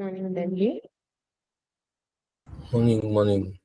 Morning, Benji. Morning, morning.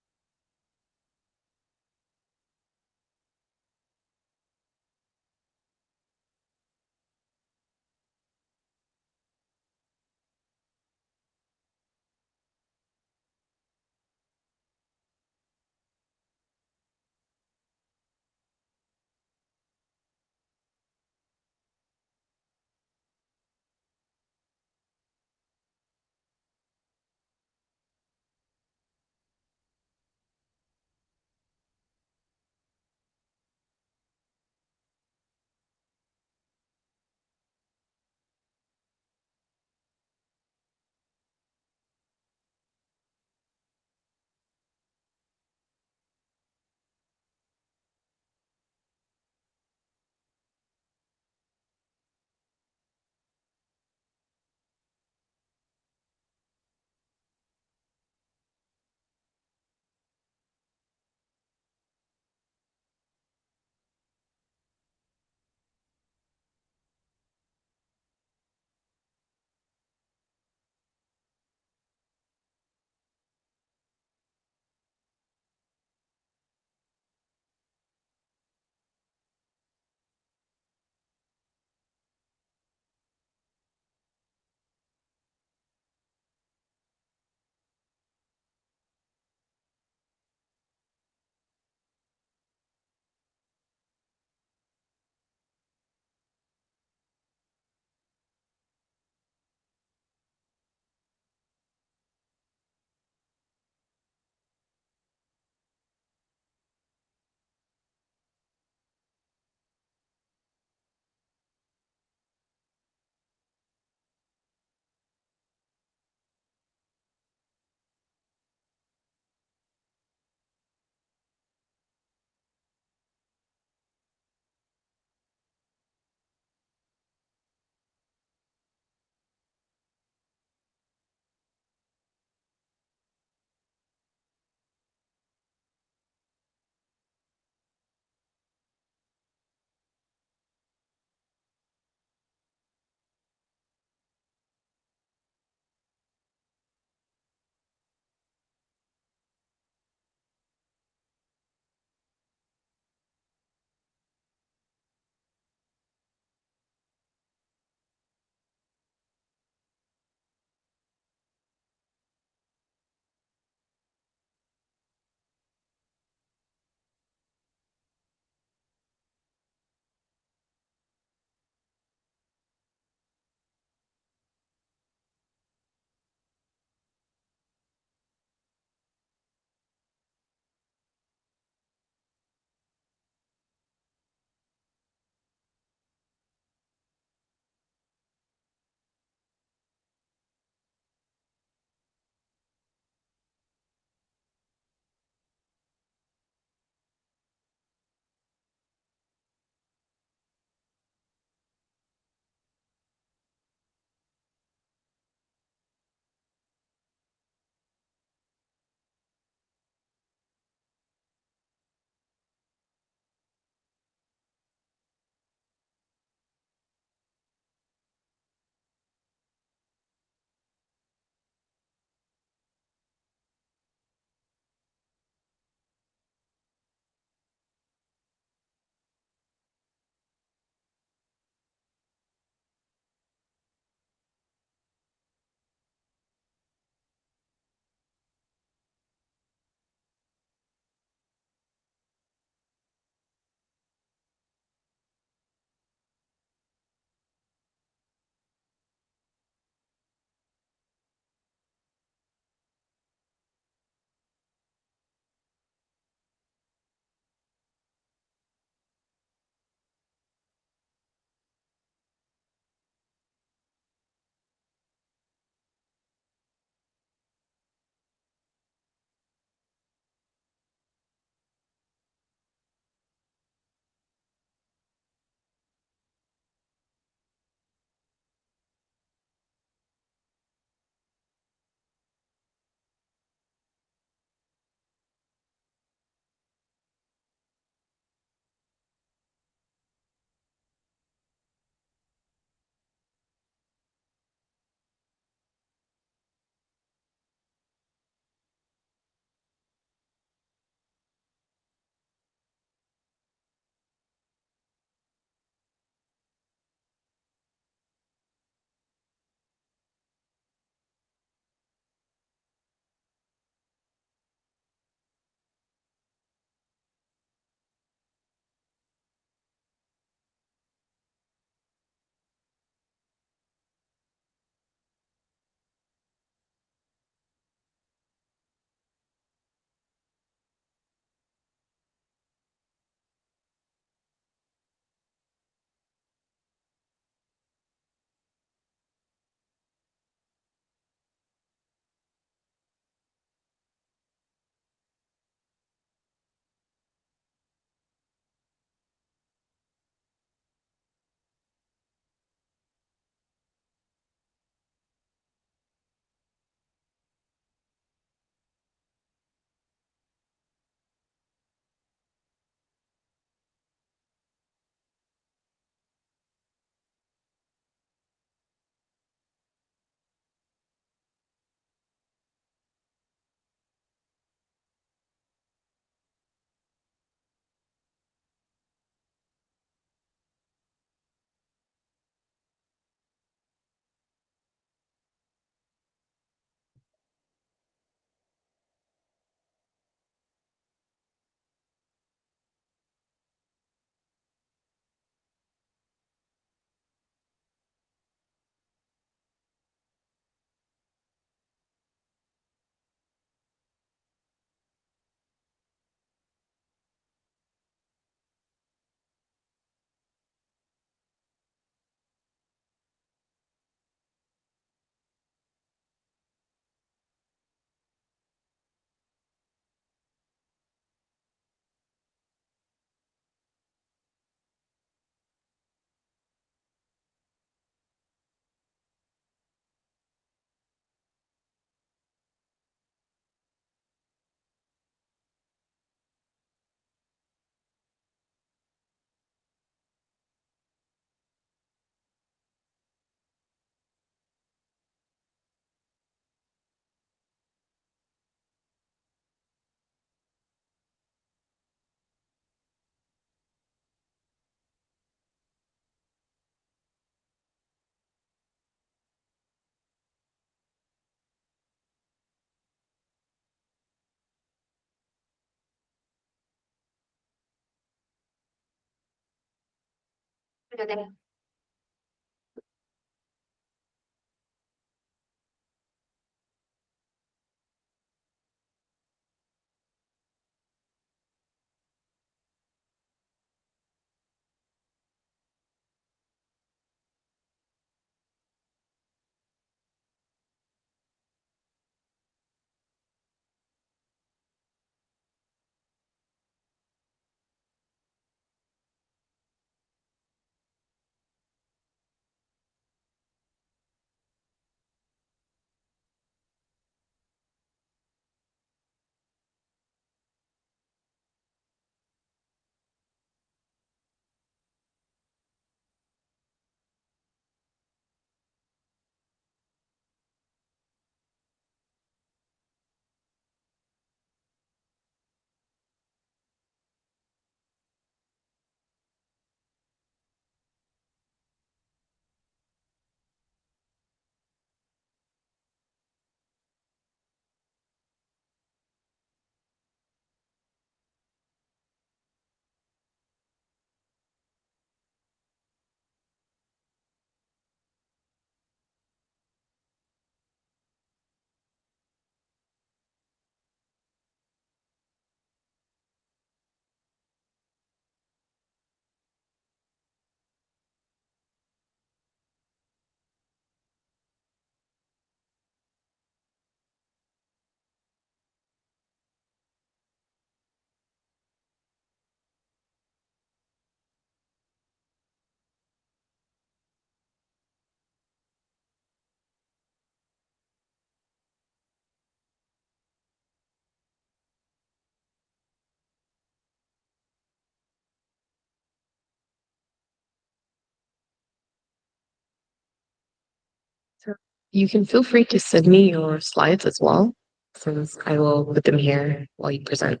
So you can feel free to send me your slides as well, since I will put them here while you present.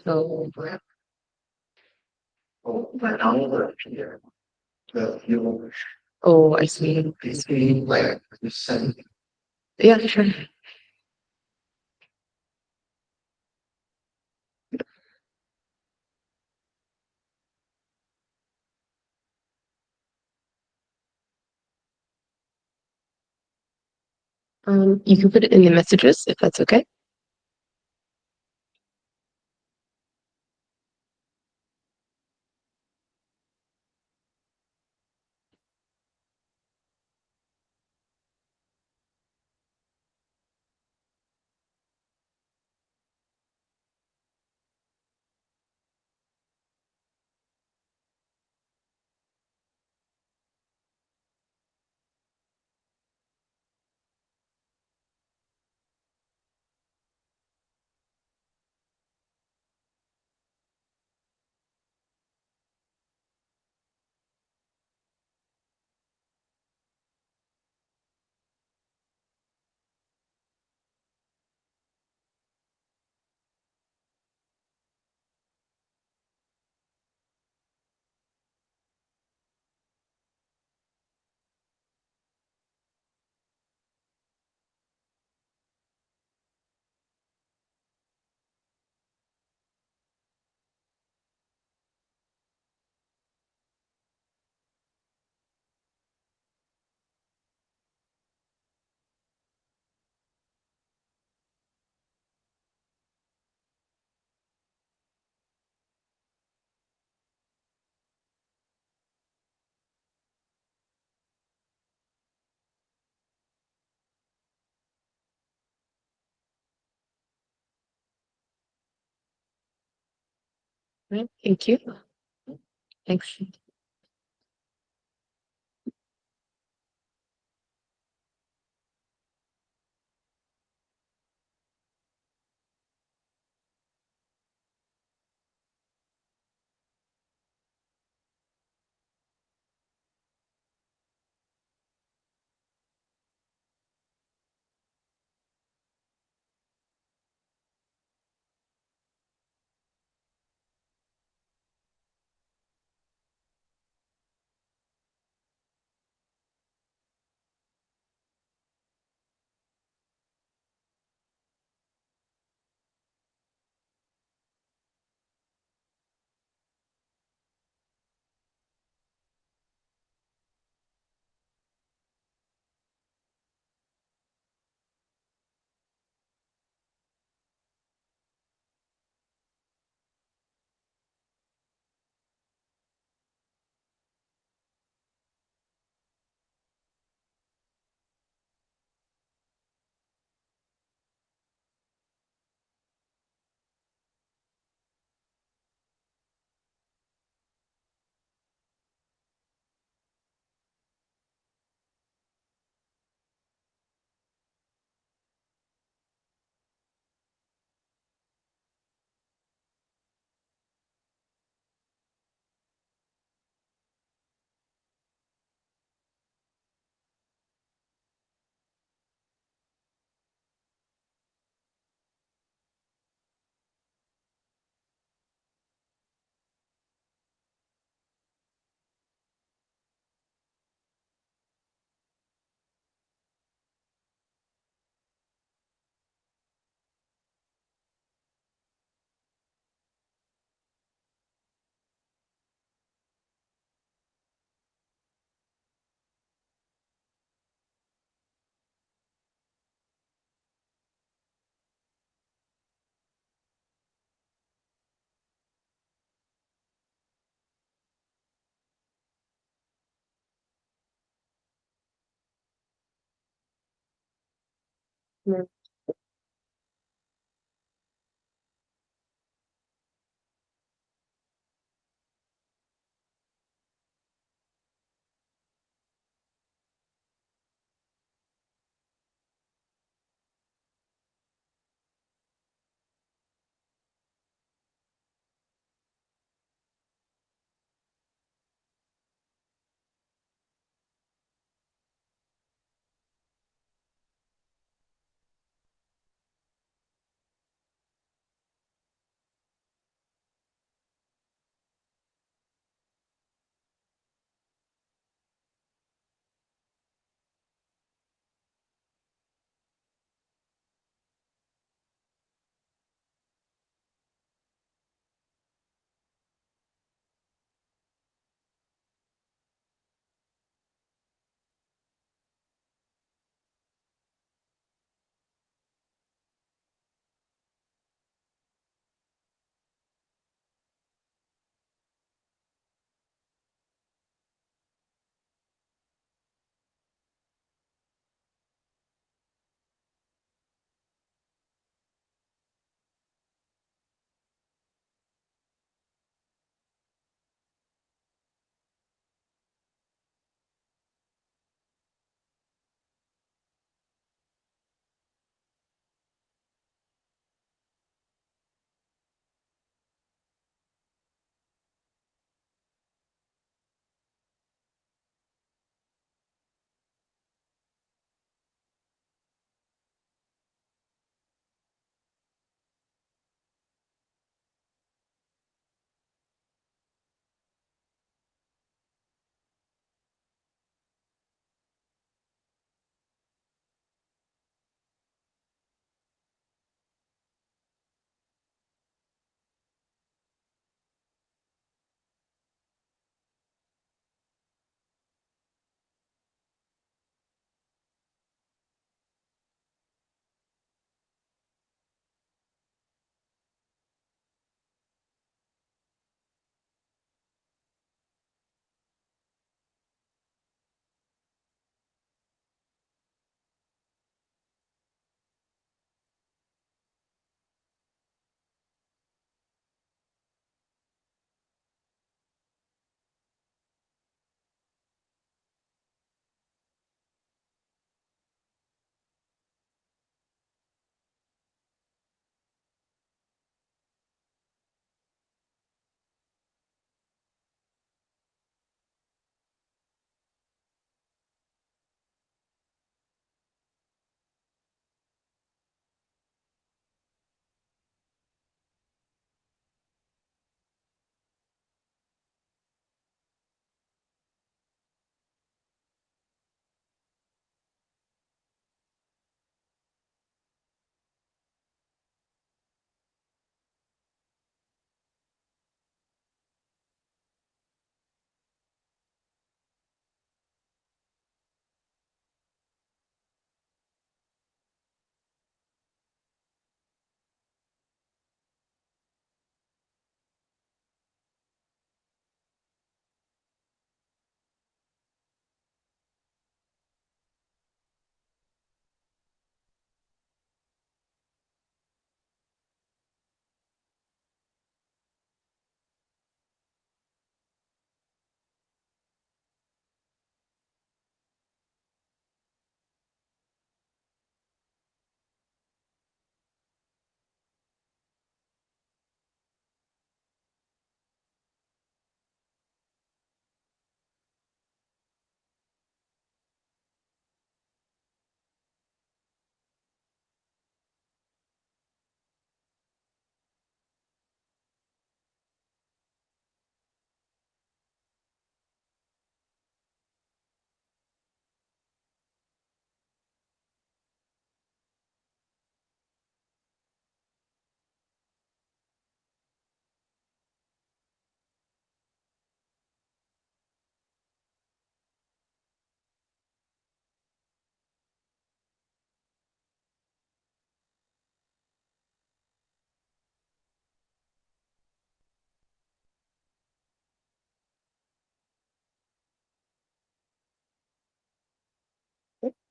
So, oh, I see. I see. Yeah, sure. You can put it in the messages if that's okay. Right. Thank you. Thanks. Mm.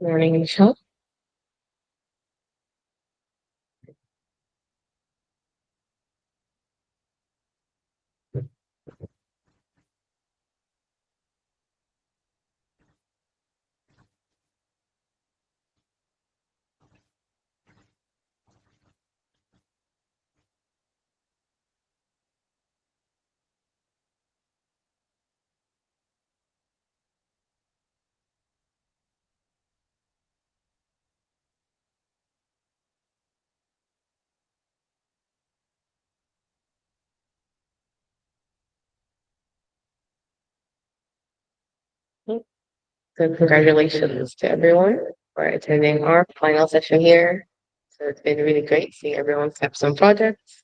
Morning, Michelle. So congratulations to everyone for attending our final session here. So it's been really great seeing everyone's capstone projects.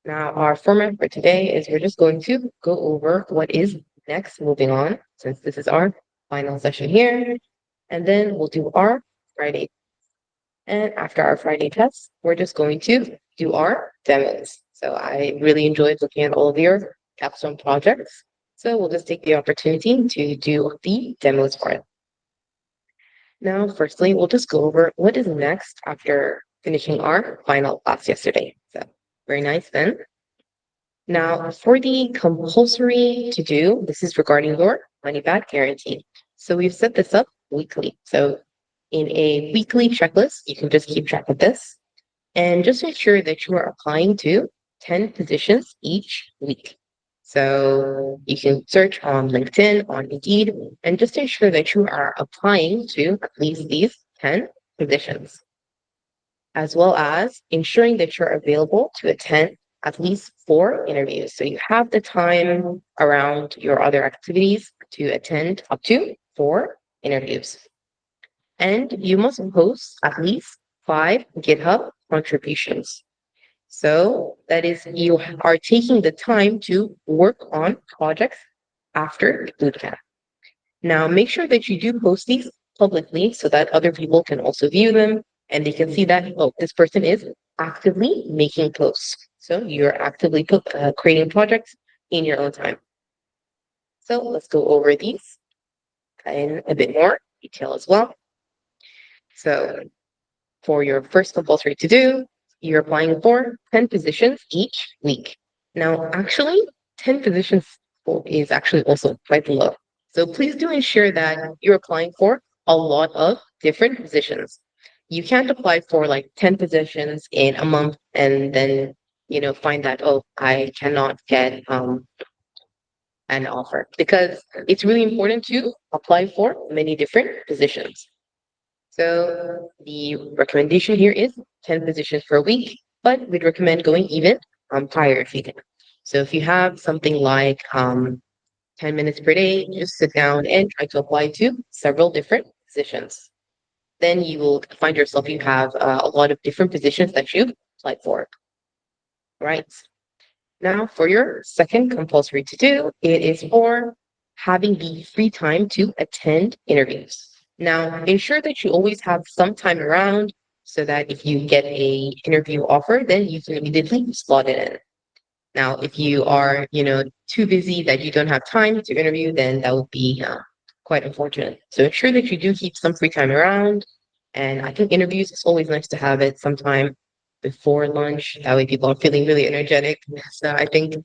Now, our format for today is we're just going to go over what is next moving on, since this is our final session here. And then we'll do our Friday. And after our Friday tests, we're just going to do our demos. So I really enjoyed looking at all of your capstone projects. So we'll just take the opportunity to do the demos for it. Now, firstly, we'll just go over what is next after finishing our final class yesterday. So very nice then. Now, for the compulsory to do, this is regarding your money back guarantee. So we've set this up weekly. So in a weekly checklist, you can just keep track of this and just make sure that you are applying to 10 positions each week. So you can search on LinkedIn, on Indeed, and just ensure that you are applying to at least these 10 positions, as well as ensuring that you're available to attend at least 4 interviews. So you have the time around your other activities to attend up to 4 interviews. And you must post at least 5 GitHub contributions. So that is, you are taking the time to work on projects after bootcamp. Now, make sure that you do post these publicly so that other people can also view them and they can see that, oh, this person is actively making posts. So you're actively creating projects in your own time. So let's go over these in a bit more detail as well. So for your first compulsory to do, you're applying for 10 positions each week. Now, actually, 10 positions is actually also quite low. So please do ensure that you're applying for a lot of different positions. You can't apply for like 10 positions in a month and then, find that, oh, I cannot get an offer, because it's really important to apply for many different positions. So the recommendation here is 10 positions per week, but we'd recommend going even higher if you can. So if you have something like 10 minutes per day, just sit down and try to apply to several different positions. Then you will find yourself, you have a lot of different positions that you applied for. Right. Now for your second compulsory to do, it is for having the free time to attend interviews. Now, ensure that you always have some time around so that if you get a interview offer, then you can immediately slot it in. Now, if you are, too busy that you don't have time to interview, then that would be quite unfortunate. So ensure that you do keep some free time around. And I think interviews, it's always nice to have it sometime before lunch. That way people are feeling really energetic. So I think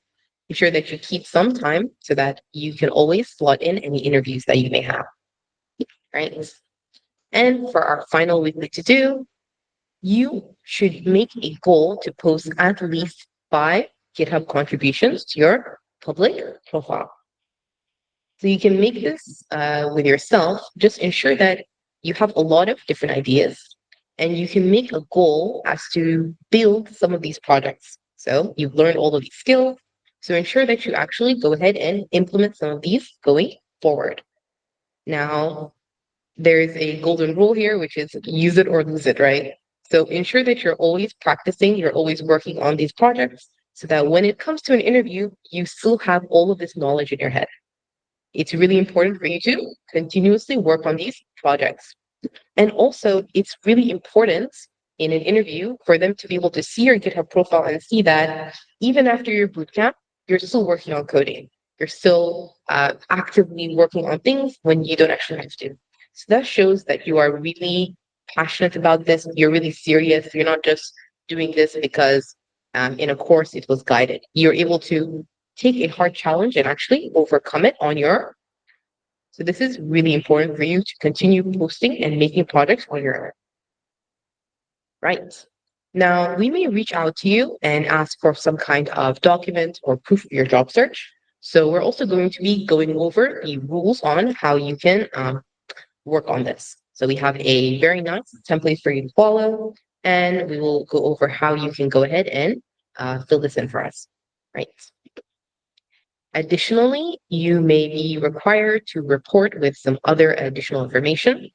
ensure that you keep some time so that you can always slot in any interviews that you may have. Right. And for our final weekly to do, you should make a goal to post at least 5 GitHub contributions to your public profile. So you can make this with yourself. Just ensure that you have a lot of different ideas and you can make a goal as to build some of these projects. So you've learned all of these skills. So ensure that you actually go ahead and implement some of these going forward. Now, there's a golden rule here, which is use it or lose it, right? So ensure that you're always practicing, you're always working on these projects so that when it comes to an interview, you still have all of this knowledge in your head. It's really important for you to continuously work on these projects. And also, it's really important in an interview for them to be able to see your GitHub profile and see that even after your bootcamp, you're still working on coding. You're still actively working on things when you don't actually have to. So that shows that you are really passionate about this. You're really serious. You're not just doing this because in a course it was guided. You're able to take a hard challenge and actually overcome it on your. So this is really important for you to continue posting and making projects on your own. Right. Now, we may reach out to you and ask for some kind of document or proof of your job search. So we're also going to be going over the rules on how you can work on this. So we have a very nice template for you to follow, and we will go over how you can go ahead and fill this in for us. Right. Additionally, you may be required to report with some other additional information.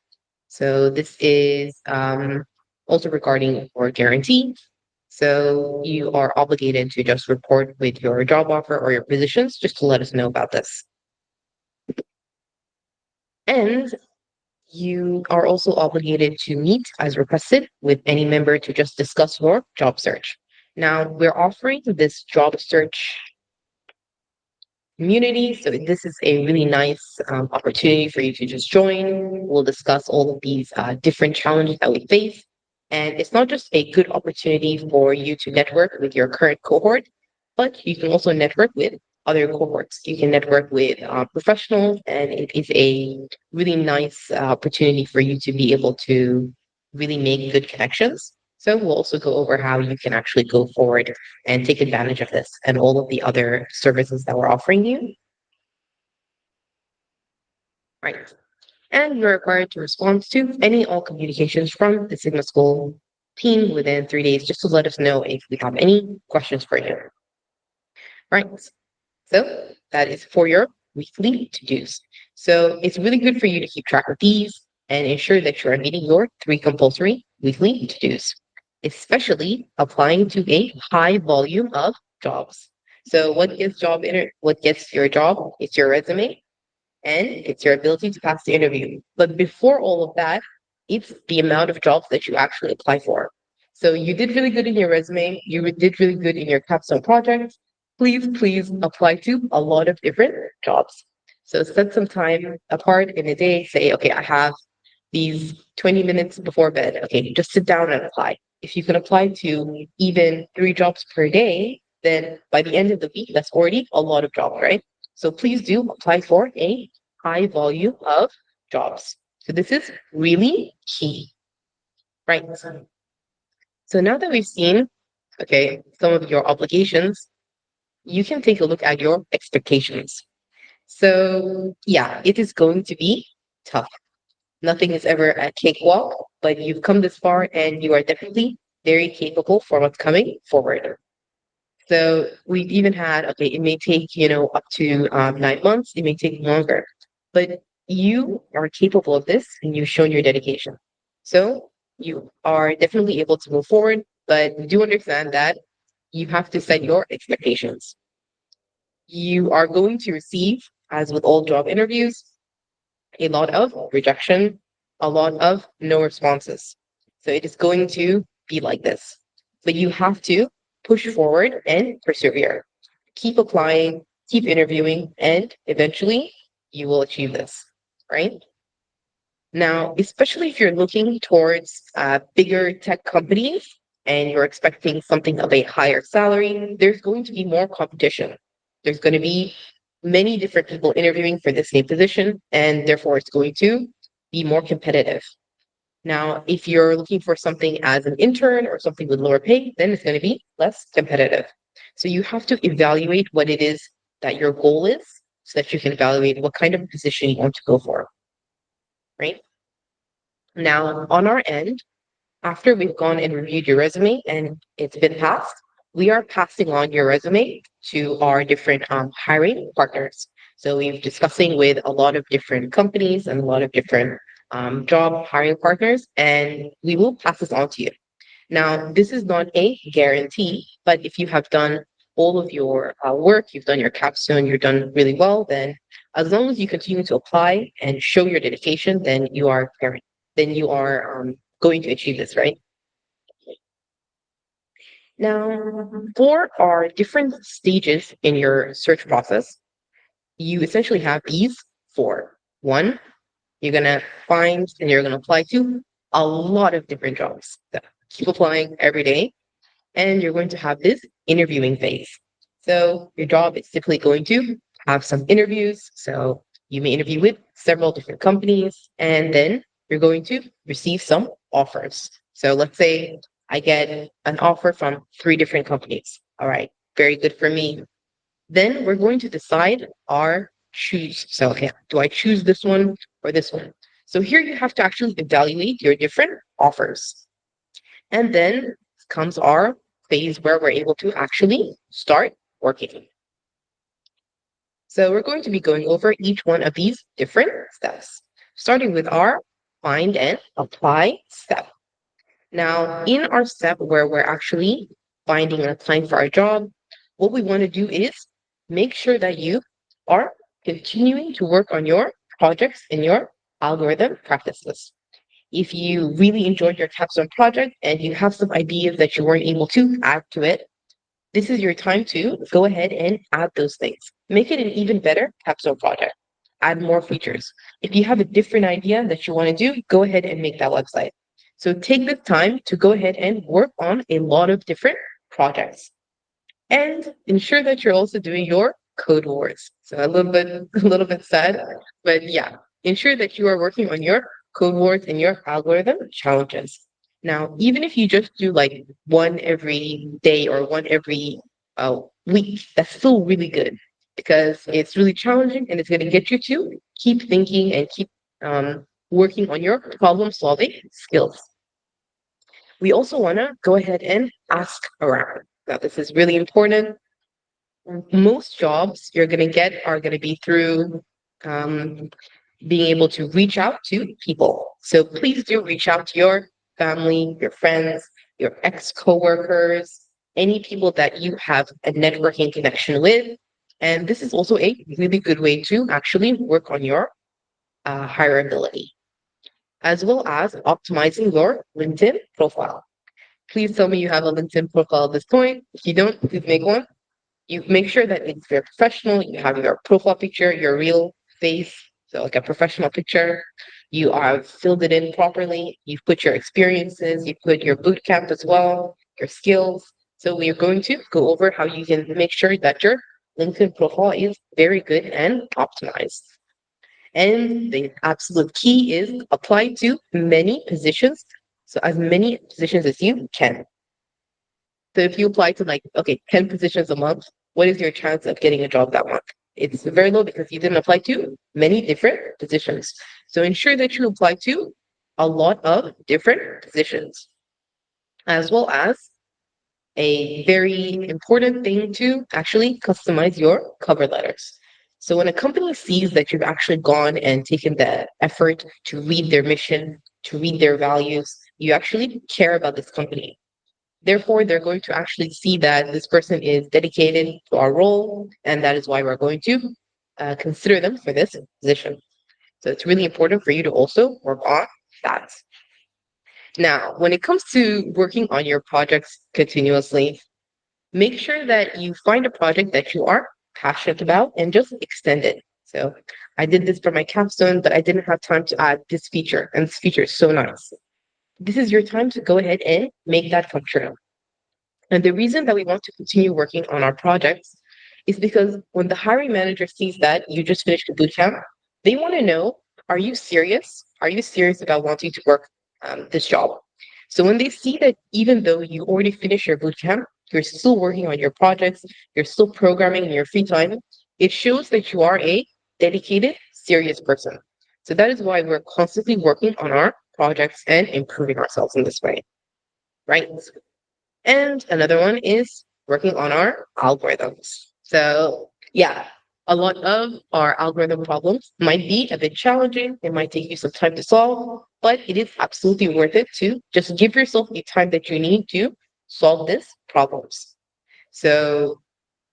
So this is also regarding your guarantee. So you are obligated to just report with your job offer or your positions just to let us know about this. And you are also obligated to meet as requested with any member to just discuss your job search. Now, we're offering this job search community. So this is a really nice opportunity for you to just join. We'll discuss all of these different challenges that we face. And it's not just a good opportunity for you to network with your current cohort, but you can also network with other cohorts. You can network with professionals, and it is a really nice opportunity for you to be able to really make good connections. So we'll also go over how you can actually go forward and take advantage of this and all of the other services that we're offering you. Right. And you're required to respond to any all communications from the Sigma School team within 3 days, just to let us know if we have any questions for you. Right. So that is for your weekly to-dos. So it's really good for you to keep track of these and ensure that you are meeting your 3 compulsory weekly to-dos, especially applying to a high volume of jobs. So what gets your job? It's your resume and it's your ability to pass the interview. But before all of that, it's the amount of jobs that you actually apply for. So you did really good in your resume, did really good in your capstone project. Please apply to a lot of different jobs. So set some time apart in a day, say, okay, I have these 20 minutes before bed. Okay, just sit down and apply. If you can apply to even 3 jobs per day, then by the end of the week, that's already a lot of jobs, right? So please do apply for a high volume of jobs. So this is really key, right? So now that we've seen, okay, some of your obligations, you can take a look at your expectations. So yeah, it is going to be tough. Nothing is ever a cakewalk, but you've come this far and you are definitely very capable for what's coming forward. So we've even had, okay, it may take, up to 9 months, it may take longer, but you are capable of this and you've shown your dedication. So you are definitely able to move forward, but do understand that you have to set your expectations. You are going to receive, as with all job interviews, a lot of rejection, a lot of no responses. So it is going to be like this. But you have to push forward and persevere. Keep applying, keep interviewing, and eventually you will achieve this, right? Now, especially if you're looking towards bigger tech companies and you're expecting something of a higher salary, there's going to be more competition. There's going to be many different people interviewing for the same position, and therefore it's going to be more competitive. Now, if you're looking for something as an intern or something with lower pay, then it's going to be less competitive. So you have to evaluate what it is that your goal is so that you can evaluate what kind of position you want to go for, right? Now, on our end, after we've gone and reviewed your resume and it's been passed, we are passing on your resume to our different hiring partners. So we've discussing with a lot of different companies and a lot of different job hiring partners, and we will pass this on to you. Now, this is not a guarantee, but if you have done all of your work, you've done your capstone, you're done really well, then as long as you continue to apply and show your dedication, then you are going to achieve this, right? Now, for our different stages in your search process, you essentially have these four. One, you're going to find and you're going to apply to a lot of different jobs. So keep applying every day, and you're going to have this interviewing phase. So your job is typically going to have some interviews. So you may interview with several different companies, and then you're going to receive some offers. So let's say I get an offer from 3 different companies. All right, very good for me. Then we're going to decide our choose. So, okay, do I choose this one or this one? So here you have to actually evaluate your different offers. And then comes our phase where we're able to actually start working. So we're going to be going over each one of these different steps, starting with our find and apply step. Now, in our step where we're actually finding and applying for our job, what we want to do is make sure that you are continuing to work on your projects and your algorithm practices. If you really enjoyed your capstone project and you have some ideas that you weren't able to add to it, this is your time to go ahead and add those things. Make it an even better capstone project. Add more features. If you have a different idea that you want to do, go ahead and make that website. So take the time to go ahead and work on a lot of different projects and ensure that you're also doing your code wars. So a little bit sad, but yeah, ensure that you are working on your code wars and your algorithm challenges. Now, even if you just do like one every day or one every week, that's still really good because it's really challenging and it's going to get you to keep thinking and keep working on your problem solving skills. We also want to go ahead and ask around. Now, this is really important. Most jobs you're going to get are going to be through um, being able to reach out to people. So please do reach out to your family, your friends, your ex coworkers, any people that you have a networking connection with. And this is also a really good way to actually work on your hireability, as well as optimizing your LinkedIn profile. Please tell me you have a LinkedIn profile at this point. If you don't, please make one. You make sure that it's very professional. You have your profile picture, your real face, so like a professional picture. You have filled it in properly. You've put your experiences, you put your boot camp as well, your skills. So we're going to go over how you can make sure that your LinkedIn profile is very good and optimized. And the absolute key is apply to many positions. So as many positions as you can. So if you apply to like, okay, 10 positions a month, what is your chance of getting a job that month? It's very low because you didn't apply to many different positions. So ensure that you apply to a lot of different positions, as well as a very important thing to actually customize your cover letters. So when a company sees that you've actually gone and taken the effort to read their mission, to read their values, you actually care about this company. Therefore, they're going to actually see that this person is dedicated to our role, and that is why we're going to consider them for this position. So it's really important for you to also work on that. Now, when it comes to working on your projects continuously, make sure that you find a project that you are passionate about and just extend it. So I did this for my capstone, but I didn't have time to add this feature, and this feature is so nice. This is your time to go ahead and make that come true. And the reason that we want to continue working on our projects is because when the hiring manager sees that you just finished a boot camp, they want to know, are you serious? Are you serious about wanting to work this job? So when they see that even though you already finished your boot camp, you're still working on your projects, you're still programming in your free time, it shows that you are a dedicated, serious person. So that is why we're constantly working on our projects and improving ourselves in this way, right? And another one is working on our algorithms. So, yeah, a lot of our algorithm problems might be a bit challenging. It might take you some time to solve, but it is absolutely worth it to just give yourself the time that you need to solve these problems. So,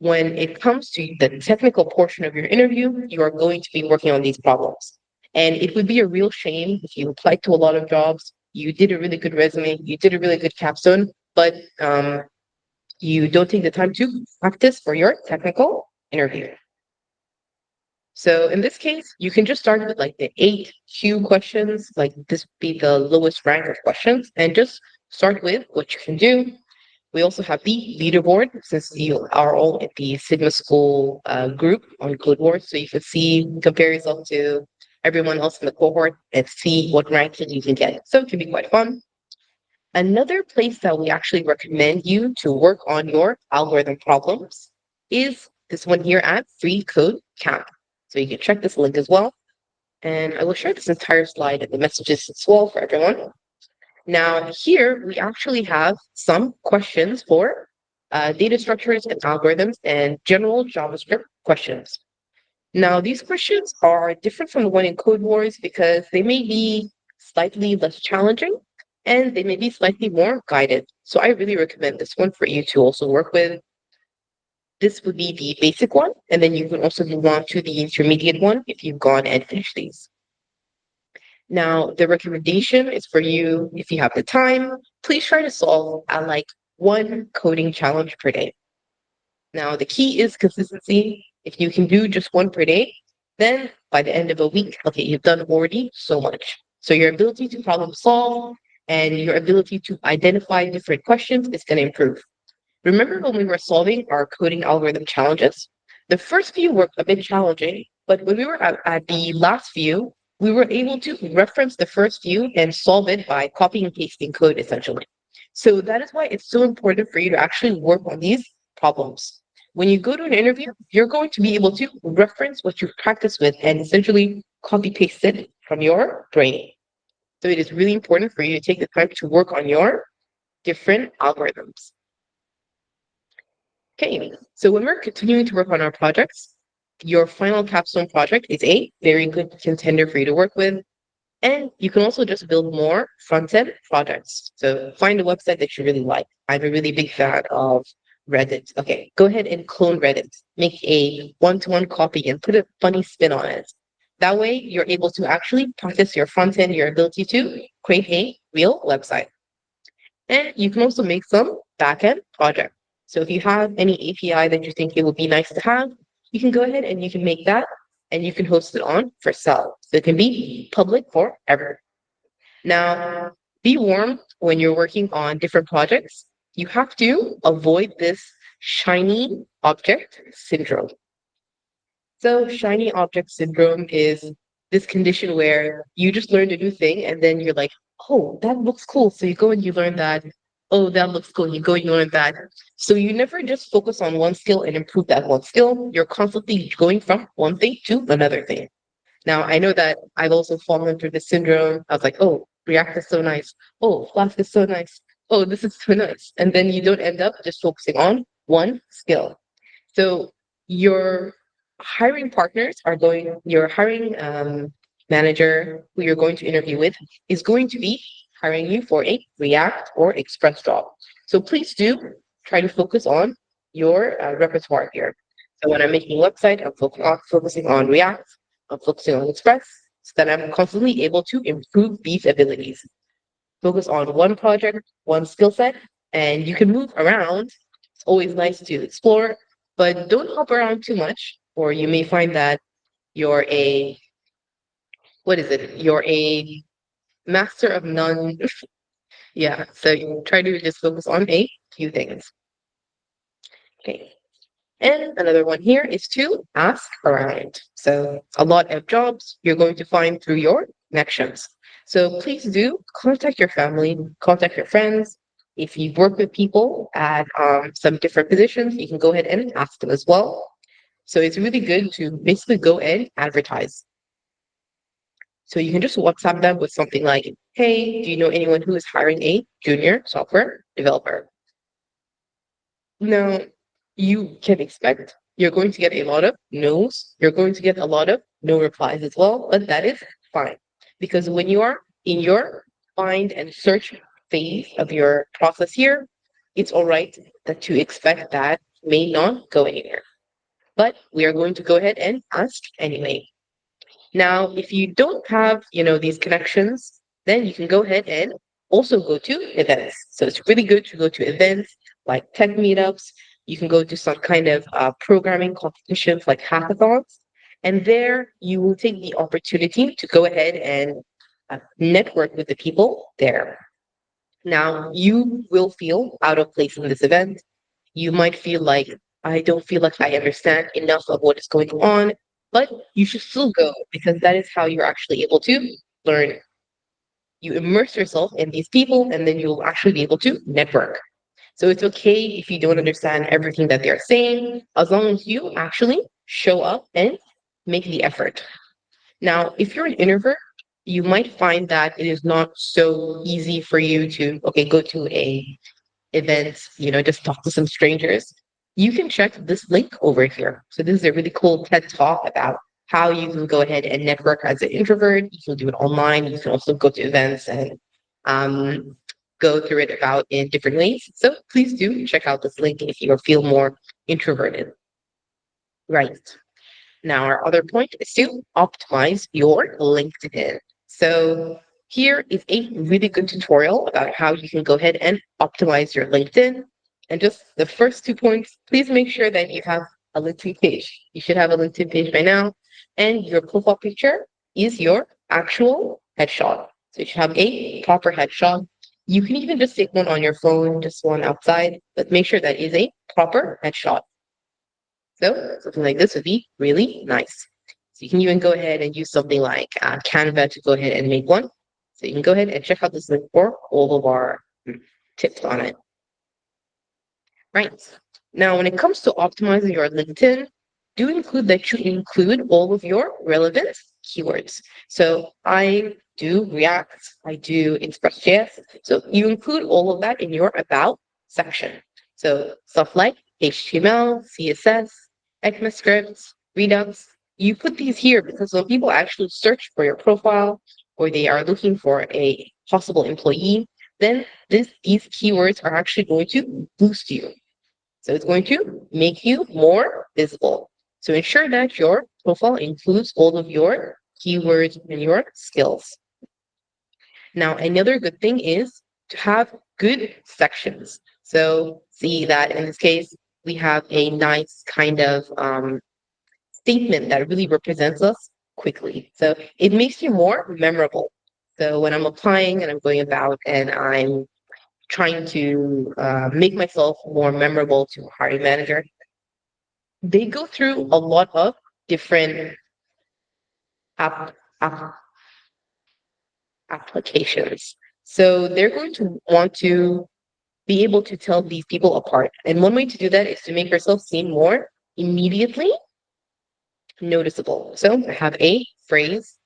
when it comes to the technical portion of your interview, you are going to be working on these problems. And it would be a real shame if you applied to a lot of jobs, you did a really good resume, you did a really good capstone, but you don't take the time to practice for your technical interview. So in this case, you can just start with like the 8Q questions, like this be the lowest rank of questions, and just start with what you can do. We also have the leaderboard since you are all in the Sigma School group on Code Wars, so you can see, compare yourself to everyone else in the cohort and see what ranking you can get. So it can be quite fun. Another place that we actually recommend you to work on your algorithm problems is this one here at Free Code Camp. So you can check this link as well. And I will share this entire slide in the messages as well for everyone. Now, here we actually have some questions for data structures and algorithms and general JavaScript questions. Now, these questions are different from the one in Code Wars because they may be slightly less challenging and they may be slightly more guided. So I really recommend this one for you to also work with. This would be the basic one, and then you can also move on to the intermediate one if you've gone and finished these. Now, the recommendation is for you, if you have the time, please try to solve like one coding challenge per day. Now, the key is consistency. If you can do just one per day, then by the end of a week, okay, you've done already so much. So your ability to problem solve and your ability to identify different questions is going to improve. Remember when we were solving our coding algorithm challenges? The first few were a bit challenging, but when we were at the last few, we were able to reference the first few and solve it by copying and pasting code essentially. So that is why it's so important for you to actually work on these problems. When you go to an interview, you're going to be able to reference what you've practiced with and essentially copy paste it from your brain. So it is really important for you to take the time to work on your different algorithms. Okay, so when we're continuing to work on our projects, your final capstone project is a very good contender for you to work with. And you can also just build more front-end projects. So find a website that you really like. I'm a really big fan of Reddit. Okay, go ahead and clone Reddit. Make a one-to-one copy and put a funny spin on it. That way, you're able to actually practice your front end, your ability to create a real website. And you can also make some backend project. So if you have any API that you think it would be nice to have, you can go ahead and you can make that and you can host it on for sale. So it can be public forever. Now, be warned when you're working on different projects, you have to avoid this shiny object syndrome. So shiny object syndrome is this condition where you just learned a new thing and then you're like, oh, that looks cool. So you go and you learn that. Oh, that looks cool. You go and you learn that. So you never just focus on one skill and improve that one skill. You're constantly going from one thing to another thing. Now, I know that I've also fallen through this syndrome. I was like, oh, React is so nice. Oh, Flask is so nice. Oh, this is so nice. And then you don't end up just focusing on one skill. So your hiring partners are going, your hiring manager who you're going to interview with is going to be hiring you for a React or Express job. So please do try to focus on your repertoire here. So when I'm making a website, I'm focusing on React, I'm focusing on Express, so that I'm constantly able to improve these abilities. Focus on one project, one skill set, and you can move around. It's always nice to explore, but don't hop around too much, or you may find that you're a, what is it? You're a master of none. Yeah, so you try to just focus on a few things. Okay. And another one here is to ask around. So a lot of jobs you're going to find through your connections. So please do contact your family, contact your friends. If you work with people at some different positions, you can go ahead and ask them as well. So it's really good to basically go and advertise. So you can just WhatsApp them with something like, hey, do you know anyone who is hiring a junior software developer? Now, you can expect you're going to get a lot of no's. You're going to get a lot of no replies as well, but that is fine. Because when you are in your find and search phase of your process here, it's all right that to expect that may not go anywhere. But we are going to go ahead and ask anyway. Now, if you don't have, these connections, then you can go ahead and also go to events. So it's really good to go to events like tech meetups. You can go to some kind of programming competitions like hackathons. And there you will take the opportunity to go ahead and network with the people there. Now, you will feel out of place in this event. You might feel like, I don't feel like I understand enough of what is going on, but you should still go because that is how you're actually able to learn. You immerse yourself in these people, and then you'll actually be able to network. So it's okay if you don't understand everything that they're saying, as long as you actually show up and make the effort. Now, if you're an introvert, you might find that it is not so easy for you to, okay, go to a event, just talk to some strangers. you can check this link over here. So this is a really cool TED talk about how you can go ahead and network as an introvert. You can do it online. You can also go to events and um, go through it about in different ways. So please do check out this link if you feel more introverted. Right. Now, our other point is to optimize your LinkedIn. So here is a really good tutorial about how you can go ahead and optimize your LinkedIn. And just the first 2 points, please make sure that you have a LinkedIn page. You should have a LinkedIn page by now. And your profile picture is your actual headshot. So you should have a proper headshot. You can even just take one on your phone, just one outside, but make sure that is a proper headshot. So something like this would be really nice. So you can even go ahead and use something like Canva to go ahead and make one. So you can go ahead and check out this link for all of our tips on it. Right. Now, when it comes to optimizing your LinkedIn, do include that you include all of your relevant keywords. So I do React, I do Express.js. So you include all of that in your About section. So stuff like HTML, CSS, ECMAScript, Redux, you put these here because when people actually search for your profile or they are looking for a possible employee, then these keywords are actually going to boost you. So it's going to make you more visible. So ensure that your profile includes all of your keywords and your skills. Now, another good thing is to have good sections. So see that in this case, we have a nice kind of statement that really represents us quickly. So it makes you more memorable. So when I'm applying and I'm going about and I'm trying to make myself more memorable to a hiring manager, they go through a lot of different app, app, applications. So they're going to want to be able to tell these people apart. And one way to do that is to make yourself seem more immediately noticeable. So I have a phrase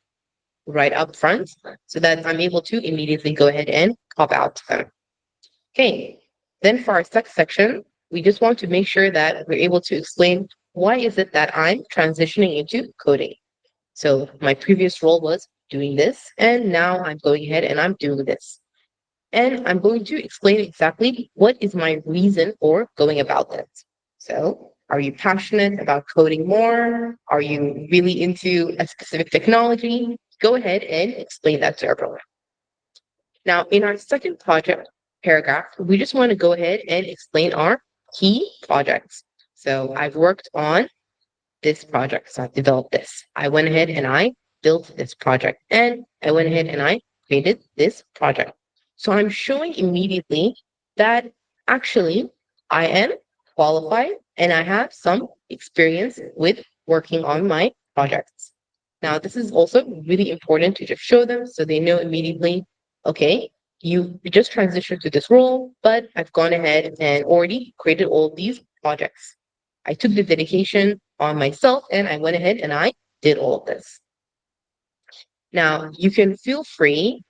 right up front so that I'm able to immediately go ahead and pop out to them. Okay, then for our next section, we just want to make sure that we're able to explain why is it that I'm transitioning into coding. So my previous role was doing this, and now I'm going ahead and I'm doing this. And I'm going to explain exactly what is my reason for going about this. So, are you passionate about coding more? Are you really into a specific technology? Go ahead and explain that to everyone. Now, in our second project paragraph, we just want to go ahead and explain our key projects. So, I've worked on this project. So I developed this. I went ahead and I built this project and I went ahead and I created this project. So I'm showing immediately that actually I am qualified and I have some experience with working on my projects. Now, this is also really important to just show them so they know immediately, okay, you just transitioned to this role, but I've gone ahead and already created all these projects. I took the dedication on myself and I went ahead and I did all of this. Now, you can feel free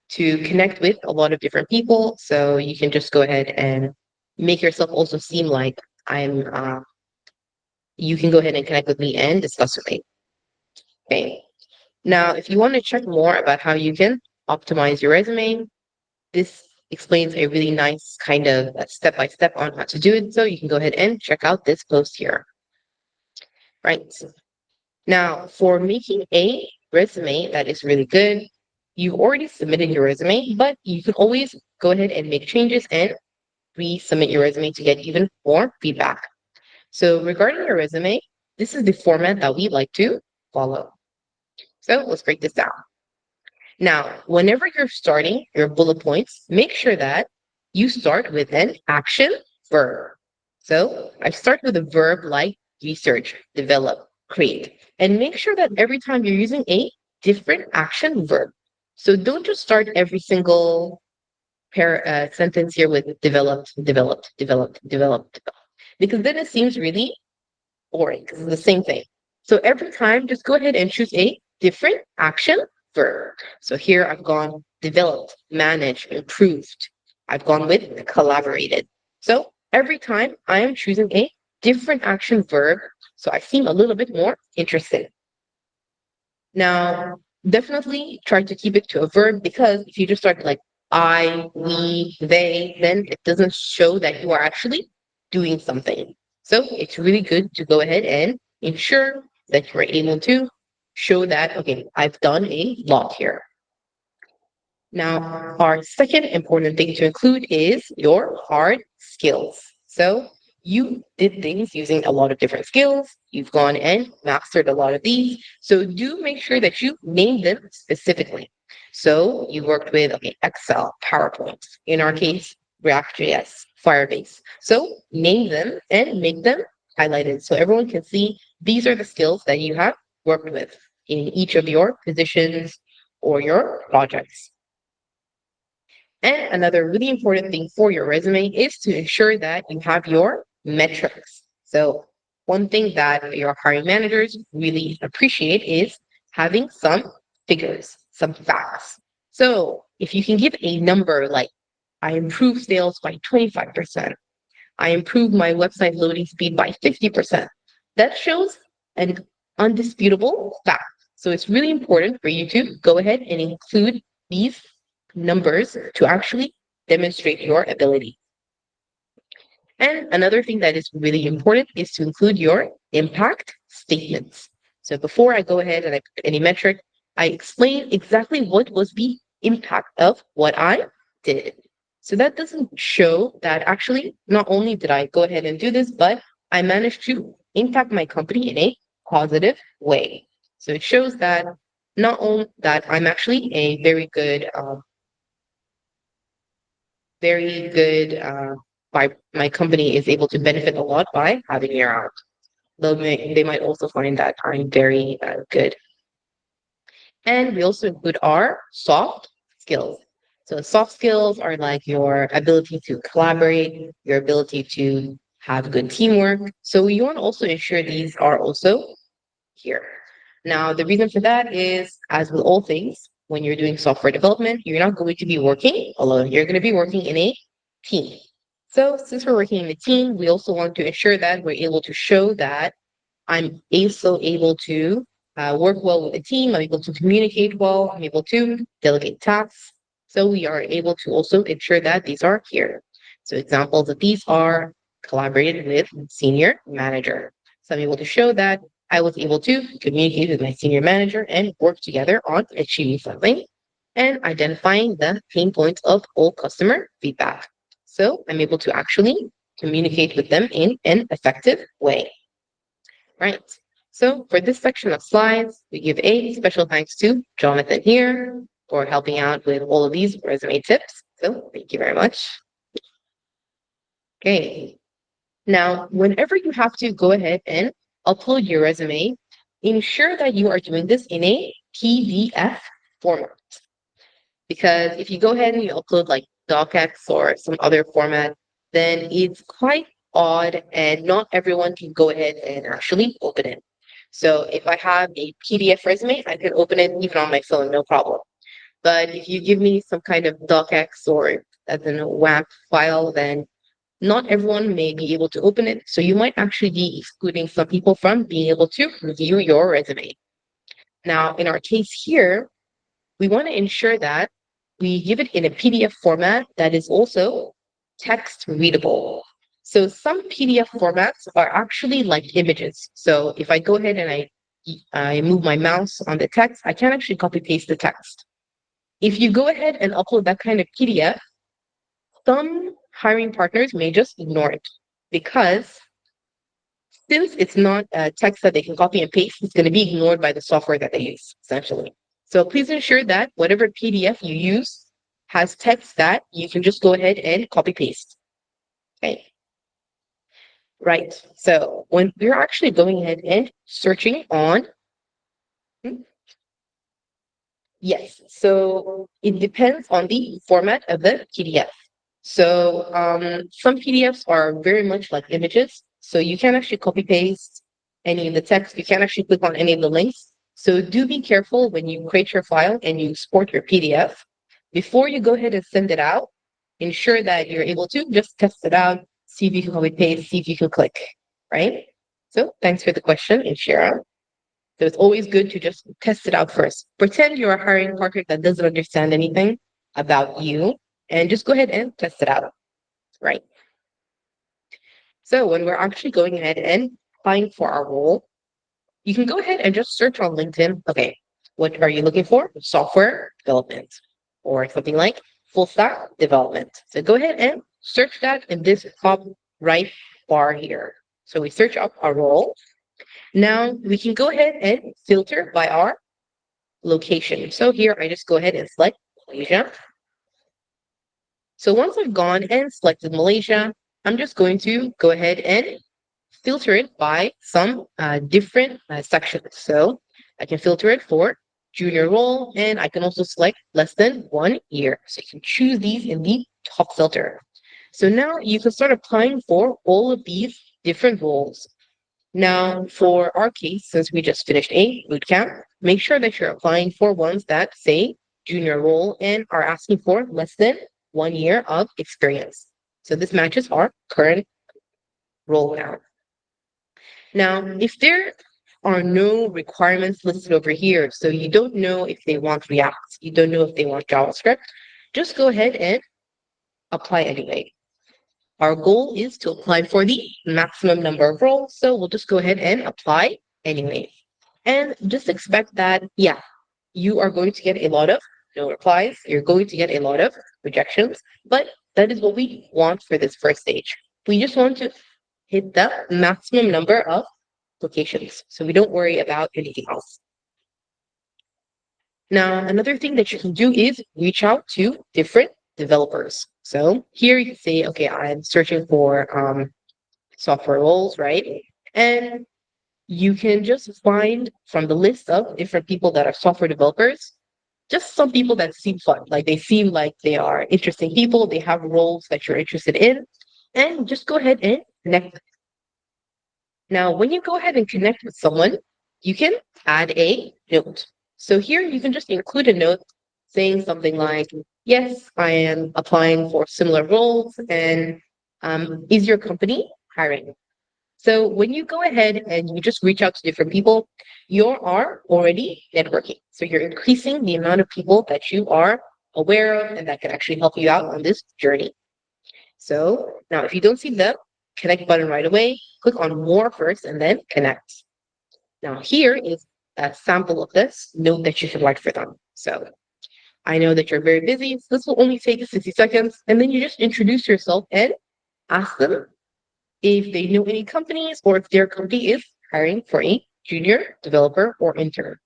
to connect with a lot of different people. So you can just go ahead and make yourself also seem like you can go ahead and connect with me and discuss with me. Okay. Now, if you want to check more about how you can optimize your resume, this explains a really nice kind of step by step on how to do it. So you can go ahead and check out this post here. Right. Now, for making a resume that is really good, you've already submitted your resume, but you can always go ahead and make changes and resubmit your resume to get even more feedback. So regarding your resume, this is the format that we like to follow. So let's break this down. Now, whenever you're starting your bullet points, make sure that you start with an action verb. So I start with a verb like research, develop, create, and make sure that every time you're using a different action verb. So don't just start every single sentence here with developed, developed, developed, developed, because then it seems really boring because it's the same thing. So every time, just go ahead and choose a different action verb. So here I've gone developed, managed, improved. I've gone with collaborated. So every time I am choosing a different action verb, so I seem a little bit more interested. Now, definitely try to keep it to a verb because if you just start like I, we, they, then it doesn't show that you are actually doing something. So it's really good to go ahead and ensure that you're able to show that, okay, I've done a lot here. Now, our second important thing to include is your hard skills. So you did things using a lot of different skills. You've gone and mastered a lot of these. So do make sure that you name them specifically. So you worked with, okay, Excel, PowerPoint, in our case, React.js, Firebase. So name them and make them highlighted so everyone can see these are the skills that you have worked with in each of your positions or your projects. And another really important thing for your resume is to ensure that you have your metrics. So, one thing that your hiring managers really appreciate is having some figures, some facts. So, if you can give a number like, I improved sales by 25%, I improved my website loading speed by 50%, that shows an undisputable fact. So, it's really important for you to go ahead and include these numbers to actually demonstrate your ability. And another thing that is really important is to include your impact statements. So before I go ahead and I pick any metric, I explain exactly what was the impact of what I did. So that doesn't show that actually not only did I go ahead and do this, but I managed to impact my company in a positive way. So it shows that not only that I'm actually a very good my company is able to benefit a lot by having me around. They might also find that I'm very good. And we also include our soft skills. So soft skills are like your ability to collaborate, your ability to have good teamwork. So we want to also ensure these are also here. Now, the reason for that is, as with all things, when you're doing software development, you're not going to be working alone. You're going to be working in a team. So, since we're working in a team, we also want to ensure that we're able to show that I'm also able to work well with a team. I'm able to communicate well. I'm able to delegate tasks. So, we are able to also ensure that these are here. So, examples of these are collaborated with senior manager. So, I'm able to show that I was able to communicate with my senior manager and work together on achieving something and identifying the pain points of all customer feedback. So I'm able to actually communicate with them in an effective way. Right. So for this section of slides, we give a special thanks to Jonathan here for helping out with all of these resume tips. So thank you very much. Okay. Now, whenever you have to go ahead and upload your resume, ensure that you are doing this in a PDF format. Because if you go ahead and you upload like docx or some other format, then it's quite odd and not everyone can go ahead and actually open it. So if I have a PDF resume, I can open it even on my phone, no problem. But if you give me some kind of docx or as in a WAMP file, then not everyone may be able to open it. So you might actually be excluding some people from being able to review your resume. Now, in our case here, we want to ensure that we give it in a PDF format that is also text readable. So some PDF formats are actually like images. So if I go ahead and I move my mouse on the text, I can actually copy paste the text. If you go ahead and upload that kind of PDF, some hiring partners may just ignore it because since it's not a text that they can copy and paste, it's going to be ignored by the software that they use, essentially. So please ensure that whatever PDF you use has text that you can just go ahead and copy paste. Okay. Right. So when we're actually going ahead and searching on, hmm, yes. So it depends on the format of the PDF. So some PDFs are very much like images. So you can actually copy paste any of the text. You can actually click on any of the links. So do be careful when you create your file and you export your PDF. Before you go ahead and send it out, ensure that you're able to just test it out, see if you can copy paste, see if you can click. right? So thanks for the question, Inshira. So it's always good to just test it out first. Pretend you're a hiring partner that doesn't understand anything about you and just go ahead and test it out, right? So when we're actually going ahead and applying for our role, you can go ahead and just search on LinkedIn. Okay, what are you looking for? Software development or something like full stack development. So go ahead and search that in this top right bar here. So we search up our role. Now we can go ahead and filter by our location. So here I just go ahead and select Malaysia. So once I've gone and selected Malaysia, I'm just going to go ahead and filter it by some different sections. So I can filter it for junior role, and I can also select less than 1 year. So you can choose these in the top filter. So now you can start applying for all of these different roles. Now, for our case, since we just finished a boot camp, make sure that you're applying for ones that say junior role and are asking for less than 1 year of experience. So this matches our current role now. Now, if there are no requirements listed over here, so you don't know if they want React, you don't know if they want JavaScript, just go ahead and apply anyway. Our goal is to apply for the maximum number of roles, so we'll just go ahead and apply anyway. And just expect that, yeah, you are going to get a lot of no replies, you're going to get a lot of rejections, but that is what we want for this first stage. We just want to hit the maximum number of applications. So we don't worry about anything else. Now, another thing that you can do is reach out to different developers. So here you can say, okay, I'm searching for software roles, right? And you can just find from the list of different people that are software developers, just some people that seem fun. Like they seem like they are interesting people, they have roles that you're interested in, and just go ahead and connect. Now, when you go ahead and connect with someone, you can add a note. So here you can just include a note saying something like, yes, I am applying for similar roles and is your company hiring? So when you go ahead and you just reach out to different people, you are already networking. So you're increasing the amount of people that you are aware of and that can actually help you out on this journey. So now if you don't see the connect button right away, click on more first and then connect. Now here is a sample of this note that you should write for them. So I know that you're very busy, so this will only take 60 seconds. And then you just introduce yourself and ask them if they know any companies or if their company is hiring for a junior developer or intern.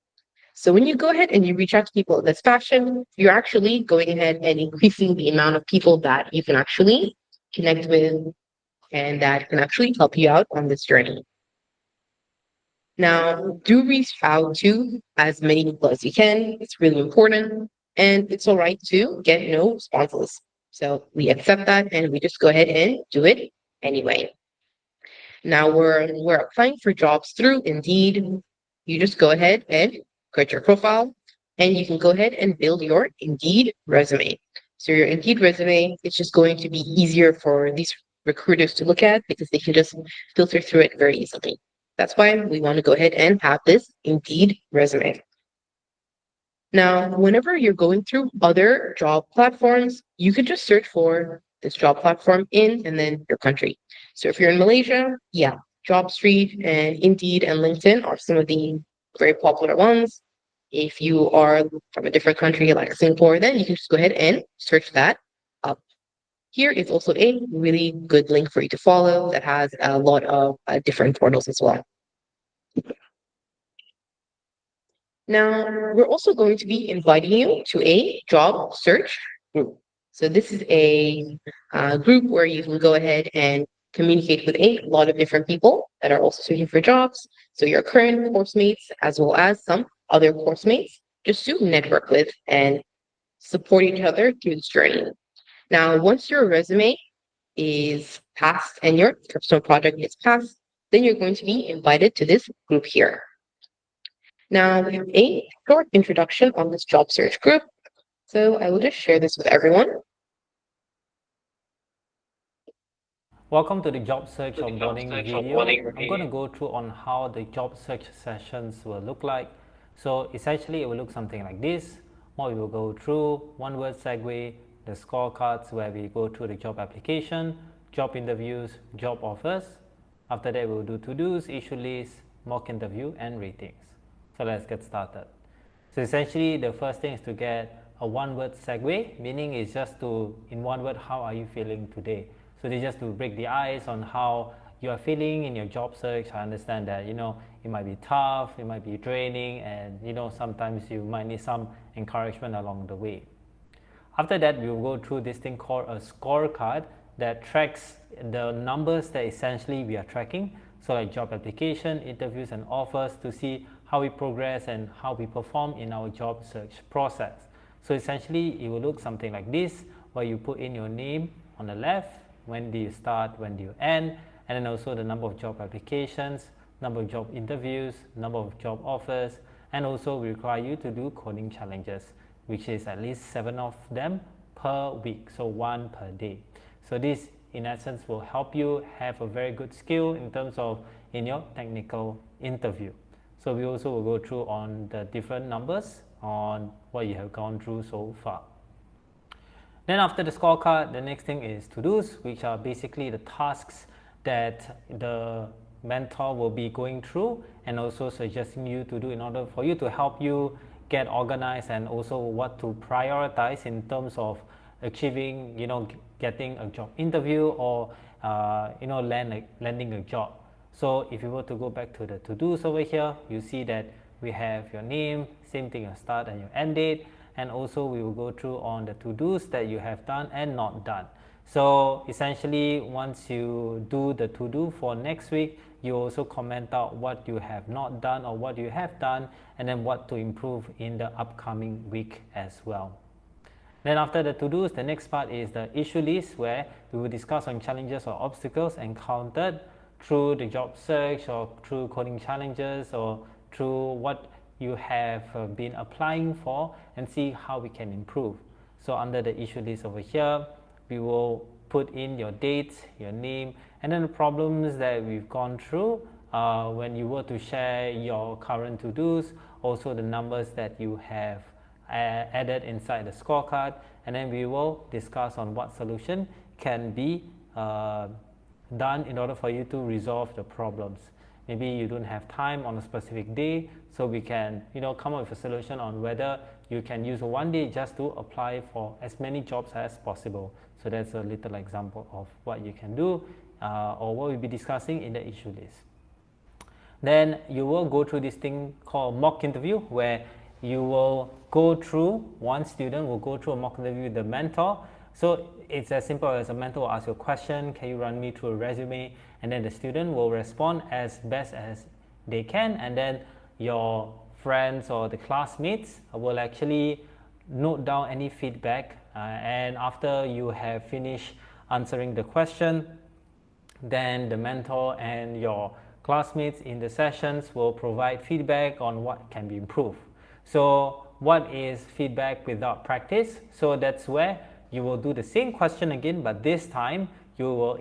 So when you go ahead and you reach out to people in this fashion, you're actually going ahead and increasing the amount of people that you can actually connect with and that can actually help you out on this journey. Now, do reach out to as many people as you can. It's really important. And it's all right to get no responses. So we accept that and we just go ahead and do it anyway. Now we're applying for jobs through Indeed. You just go ahead and create your profile and you can go ahead and build your Indeed resume. So your Indeed resume is just going to be easier for these recruiters to look at because they can just filter through it very easily. That's why we want to go ahead and have this Indeed resume. Now, whenever you're going through other job platforms, you can just search for this job platform in and then your country. So if you're in Malaysia, yeah, JobStreet and Indeed and LinkedIn are some of the very popular ones. If you are from a different country like Singapore, then you can just go ahead and search that up. Here is also a really good link for you to follow that has a lot of different portals as well. Now, we're also going to be inviting you to a job search group. So this is a group where you can go ahead and communicate with a lot of different people that are also searching for jobs. So your current course mates, as well as some other course mates, just to network with and support each other through this journey. Now, once your resume is passed and your personal project is passed, then you're going to be invited to this group here. Now, we have a short introduction on this job search group. So I will just share this with everyone. Welcome to the job search onboarding video. I'm going to go through on how the job search sessions will look like. So essentially it will look something like this. What we will go through, one word segue, the scorecards where we go through the job application, job interviews, job offers. After that we'll do to-dos, issue list, mock interview and ratings. So let's get started. So essentially the first thing is to get a one word segue, meaning it's just to, in one word, how are you feeling today? So they just to break the ice on how you are feeling in your job search. I understand that, it might be tough, it might be draining, and, sometimes you might need some encouragement along the way. After that, we will go through this thing called a scorecard that tracks the numbers that essentially we are tracking. So like job application, interviews and offers to see how we progress and how we perform in our job search process. So essentially it will look something like this, where you put in your name on the left, when do you start, when do you end, and then also the number of job applications, number of job interviews, number of job offers, and also we require you to do coding challenges, which is at least 7 of them per week, so 1 per day. So this in essence will help you have a very good skill in terms of in your technical interview. So we also will go through on the different numbers on what you have gone through so far. Then after the scorecard, the next thing is to-dos, which are basically the tasks that the mentor will be going through and also suggesting you to do in order for you to help you get organized, and also what to prioritize in terms of achieving, getting a job interview or, landing a job. So if you were to go back to the to-dos over here, you see that we have your name, same thing, your start and your end date. And also we will go through on the to-dos that you have done and not done. So essentially once you do the to-do for next week, you also comment out what you have not done or what you have done, and then what to improve in the upcoming week as well. Then after the to-dos, the next part is the issue list, where we will discuss on challenges or obstacles encountered through the job search or through coding challenges or through what you have been applying for, and see how we can improve. So under the issue list over here, we will put in your dates, your name, and then the problems that we've gone through when you were to share your current to-dos, also the numbers that you have added inside the scorecard, and then we will discuss on what solution can be done in order for you to resolve the problems. Maybe you don't have time on a specific day, so we can come up with a solution on whether you can use one day just to apply for as many jobs as possible. So that's a little example of what you can do or what we'll be discussing in the issue list. Then you will go through this thing called mock interview, where you will go through, one student will go through a mock interview with the mentor. So it's as simple as a mentor will ask you a question, can you run me through a resume, and then the student will respond as best as they can, and then your friends or the classmates will actually note down any feedback, and after you have finished answering the question, then the mentor and your classmates in the sessions will provide feedback on what can be improved. So what is feedback without practice? So that's where you will do the same question again, but this time you will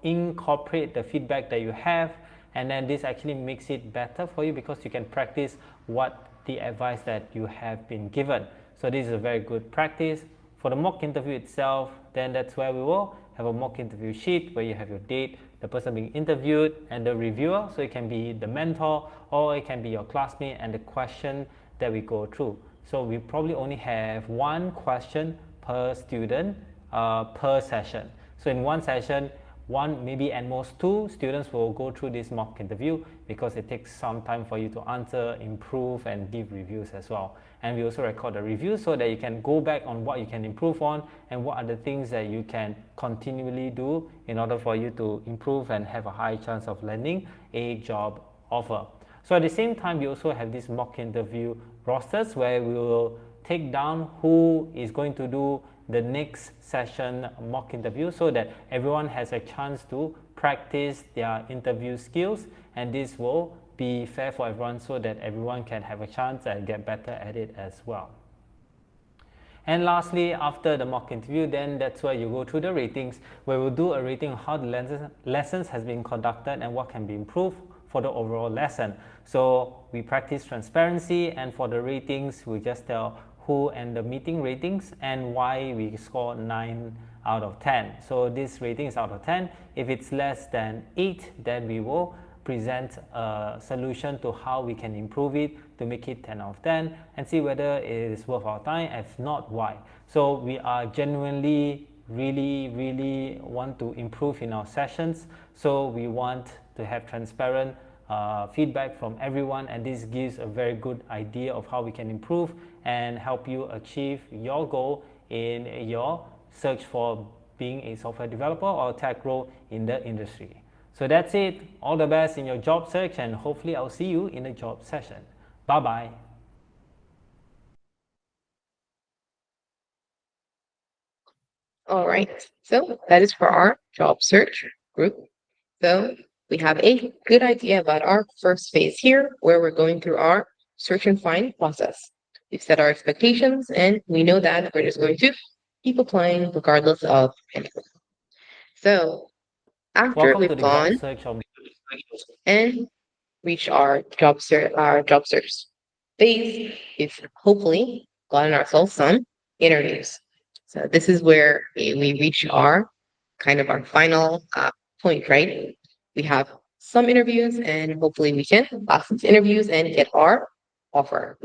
incorporate the feedback that you have, and then this actually makes it better for you because you can practice what the advice that you have been given. So this is a very good practice. For the mock interview itself, then that's where we will have a mock interview sheet where you have your date, the person being interviewed, and the reviewer. So it can be the mentor or it can be your classmate, and the question that we go through. So we probably only have one question per student per session. So in one session, one, maybe at most two students will go through this mock interview, because it takes some time for you to answer, improve, and give reviews as well. And we also record the reviews so that you can go back on what you can improve on and what are the things that you can continually do in order for you to improve and have a high chance of landing a job offer. So at the same time, we also have these mock interview rosters where we will take down who is going to do the next session mock interview, so that everyone has a chance to practice their interview skills, and this will be fair for everyone so that everyone can have a chance and get better at it as well. And lastly, after the mock interview, then that's where you go through the ratings, where we'll do a rating of how the lessons has been conducted and what can be improved for the overall lesson. So we practice transparency, and for the ratings, we just tell who and the meeting ratings and why we score 9 out of 10. So this rating is out of 10. If it's less than 8, then we will present a solution to how we can improve it to make it 10 out of 10 and see whether it is worth our time. If not, why. So we are genuinely really want to improve in our sessions. So we want to have transparent feedback from everyone, and this gives a very good idea of how we can improve and help you achieve your goal in your search for being a software developer or tech role in the industry. So that's it. All the best in your job search, and hopefully I'll see you in a job session. Bye bye. All right. So that is for our job search group. So we have a good idea about our first phase here, where we're going through our search and find process. We've set our expectations, and we know that we're just going to keep applying regardless of anything. So after Welcome to we've the job gone search of and reached our job search phase, we've hopefully gotten ourselves some interviews. So this is where we reach our kind of our final point, right? We have some interviews, and hopefully we can pass these interviews and get our offer.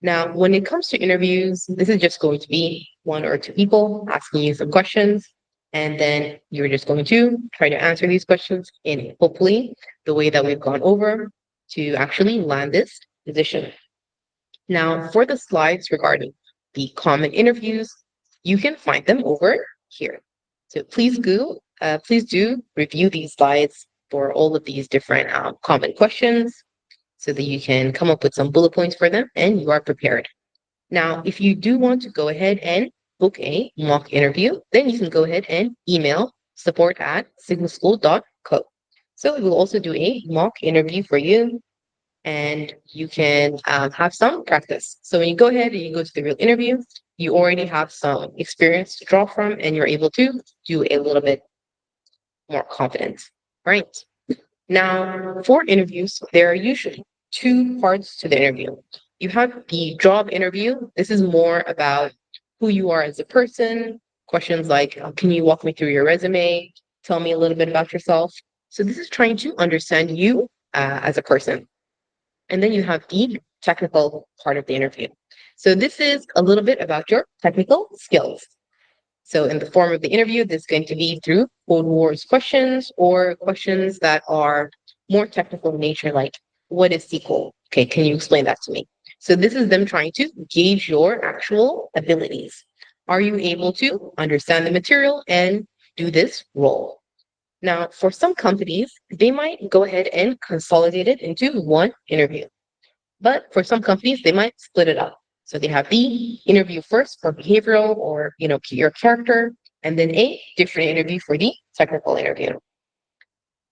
Now, when it comes to interviews, this is just going to be one or two people asking you some questions, and then you're just going to try to answer these questions in hopefully the way that we've gone over to actually land this position. Now, for the slides regarding the common interviews, you can find them over here. So please do review these slides for all of these different common questions so that you can come up with some bullet points for them and you are prepared. Now, if you do want to go ahead and book a mock interview, then you can go ahead and email support@signalschool.co. So we will also do a mock interview for you, and you can have some practice. So when you go ahead and you go to the real interview, you already have some experience to draw from, and you're able to do a little bit more confident. Right. Now, for interviews, there are usually two parts to the interview. You have the job interview. This is more about who you are as a person. Questions like, can you walk me through your resume? Tell me a little bit about yourself. So this is trying to understand you as a person. And then you have the technical part of the interview. So this is a little bit about your technical skills. So in the form of the interview, this is going to be through Code Wars questions or questions that are more technical in nature, like what is SQL? Okay, can you explain that to me? So this is them trying to gauge your actual abilities. Are you able to understand the material and do this role? Now, for some companies, they might go ahead and consolidate it into one interview. But for some companies, they might split it up. So they have the interview first for behavioral or your character, and then a different interview for the technical interview.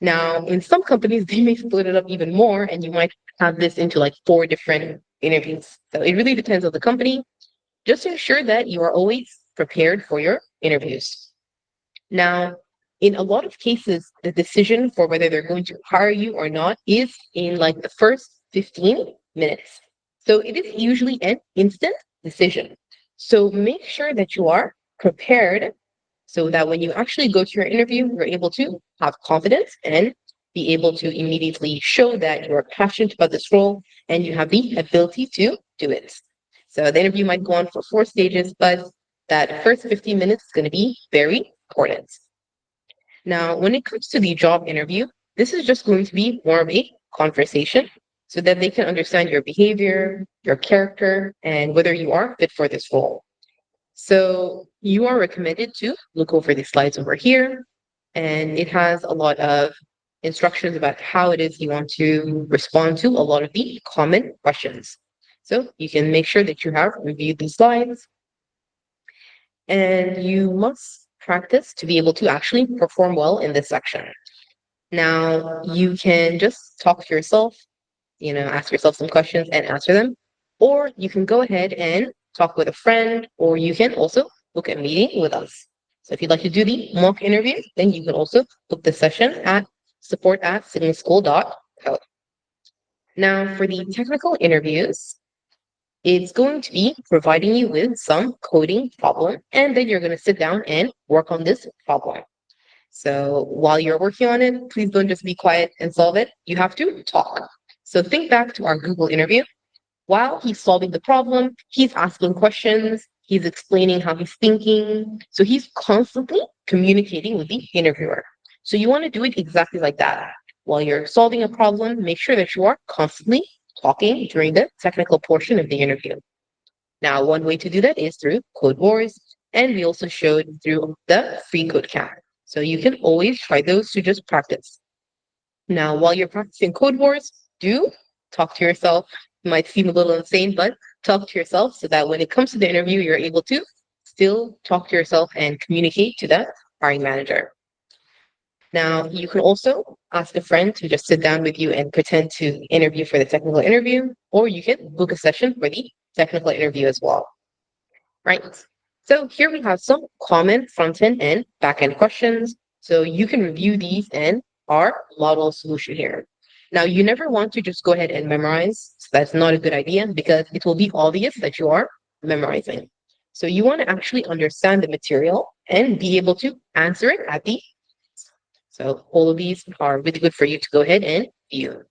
Now, in some companies, they may split it up even more, and you might have this into like four different interviews. So it really depends on the company. Just ensure that you are always prepared for your interviews. Now, in a lot of cases, the decision for whether they're going to hire you or not is in like the first 15 minutes. So it is usually an instant decision. So make sure that you are prepared so that when you actually go to your interview, you're able to have confidence and be able to immediately show that you're passionate about this role and you have the ability to do it. So the interview might go on for 4 stages, but that first 15 minutes is going to be very important. Now, when it comes to the job interview, this is just going to be more of a conversation so that they can understand your behavior, your character, and whether you are fit for this role. So you are recommended to look over the slides over here, and it has a lot of instructions about how it is you want to respond to a lot of the common questions. So you can make sure that you have reviewed these slides, and you must practice to be able to actually perform well in this section. Now, you can just talk to yourself, ask yourself some questions and answer them, or you can go ahead and talk with a friend, or you can also book a meeting with us. So if you'd like to do the mock interview, then you can also book the session at support@signalschool.co. Now, for the technical interviews, it's going to be providing you with some coding problem, and then you're going to sit down and work on this problem. So while you're working on it, please don't just be quiet and solve it. You have to talk. So think back to our Google interview. While he's solving the problem, he's asking questions, he's explaining how he's thinking. So he's constantly communicating with the interviewer. So you want to do it exactly like that. While you're solving a problem, make sure that you are constantly talking during the technical portion of the interview. Now, one way to do that is through Code Wars, and we also showed through the free code camp. So you can always try those to just practice. Now, while you're practicing Code Wars, do talk to yourself. It might seem a little insane, but talk to yourself so that when it comes to the interview, you're able to still talk to yourself and communicate to the hiring manager. Now, you can also ask a friend to just sit down with you and pretend to interview for the technical interview, or you can book a session for the technical interview as well. Right. So here we have some common front-end and back-end questions. So you can review these and our model solution here. Now, you never want to just go ahead and memorize. So that's not a good idea because it will be obvious that you are memorizing. So you want to actually understand the material and be able to answer it at the. So all of these are really good for you to go ahead and view.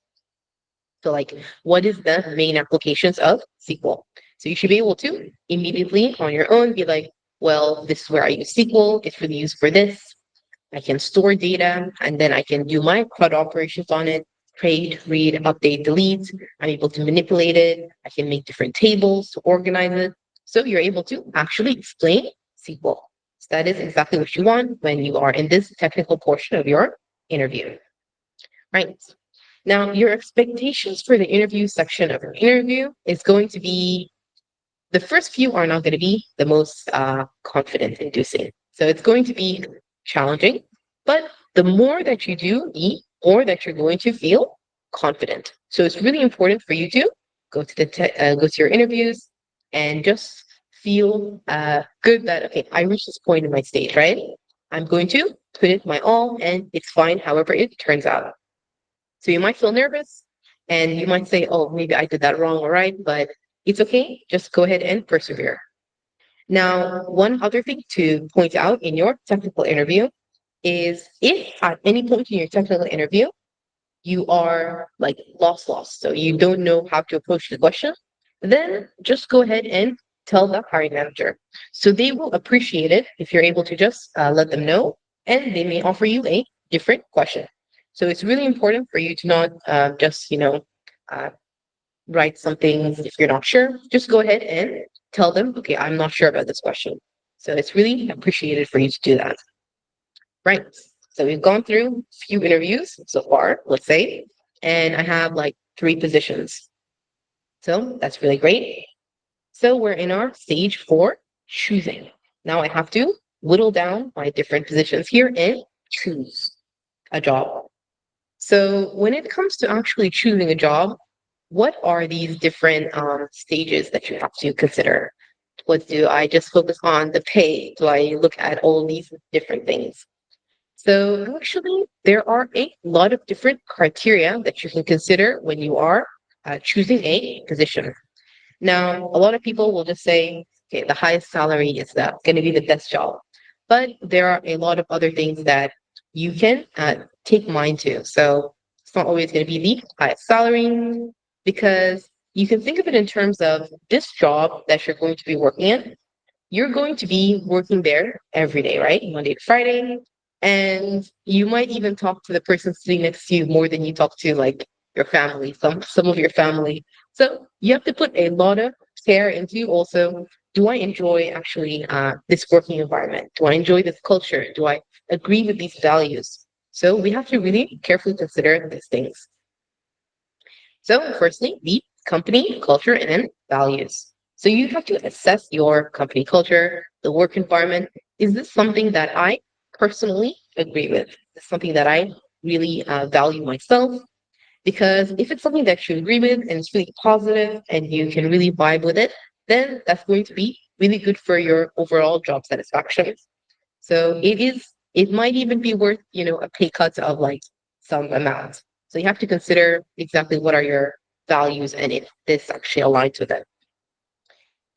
So like, what is the main applications of SQL? So you should be able to immediately on your own be like, well, this is where I use SQL. It's really used for this. I can store data and then I can do my CRUD operations on it, create, read, update, delete. I'm able to manipulate it. I can make different tables to organize it. So you're able to actually explain SQL. So that is exactly what you want when you are in this technical portion of your interview. Right. Now, your expectations for the interview section of your interview is going to be the first few are not going to be the most confident inducing. So it's going to be challenging, but the more that you do, the more that you're going to feel confident. So it's really important for you to go to your interviews and just feel good that okay, I reached this point in my stage, right? I'm going to put it my all, and it's fine, however it turns out. So you might feel nervous and you might say, oh, maybe I did that wrong or right, but it's okay. Just go ahead and persevere. Now, one other thing to point out in your technical interview is if at any point in your technical interview, you are like lost. So you don't know how to approach the question, then just go ahead and tell the hiring manager. So they will appreciate it if you're able to just let them know, and they may offer you a different question. So it's really important for you to not just, uh, write something if you're not sure. Just go ahead and tell them, okay, I'm not sure about this question. So it's really appreciated for you to do that. Right. So we've gone through a few interviews so far, let's say, and I have like 3 positions. So that's really great. So we're in our stage 4, choosing. Now I have to whittle down my different positions here and choose a job. So when it comes to actually choosing a job, what are these different stages that you have to consider? What do I just focus on the pay? Do I look at all these different things? So actually, there are a lot of different criteria that you can consider when you are choosing a position. Now, a lot of people will just say, okay, the highest salary is going to be the best job. But there are a lot of other things that you can take mind to. So it's not always going to be the highest salary because you can think of it in terms of this job that you're going to be working in. You're going to be working there every day, right? Monday to Friday. And you might even talk to the person sitting next to you more than you talk to like your family, some of your family. So you have to put a lot of care into also, do I enjoy actually this working environment? Do I enjoy this culture? Do I agree with these values? So we have to really carefully consider these things. So firstly, the company culture and values. So you have to assess your company culture, the work environment. Is this something that I personally agree with? Is this something that I really value myself? Because if it's something that you agree with and it's really positive and you can really vibe with it, then that's going to be really good for your overall job satisfaction. So it might even be worth, a pay cut of like some amount. So you have to consider exactly what are your values and if this actually aligns with it.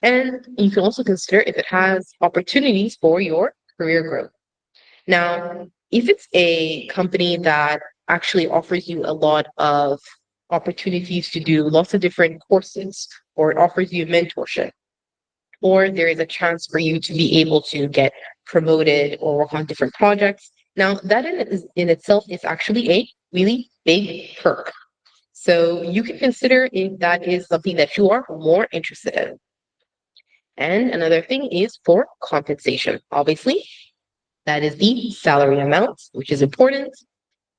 And you can also consider if it has opportunities for your career growth. Now, if it's a company that actually offers you a lot of opportunities to do lots of different courses, or it offers you mentorship, or there is a chance for you to be able to get promoted or work on different projects. Now, that in itself is actually a really big perk. So you can consider if that is something that you are more interested in. And another thing is for compensation. Obviously, that is the salary amount, which is important,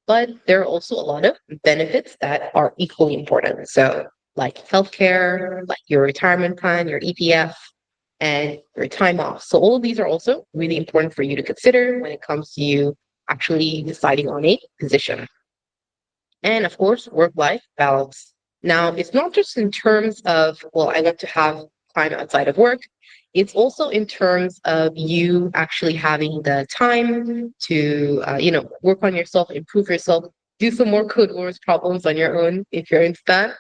but there are also a lot of benefits that are equally important. So, like healthcare, like your retirement plan, your EPF, and your time off. So, all of these are also really important for you to consider when it comes to you actually deciding on a position. And of course, work life balance. Now, it's not just in terms of, well, I want to have time outside of work. It's also in terms of you actually having the time to, work on yourself, improve yourself, do some more code wars problems on your own if you're into that.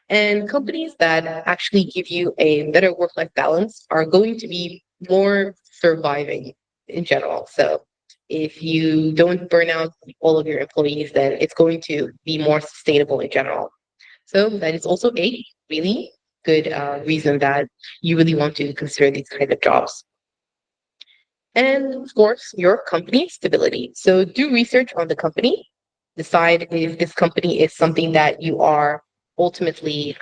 And companies that actually give you a better work life balance are going to be more surviving in general. So if you don't burn out all of your employees, then it's going to be more sustainable in general. So that is also a really good reason that you really want to consider these kind of jobs. And of course, your company stability. So do research on the company. Decide if this company is something that you are ultimately,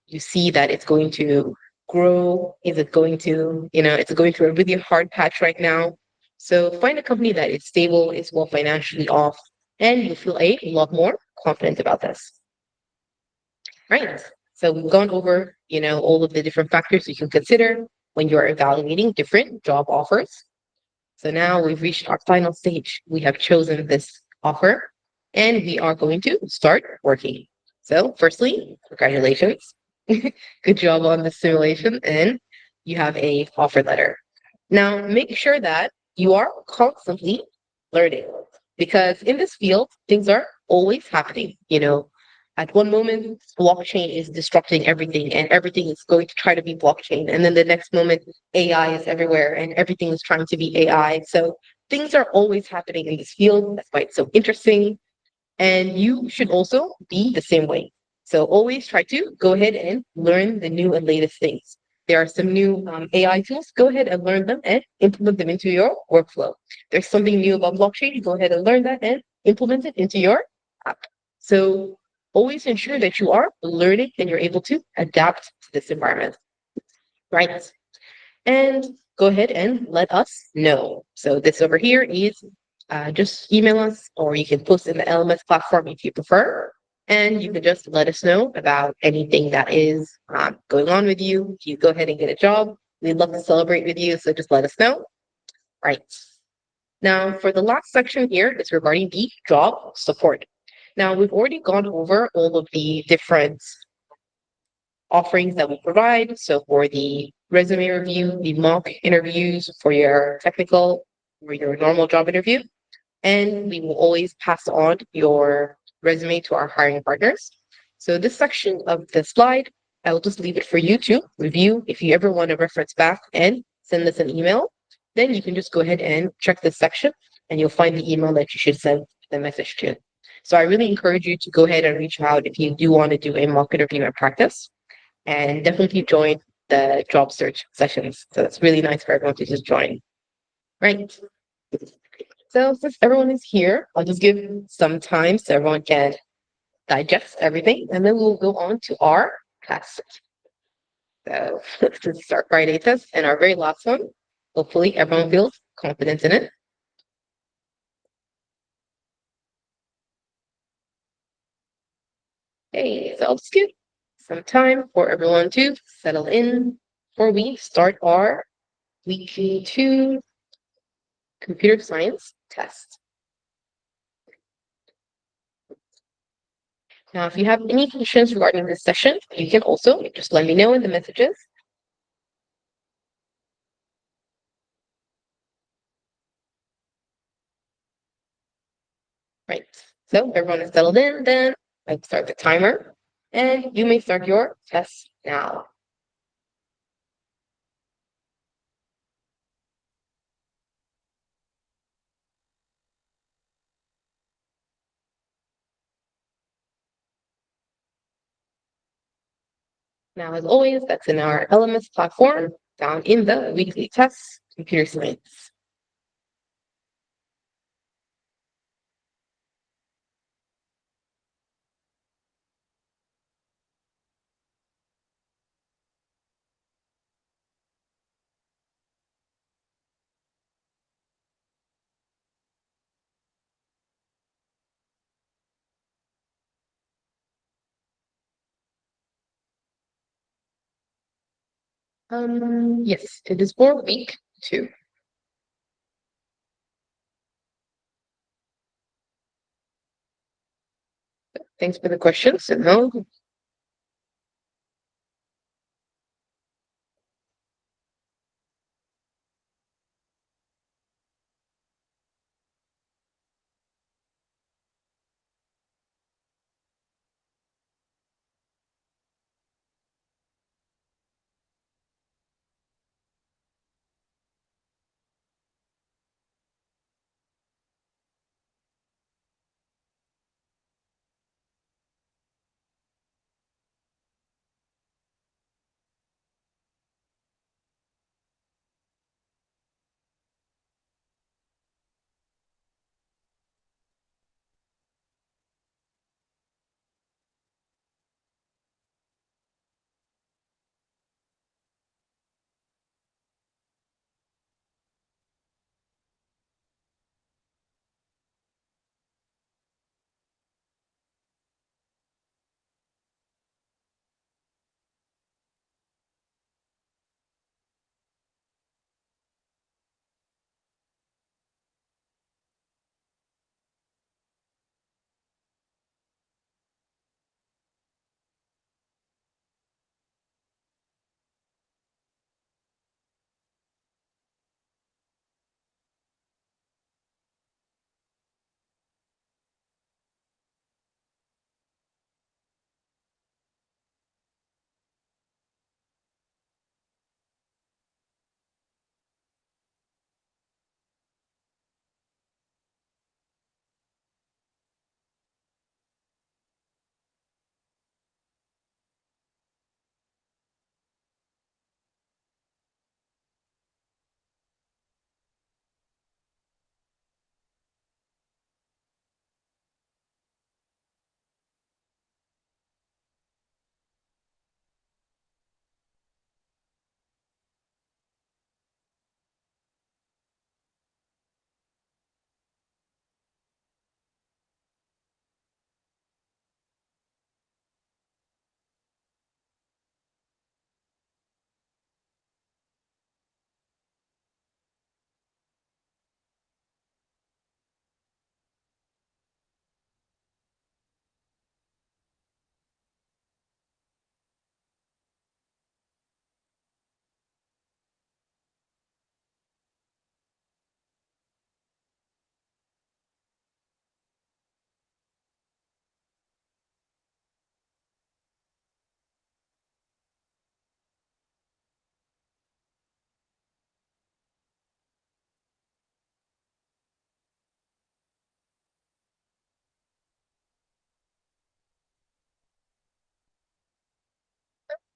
you see that it's going to grow. Is it going to, it's going through a really hard patch right now. So find a company that is stable, is well financially off, and you feel a lot more confident about this. Right. So we've gone over, all of the different factors you can consider when you're evaluating different job offers. So now we've reached our final stage. We have chosen this offer and we are going to start working. So, firstly, congratulations. Good job on the simulation and you have a offer letter. Now, make sure that you are constantly learning because in this field, things are always happening. At one moment, blockchain is disrupting everything and everything is going to try to be blockchain. And then the next moment, AI is everywhere and everything is trying to be AI. So things are always happening in this field. That's why it's so interesting. And you should also be the same way. So always try to go ahead and learn the new and latest things. There are some new AI tools. Go ahead and learn them and implement them into your workflow. There's something new about blockchain. Go ahead and learn that and implement it into your app. So always ensure that you are learning and you're able to adapt to this environment. Right. And go ahead and let us know. So this over here is just email us or you can post in the LMS platform if you prefer. And you can just let us know about anything that is going on with you. If you go ahead and get a job, we'd love to celebrate with you. So just let us know. Right. Now, for the last section here is regarding the job support. Now, we've already gone over all of the different offerings that we provide. So for the resume review, the mock interviews for your technical or your normal job interview, and we will always pass on your resume to our hiring partners. So this section of the slide, I will just leave it for you to review. If you ever want to reference back and send us an email, then you can just go ahead and check this section and you'll find the email that you should send the message to. So I really encourage you to go ahead and reach out if you do want to do a mock interview and practice and definitely join the job search sessions. So it's really nice for everyone to just join. Right. So since everyone is here, I'll just give some time so everyone can digest everything, and then we'll go on to our test. So this is our Friday test and our very last one. Hopefully everyone feels confident in it. Okay, so I'll just give some time for everyone to settle in before we start our week 2 computer science test. Now, if you have any questions regarding this session, you can also just let me know in the messages. Right. So everyone is settled in, then I start the timer, and you may start your test now. Now, as always, that's in our Elements platform down in the weekly tests, computer science. Yes, it is for week 2. Thanks for the questions. And now,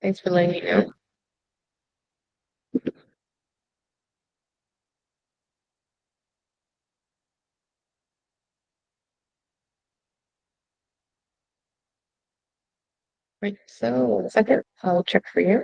thanks for letting me know. Right. So, 1 second, I'll check for you.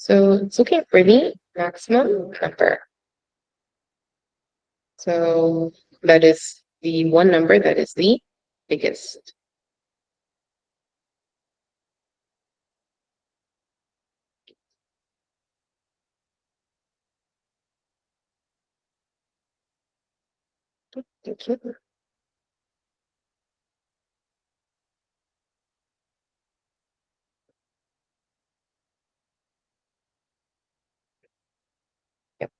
So it's looking for the maximum number. So that is the one number that is the biggest. Thank you. Yep.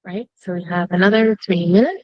right? So we have another 3 minutes.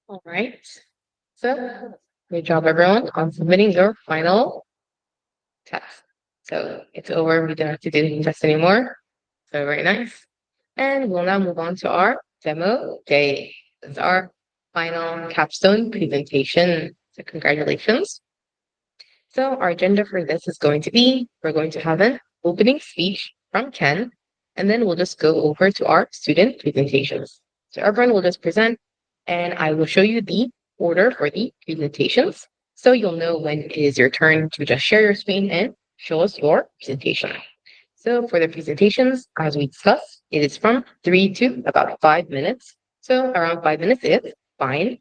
All right. So good job, everyone, on submitting your final test. So it's over. We don't have to do the test anymore. So very nice. And we'll now move on to our demo day. This is our final capstone presentation. So congratulations. So our agenda for this is going to be, we're going to have an opening speech from Ken, and then we'll just go over to our student presentations. So everyone will just present, and I will show you the order for the presentations. So you'll know when it is your turn to just share your screen and show us your presentation. So for the presentations, as we discussed, it is from 3 to about 5 minutes. So around 5 minutes is fine.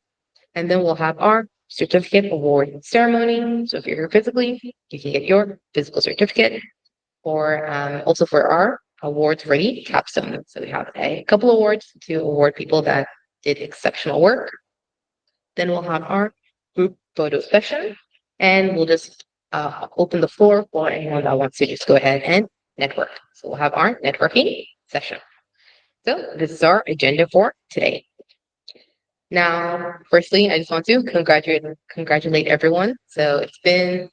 And then we'll have our certificate award ceremony. So if you're here physically, you can get your physical certificate, or also for our awards for the capstone. So we have a couple awards to award people that did exceptional work. Then we'll have our group photo session, and we'll just open the floor for anyone that wants to just go ahead and network. So we'll have our networking session. So this is our agenda for today. Now, firstly, I just want to congratulate everyone. So it's been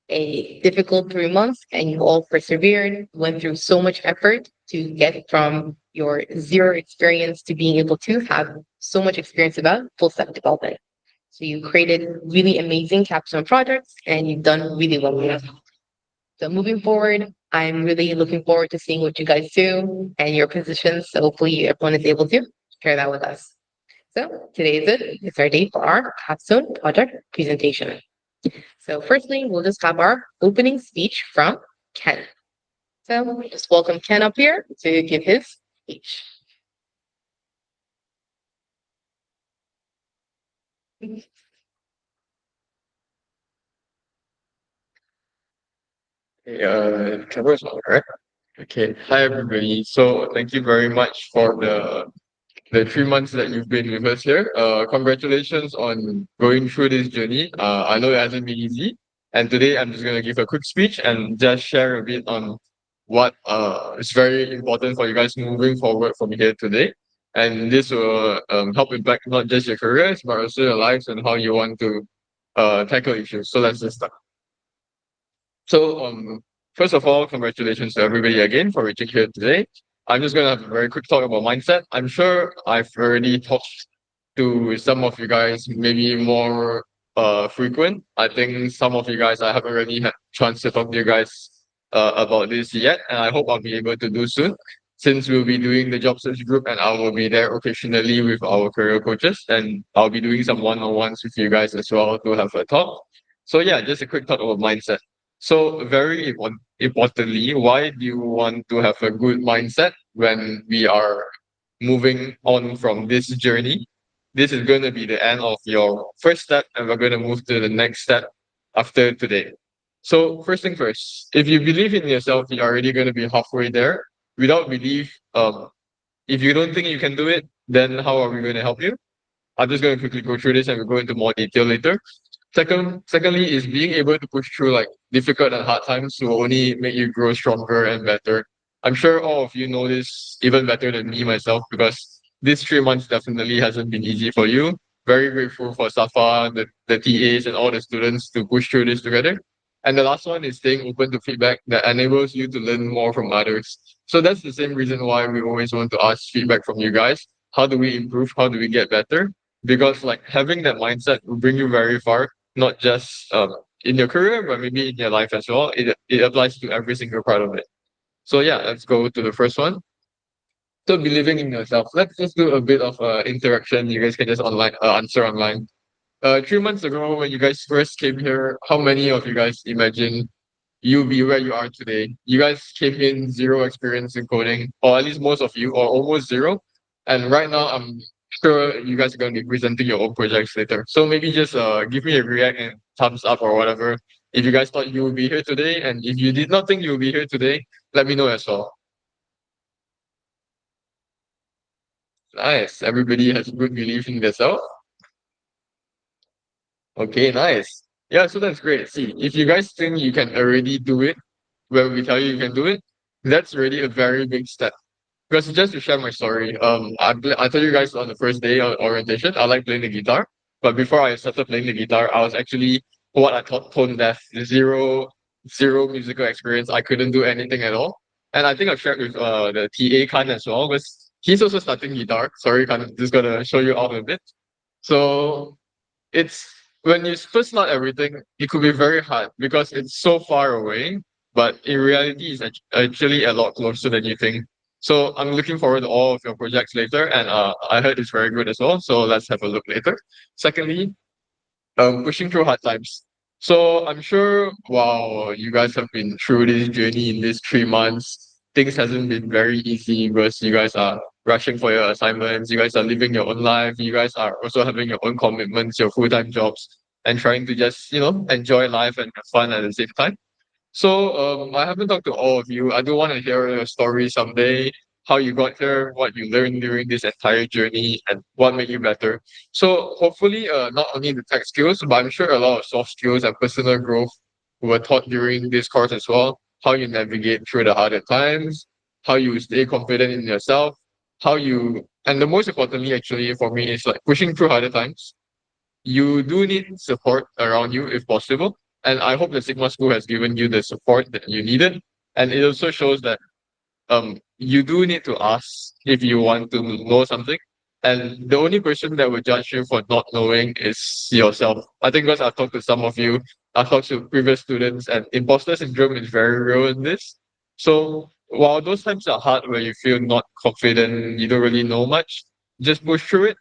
a difficult 3 months, and you all persevered, went through so much effort to get from your zero experience to being able to have so much experience about full stack development. So you created really amazing capstone projects, and you've done really well with them. So moving forward, I'm really looking forward to seeing what you guys do and your positions. So hopefully everyone is able to share that with us. So today is it. It's our day for our capstone project presentation. So firstly, we'll just have our opening speech from Ken. So we'll just welcome Ken up here to give his speech. Cameras on, right? Okay. Hi, everybody. So thank you very much for the the 3 months that you've been with us here. Congratulations on going through this journey. I know it hasn't been easy. And today I'm just going to give a quick speech and just share a bit on what is very important for you guys moving forward from here today. And this will help impact not just your careers, but also your lives and how you want to tackle issues. So let's just start. So, first of all, congratulations to everybody again for reaching here today. I'm just gonna have a very quick talk about mindset. I'm sure I've already talked to some of you guys, maybe more frequent. I think some of you guys I haven't really had chance to talk to you guys about this yet, and I hope I'll be able to do soon. Since we'll be doing the job search group, and I will be there occasionally with our career coaches, and I'll be doing some one-on-ones with you guys as well to have a talk. So yeah, just a quick talk about mindset. So very importantly, why do you want to have a good mindset when we are moving on from this journey? This is going to be the end of your first step, and we're going to move to the next step after today. So first thing first, if you believe in yourself, you're already going to be halfway there. Without belief, if you don't think you can do it, then how are we going to help you? I'm just going to quickly go through this and we'll go into more detail later. Secondly, is being able to push through like difficult and hard times will only make you grow stronger and better. I'm sure all of you know this even better than me myself because this 3 months definitely hasn't been easy for you. Very grateful for Safa, the TAs and all the students to push through this together. And the last one is staying open to feedback that enables you to learn more from others. So that's the same reason why we always want to ask feedback from you guys. How do we improve? How do we get better? Because like having that mindset will bring you very far, not just in your career, but maybe in your life as well. It applies to every single part of it. So yeah, let's go to the first one. So believing in yourself. Let's just do a bit of interaction. You guys can just online answer online. 3 months ago, when you guys first came here, how many of you guys imagine you'll be where you are today? You guys came in zero experience in coding, or at least most of you, or almost zero. And right now, I'm sure you guys are going to be presenting your own projects later. So maybe just give me a react and thumbs up or whatever. If you guys thought you would be here today, and if you did not think you will be here today, let me know as well. Nice. Everybody has good belief in themselves. Okay, nice. Yeah, so that's great. See, if you guys think you can already do it when we tell you you can do it, that's already a very big step. Because just to share my story, I told you guys on the first day of orientation, I like playing the guitar. But before I started playing the guitar, I was actually what I thought tone deaf, zero musical experience. I couldn't do anything at all. And I think I've shared with the TA Khan as well, because he's also starting guitar. Sorry, Khan, just gonna show you out a bit. So it's when you first start everything, it could be very hard because it's so far away, but in reality, it's actually a lot closer than you think. So I'm looking forward to all of your projects later, and I heard it's very good as well. So let's have a look later. Secondly, pushing through hard times. So I'm sure while you guys have been through this journey in these 3 months, things hasn't been very easy because you guys are rushing for your assignments, you guys are living your own life, you guys are also having your own commitments, your full-time jobs, and trying to just, enjoy life and have fun at the same time. So I haven't talked to all of you. I do want to hear your story someday, how you got here, what you learned during this entire journey, and what made you better. So hopefully, not only the tech skills, but I'm sure a lot of soft skills and personal growth were taught during this course as well. How you navigate through the harder times, how you stay confident in yourself, and the most importantly, actually, for me, is like pushing through harder times. You do need support around you if possible. And I hope the Sigma School has given you the support that you needed. And it also shows that you do need to ask if you want to know something. And the only person that will judge you for not knowing is yourself. I think because I've talked to some of you, I've talked to previous students, and imposter syndrome is very real in this. So while those times are hard where you feel not confident, you don't really know much, just push through it,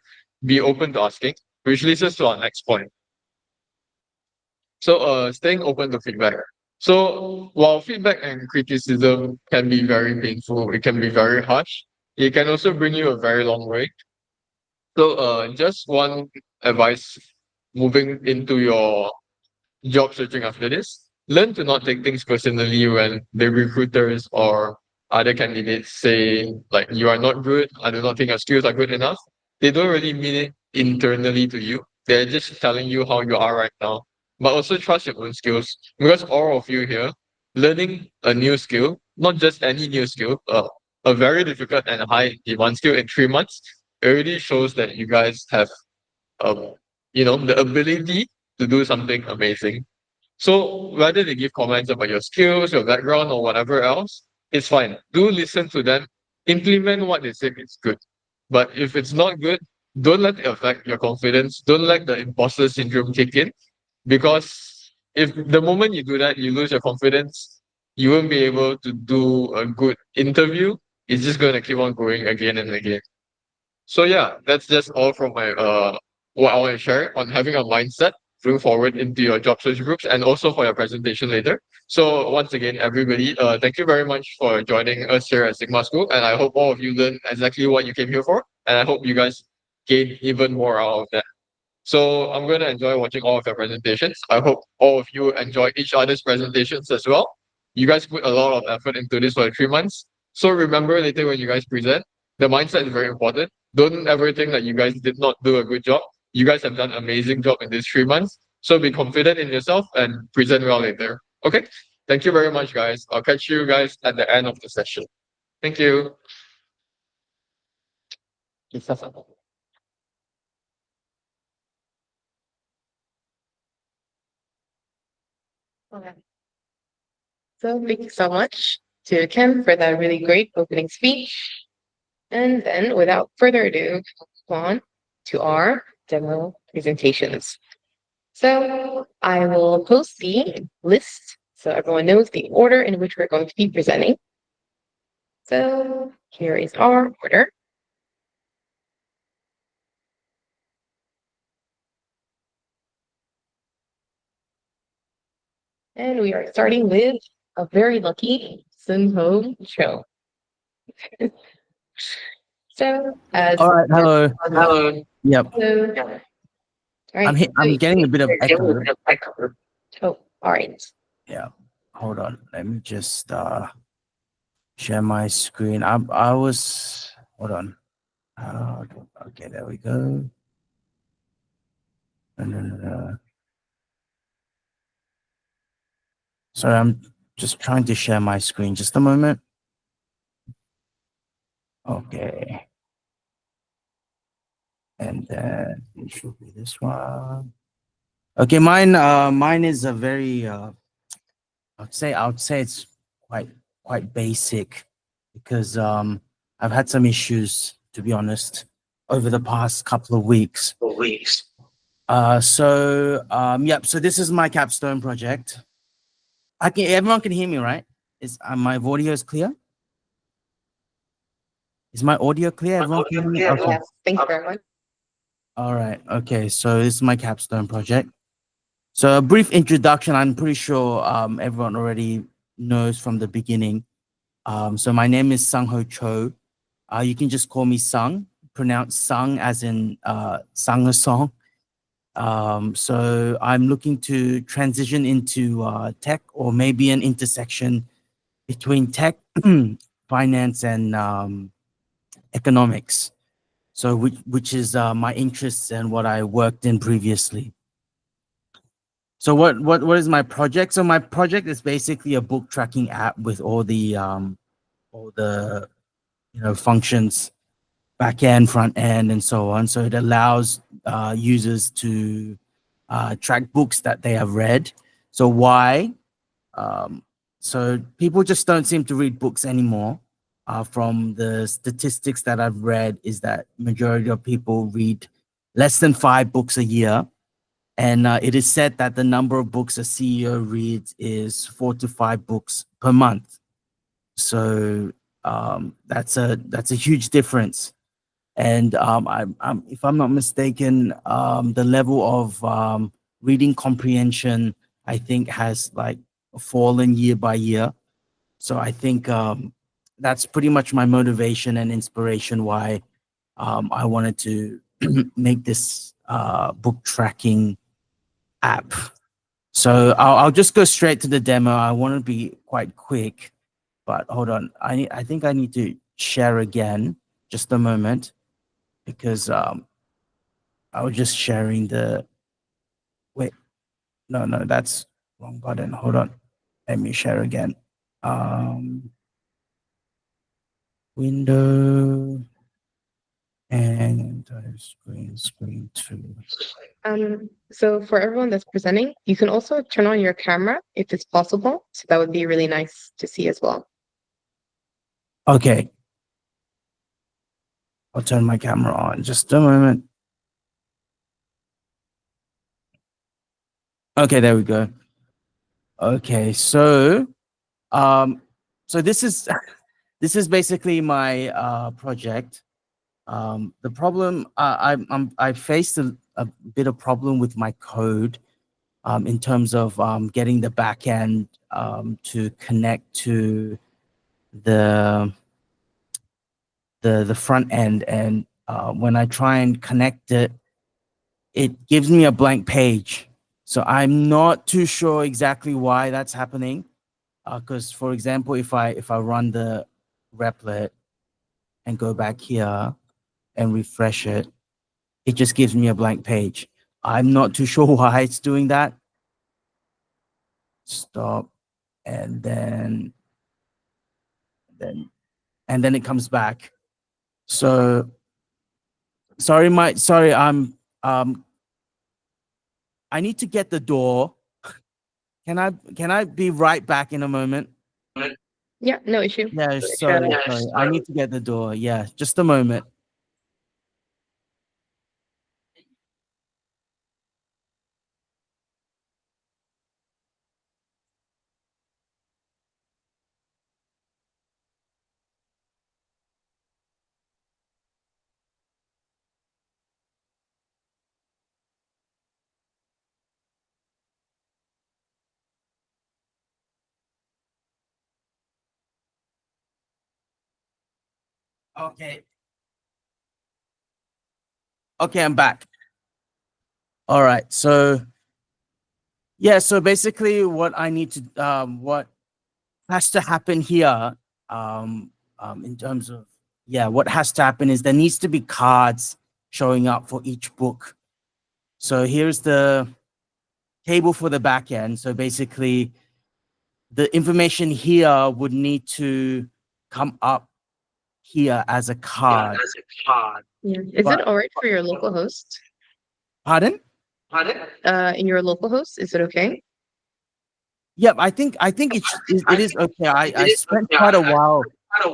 be open to asking, which leads us to our next point. So staying open to feedback. So while feedback and criticism can be very painful, it can be very harsh, it can also bring you a very long way. So just one advice moving into your job searching after this. Learn to not take things personally when the recruiters or other candidates say like you are not good, I do not think your skills are good enough, they don't really mean it internally to you. They're just telling you how you are right now. But also trust your own skills because all of you here learning a new skill, not just any new skill, a very difficult and high demand skill in 3 months already shows that you guys have um the ability to do something amazing. So whether they give comments about your skills, your background, or whatever else, it's fine. Do listen to them. Implement what they say is good. But if it's not good, don't let it affect your confidence. Don't let the imposter syndrome kick in. Because if the moment you do that, you lose your confidence, you won't be able to do a good interview. It's just going to keep on going again and again. So yeah, that's just all from my what I want to share on having a mindset moving forward into your job search groups and also for your presentation later. So once again, everybody, thank you very much for joining us here at Sigma School, and I hope all of you learn exactly what you came here for, and I hope you guys gain even more out of that. So I'm going to enjoy watching all of your presentations. I hope all of you enjoy each other's presentations as well. You guys put a lot of effort into this for the 3 months. So remember later when you guys present, the mindset is very important. Don't ever think that you guys did not do a good job. You guys have done an amazing job in these 3 months. So be confident in yourself and present well later. Okay. Thank you very much, guys. I'll catch you guys at the end of the session. Thank you. Okay. So thank you so much to Kim for that really great opening speech. And then without further ado, move on to our demo presentations. So I will post the list so everyone knows the order in which we're going to be presenting. So here is our order. And we are starting with a very lucky Sun Ho Cho. So as All right. Hello. hello. Yep. Hello. All right. I'm getting a bit of echo. Oh, all right. Yeah. Hold on. Let me just share my screen. I was hold on. Okay, there we go. Sorry, I'm just trying to share my screen. Just a moment. Okay. And then it should be this one. Okay, mine is a very I would say it's quite basic because I've had some issues, to be honest, over the past couple of weeks. Yep. So this is my capstone project. Everyone can hear me, right? Is my audio is clear? Is my audio clear? Everyone can hear me? Okay. Yes, thank you very much. All right. Okay. So this is my capstone project. So a brief introduction. I'm pretty sure everyone already knows from the beginning. So my name is Sung Ho Cho. You can just call me Sung, pronounced Sung as in sung a song. So I'm looking to transition into tech or maybe an intersection between tech, finance, and economics. So which is my interests and what I worked in previously. So what is my project? So my project is basically a book tracking app with all the functions, back end, front end, and so on. So it allows users to track books that they have read. So why? So people just don't seem to read books anymore. From the statistics that I've read, is that majority of people read less than 5 books a year. And it is said that the number of books a CEO reads is 4 to 5 books per month. So that's a huge difference. And if I'm not mistaken, the level of reading comprehension, I think, has like fallen year by year. So I think that's pretty much my motivation and inspiration why I wanted to make this book tracking app. So I'll just go straight to the demo. I want to be quite quick. But hold on, I think I need to share again. Just a moment, because I was just sharing the. Wait, no, that's wrong button. Hold on, let me share again. Window and screen two. So for everyone that's presenting, you can also turn on your camera if it's possible. So that would be really nice to see as well. Okay, I'll turn my camera on. Just a moment. Okay, there we go. Okay, so this is this is basically my project. The problem I faced a bit of problem with my code in terms of getting the backend to connect to the the front end, and when I try and connect it, it gives me a blank page. So I'm not too sure exactly why that's happening. Because for example, if I run the replit and go back here and refresh it, it just gives me a blank page. I'm not too sure why it's doing that. Stop, and then it comes back. So sorry, I need to get the door. Can I be right back in a moment? Yeah, no issue. Yeah, sorry. I need to get the door. Yeah, just a moment. Okay. Okay, I'm back. All right. So yeah, so basically what I need to what has to happen here in terms of what has to happen is there needs to be cards showing up for each book. So here's the table for the back end. So basically the information here would need to come up here as a card. Yeah. Is it But all right for your local host? pardon? In your local host, is it okay? Yep, I think it is okay. I spent quite a while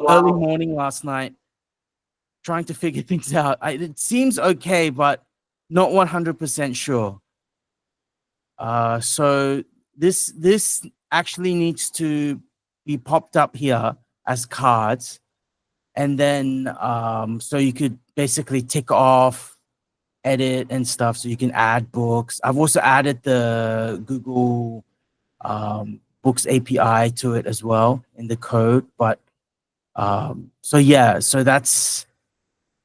early morning last night trying to figure things out. It seems okay, but not 100% sure. So this actually needs to be popped up here as cards, and then so you could basically tick off, edit and stuff. So you can add books. I've also added the Google Books API to it as well in the code. But so yeah, so that's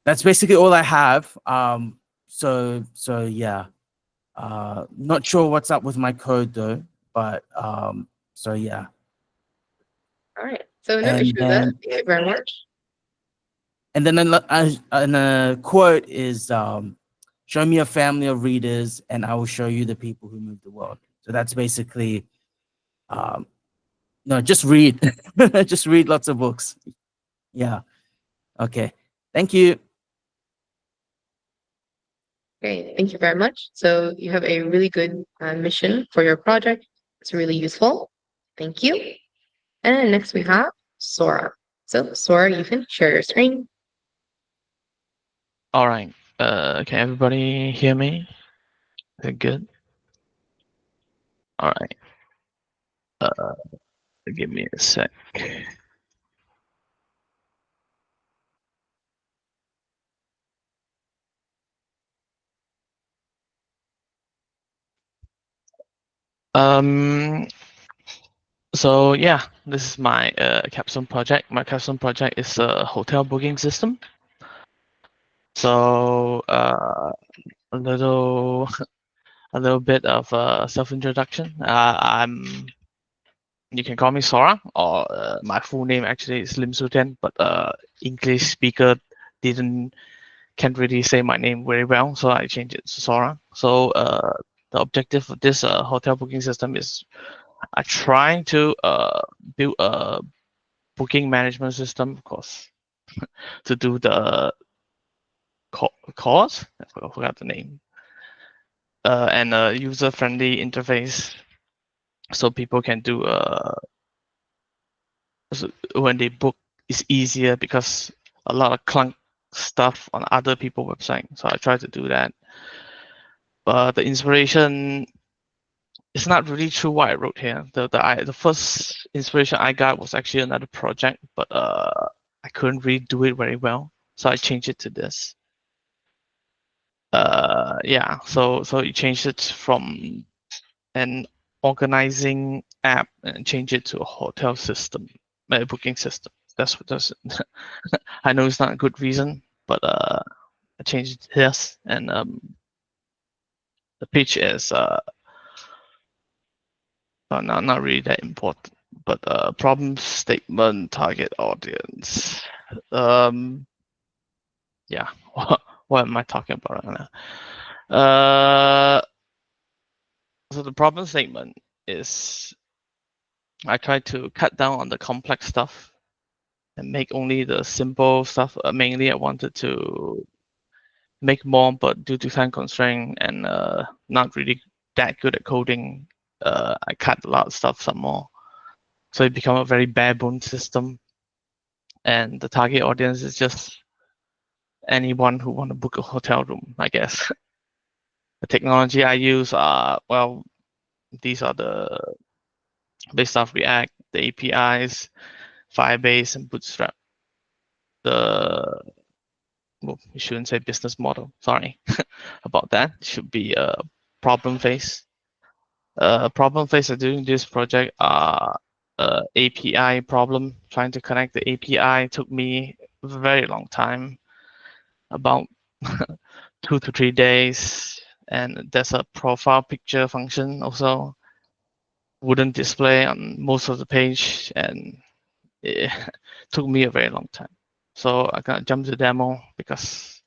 basically all I have. So yeah, not sure what's up with my code though, but so yeah. All right. So no And issue with that. then Thank you very much. and then a quote is show me a family of readers and I will show you the people who move the world. So that's basically no, just read. Just read lots of books. Yeah. Okay. Thank you. Okay, thank you very much. So you have a really good mission for your project. It's really useful. Thank you. And next we have Sora. So Sora, you can share your screen. All right. Can everybody hear me? Is it good? All right. Give me a sec. Um. So yeah, this is my capstone project. My capstone project is a hotel booking system. So a little a little bit of self introduction. I'm You can call me Sora, or my full name actually is Lim Suten, but English speaker can't really say my name very well, so I changed it to Sora. So the objective of this hotel booking system is I trying to build a booking management system, of course, to do the course. I forgot the name. And a user-friendly interface, so people can do so when they book, it's easier because a lot of clunk stuff on other people's website. So I try to do that. But the inspiration is not really true what I wrote here. The first inspiration I got was actually another project, but I couldn't really do it very well, so I changed it to this. Yeah, so you changed it from an organizing app and change it to a hotel system, a booking system. That's what does it. I know it's not a good reason, but I changed it to this, and the pitch is not really that important. But problem statement, target audience. Yeah, what am I talking about right now? So the problem statement is I try to cut down on the complex stuff and make only the simple stuff. Mainly, I wanted to make more, but due to time constraint and not really that good at coding, I cut a lot of stuff some more. So it become a very bare bone system, and the target audience is just anyone who want to book a hotel room, I guess. The technology I use are, well, these are the based off React, the APIs, Firebase, and Bootstrap. Well, we shouldn't say business model. Sorry about that. It should be a problem phase. Problem phase of doing this project are API problem. Trying to connect the API took me a very long time, about 2 to 3 days. And there's a profile picture function also wouldn't display on most of the page, and it took me a very long time. So I gotta jump to demo because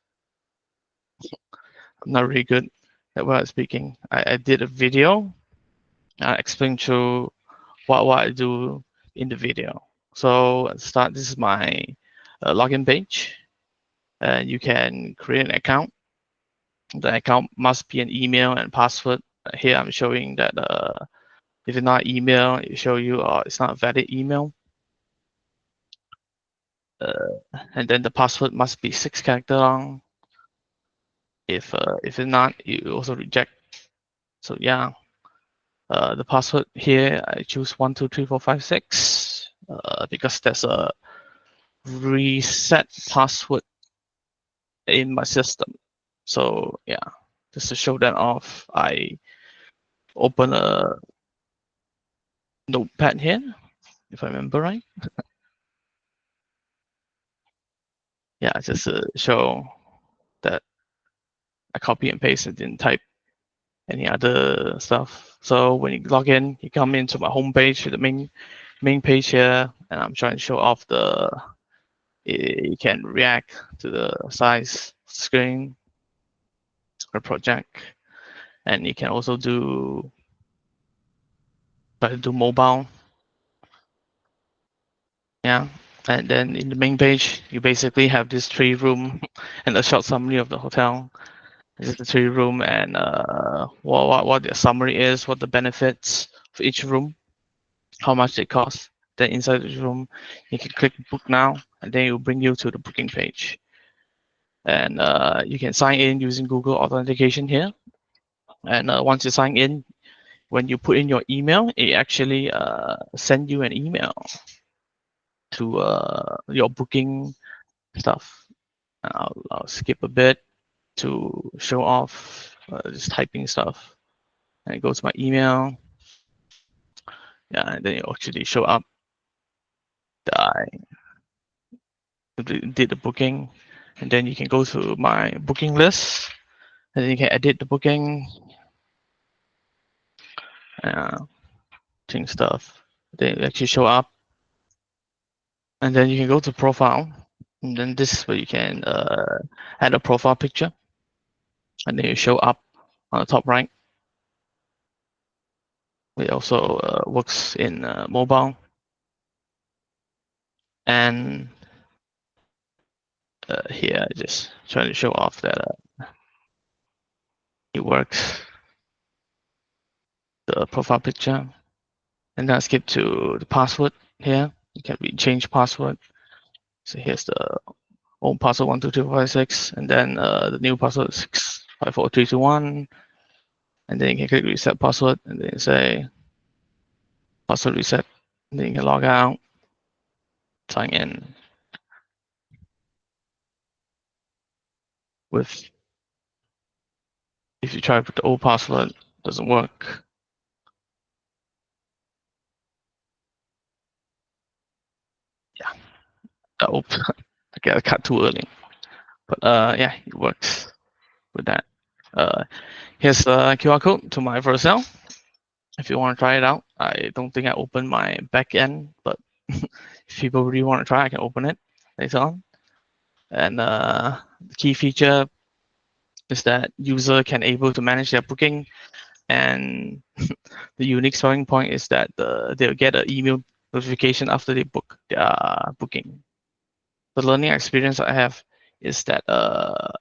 I'm not really good at what I'm speaking. I did a video. I explained through what I do in the video. So at the start, this is my login page. You can create an account. The account must be an email and password. Here I'm showing that if it's not email, it show you it's not a valid email. And then the password must be 6 character long. If it's not, you also reject. So yeah, the password here I choose 123456 because there's a reset password in my system. So yeah, just to show that off, I open a notepad here, if I remember right. Yeah, just to show that I copy and paste and didn't type any other stuff. So when you log in, you come into my home page, the main page here, and I'm trying to show off you can react to the size screen or project, and you can also try to do mobile. Yeah, and then in the main page, you basically have this 3-room and a short summary of the hotel. This is the 3-room and what the summary is, what the benefits for each room, how much it costs. Then inside the room, you can click book now, and then it will bring you to the booking page. And you can sign in using Google authentication here. And once you sign in, when you put in your email, it actually send you an email to your booking stuff. I'll skip a bit to show off this typing stuff. And it goes to my email. Yeah, and then it actually show up that I did the booking. And then you can go to my booking list, and then you can edit the booking, change stuff. They actually show up, and then you can go to profile, and then this is where you can add a profile picture, and then you show up on the top right. It also works in mobile, and here I just trying to show off that it works. The profile picture, and then I skip to the password here. You can change password. So here's the old password 12346, and then the new password is 654321, and then you can click reset password, and then say password reset, and then you can log out, sign in with. If you try with the old password, it doesn't work. Yeah, oops, I got a cut too early, but yeah, it works with that. Here's a QR code to my Vercel. If you want to try it out, I don't think I opened my backend, but if people really want to try, I can open it later on. And the key feature is that user can able to manage their booking, and the unique selling point is that they'll get an email notification after they book their booking. The learning experience I have is that I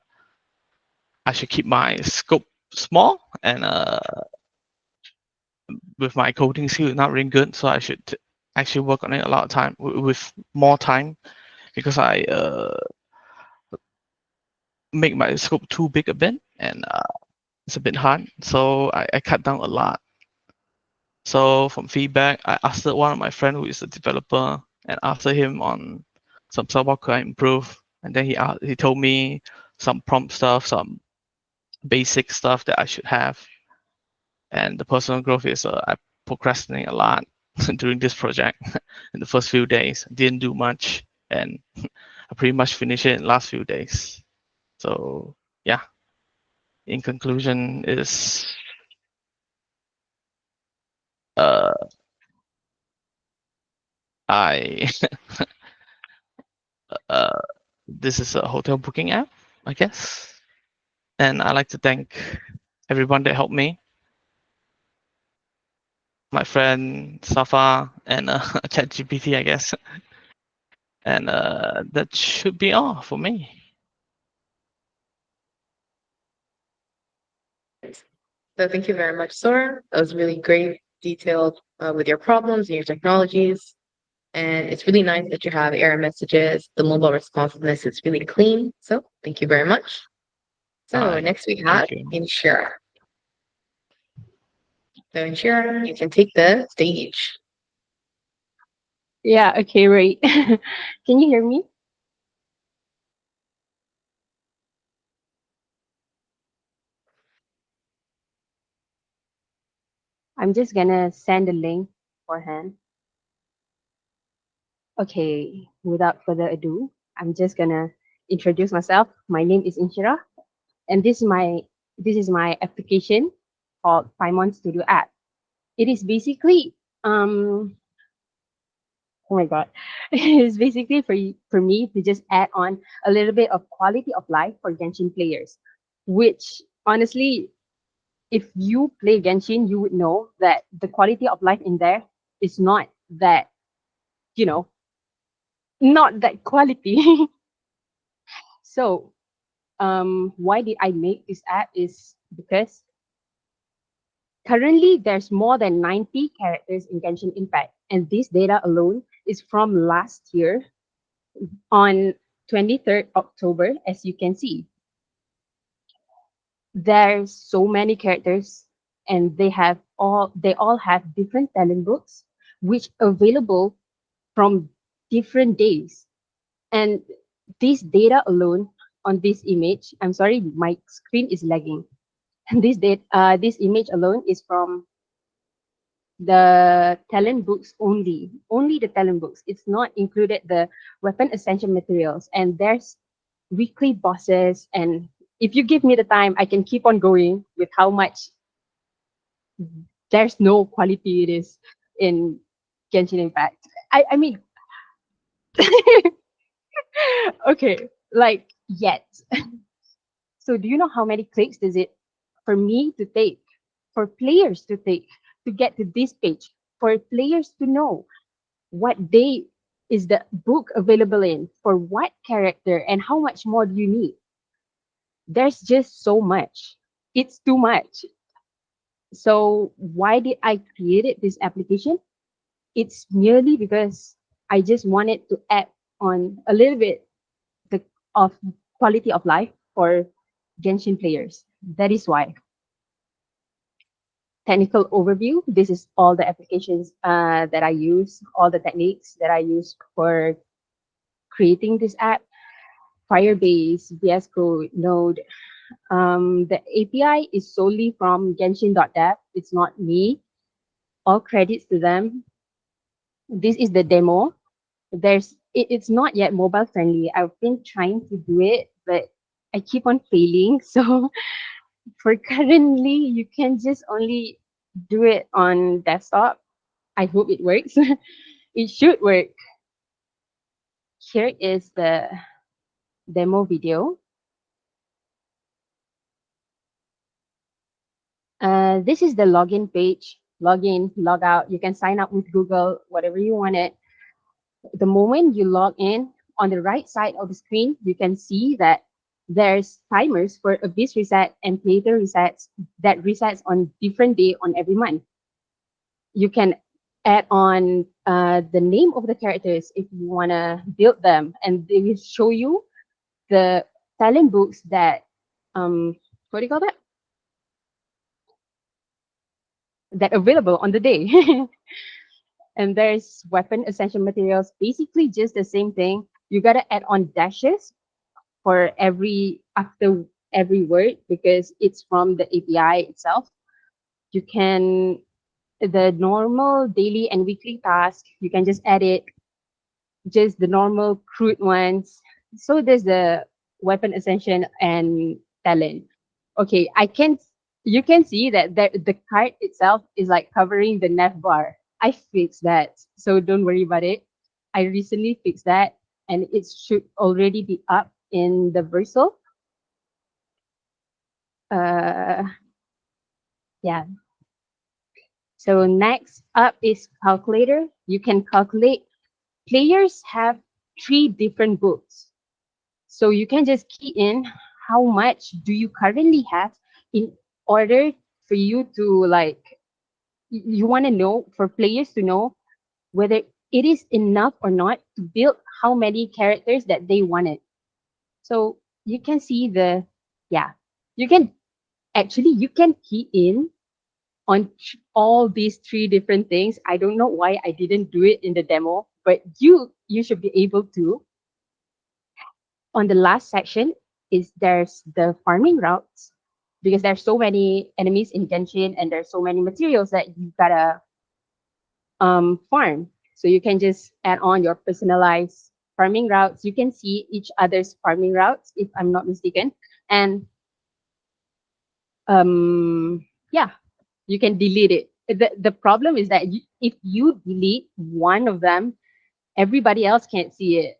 should keep my scope small, and with my coding skill not really good, so I should actually work on it a lot of time with more time, because I make my scope too big a bit, and it's a bit hard, so I cut down a lot. So from feedback, I asked one of my friend who is a developer, and asked him on some stuff what could I improve, and then he told me some prompt stuff, some basic stuff that I should have. And the personal growth is I procrastinate a lot during this project. In the first few days, didn't do much, and I pretty much finished it in the last few days. So yeah, in conclusion is I this is a hotel booking app, I guess, and I like to thank everyone that helped me, my friend Safa and ChatGPT, I guess, and that should be all for me. So thank you very much, Sora. That was really great, detailed with your problems and your technologies. And it's really nice that you have error messages. The mobile responsiveness is really clean. So thank you very much. So Hi, next we have thank you. Inshira. So Inshira, you can take the stage. Yeah, okay, right. Can you hear me? I'm just gonna send a link beforehand. Okay, without further ado, I'm just gonna introduce myself. My name is Inshira, and this is my application called Paimon Studio app. It is basically oh my god, it's basically for me to just add on a little bit of quality of life for Genshin players, which honestly, if you play Genshin, you would know that the quality of life in there is not that, you know, not that quality. So, why did I make this app? Is because currently there's more than 90 characters in Genshin Impact, and this data alone is from last year on 23rd October, as you can see. There's so many characters, and they all have different talent books which available from different days. And this data alone on this image, I'm sorry, my screen is lagging. This image alone is from the talent books only the talent books. It's not included the weapon essential materials. And there's weekly bosses, and if you give me the time, I can keep on going with how much there's no quality it is in Genshin Impact. I mean, okay, like yet. So do you know how many clicks does it for me to take, for players to take to get to this page, for players to know what day is the book available in, for what character, and how much more do you need? There's just so much. It's too much. So why did I created this application? It's merely because I just wanted to add on a little bit the of quality of life for Genshin players. That is why. Technical overview. This is all the applications that I use, all the techniques that I use for creating this app. Firebase, VS Code, Node. The API is solely from Genshin.dev. It's not me. All credits to them. This is the demo. It's not yet mobile friendly. I've been trying to do it, but I keep on failing. So for currently, you can just only do it on desktop. I hope it works. It should work. Here is the demo video. This is the login page. Log in, log out. You can sign up with Google, whatever you want it. The moment you log in, on the right side of the screen, you can see that there's timers for Abyss reset and Theater resets that resets on different day on every month. You can add on the name of the characters if you want to build them, and they will show you the talent books that what do you call that? That available on the day. And there's weapon essential materials, basically just the same thing. You gotta add on dashes for every after every word because it's from the API itself. You can the normal daily and weekly task, you can just edit just the normal crude ones. So there's the weapon ascension and talent. Okay, I can you can see that the card itself is like covering the nav bar. I fixed that, so don't worry about it. I recently fixed that, and it should already be up in the Verso. Uh, yeah. So next up is calculator. You can calculate. Players have three different books. So you can just key in how much do you currently have in order for you to like you want to know for players to know whether it is enough or not to build how many characters that they wanted. So you can see the yeah, you can you can key in on all these three different things. I don't know why I didn't do it in the demo, but you should be able to. On the last section is there's the farming routes because there's so many enemies in Genshin and there's so many materials that you gotta farm. So you can just add on your personalized farming routes. You can see each other's farming routes, if I'm not mistaken, and yeah, you can delete it. The problem is that if you delete one of them, everybody else can't see it.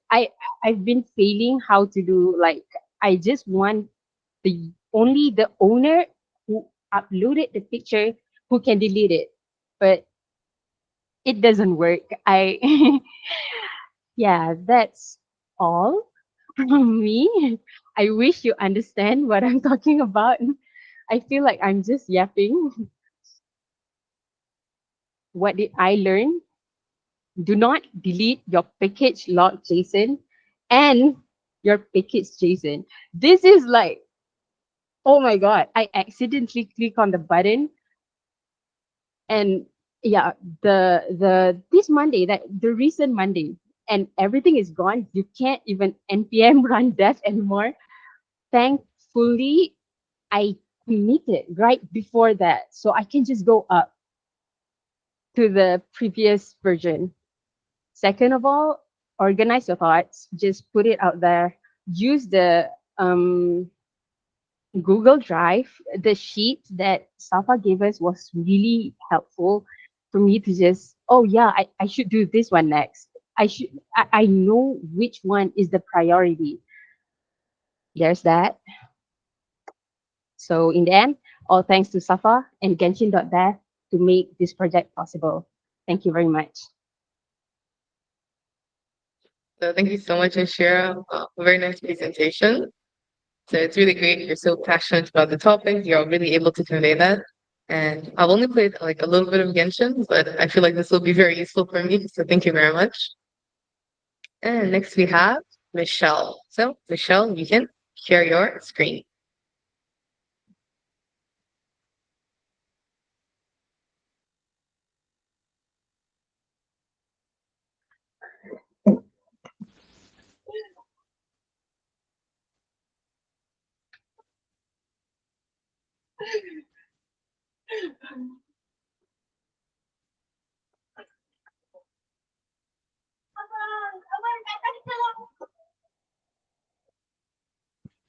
I've been failing how to do like I just want only the owner who uploaded the picture who can delete it, but it doesn't work. I yeah, that's all from me. I wish you understand what I'm talking about. I feel like I'm just yapping. What did I learn? Do not delete your package log JSON and your package JSON. This is like, oh my god, I accidentally click on the button and yeah, the this Monday, that the recent Monday, and everything is gone. You can't even npm run dev anymore. Thankfully, I committed right before that, so I can just go up to the previous version. Second of all, organize your thoughts. Just put it out there. Use the Google Drive. The sheet that Safa gave us was really helpful for me to just oh yeah, I should do this one next. I know which one is the priority. There's that. So in the end, all thanks to Safa and Genshin.dev to make this project possible. Thank you very much. So thank you so much, Ashira. Very nice presentation. So it's really great. You're so passionate about the topic. You're really able to convey that. And I've only played like a little bit of Genshin, but I feel like this will be very useful for me. So thank you very much. And next we have Michelle. So Michelle, you can share your screen.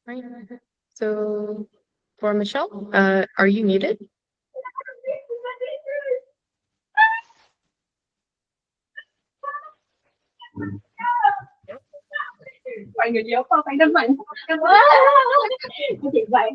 Right. So for Michelle, are you muted? Mọi người nhớ không phải đánh mạnh. Chị vậy.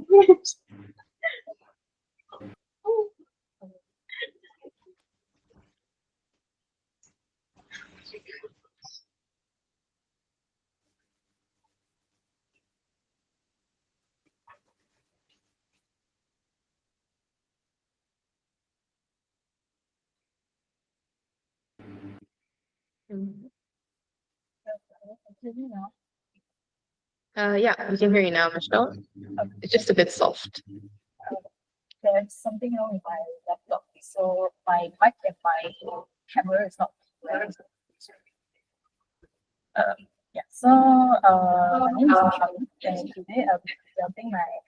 Yeah, we can hear you now, Michelle. It's just a bit soft. There's something wrong with my laptop. So my mic and my camera is not well. Yeah. So my name is Michelle, and today I'll be presenting my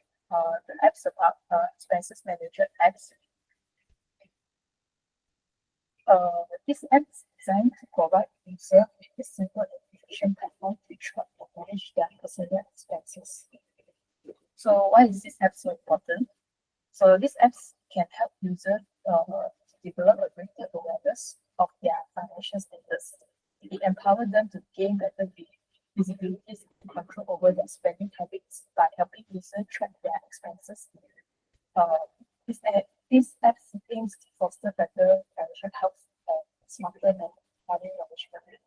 the apps about expenses manager apps. This app is designed to provide users with a simple and efficient platform to track and manage their personal expenses. So why is this app so important? So these apps can help users develop a greater awareness of their financial status. It empowers them to gain better visibility and control over their spending habits by helping users track their expenses. This app aims to foster better financial health and smarter money management.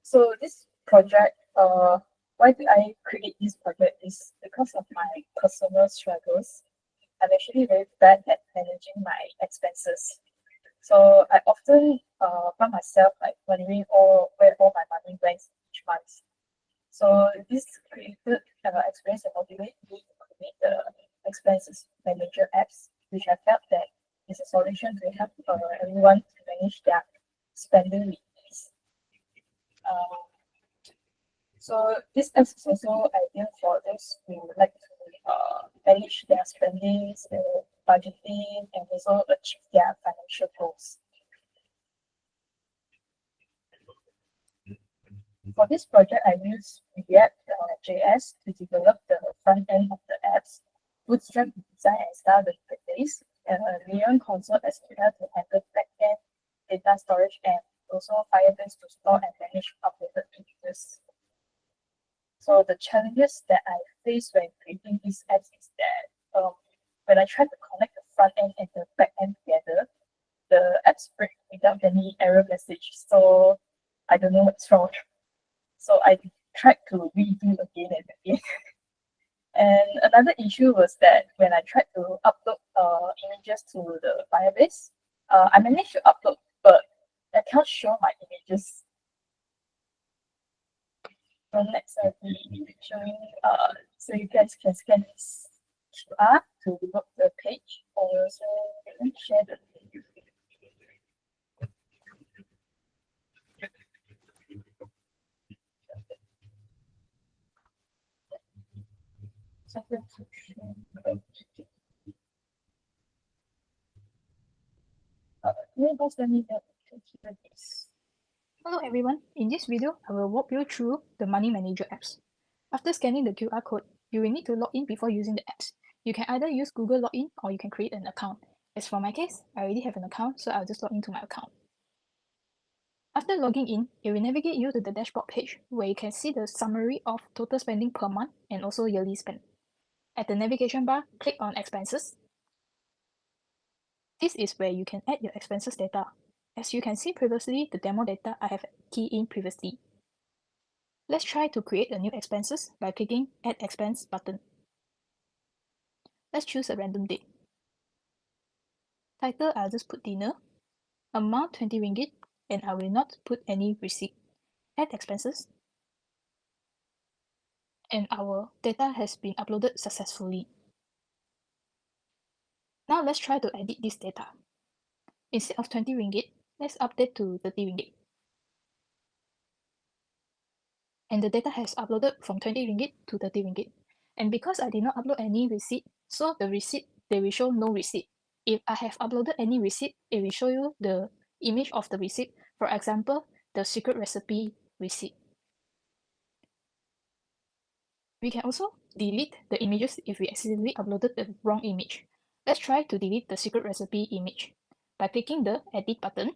So this project, why did I create this project is because of my personal struggles. I'm actually very bad at managing my expenses. So I often find myself like wondering where all my money went each month. So this created experience and motivated me to create the expenses manager apps, which I felt that is a solution to help everyone to manage their spending with ease. So this app is also ideal for those who would like to manage their spendings, budgeting, and also achieve their financial goals. For this project, I used React.js to develop the front end of the apps, Bootstrap to design and style the interface, and Neon Console SQL to handle backend data storage, and also Firebase to store and manage uploaded images. So the challenges that I faced when creating these apps is that when I try to connect the front end and the back end together, the apps break without any error message. So I don't know what's wrong. So I tried to redo again and again. And another issue was that when I tried to upload images to the Firebase, I managed to upload, but I can't show my images. So next I'll be showing so you guys can scan this QR to look the page or also share the link. Hello everyone, in this video, I will walk you through the Money Manager apps. After scanning the QR code, you will need to log in before using the apps. You can either use Google Login or you can create an account. As for my case, I already have an account, so I'll just log into my account. After logging in, it will navigate you to the dashboard page where you can see the summary of total spending per month and also yearly spend. At the navigation bar, click on Expenses. This is where you can add your expenses data. As you can see previously, the demo data I have keyed in previously. Let's try to create a new expenses by clicking Add Expense button. Let's choose a random date. Title, I'll just put dinner. Amount 20 ringgit, and I will not put any receipt. Add expenses. And our data has been uploaded successfully. Now let's try to edit this data. Instead of 20 ringgit, let's update to 30 ringgit. And the data has uploaded from 20 ringgit to 30 ringgit. And because I did not upload any receipt, so the receipt, they will show no receipt. If I have uploaded any receipt, it will show you the image of the receipt. For example, the secret recipe receipt. We can also delete the images if we accidentally uploaded the wrong image. Let's try to delete the secret recipe image. By clicking the edit button,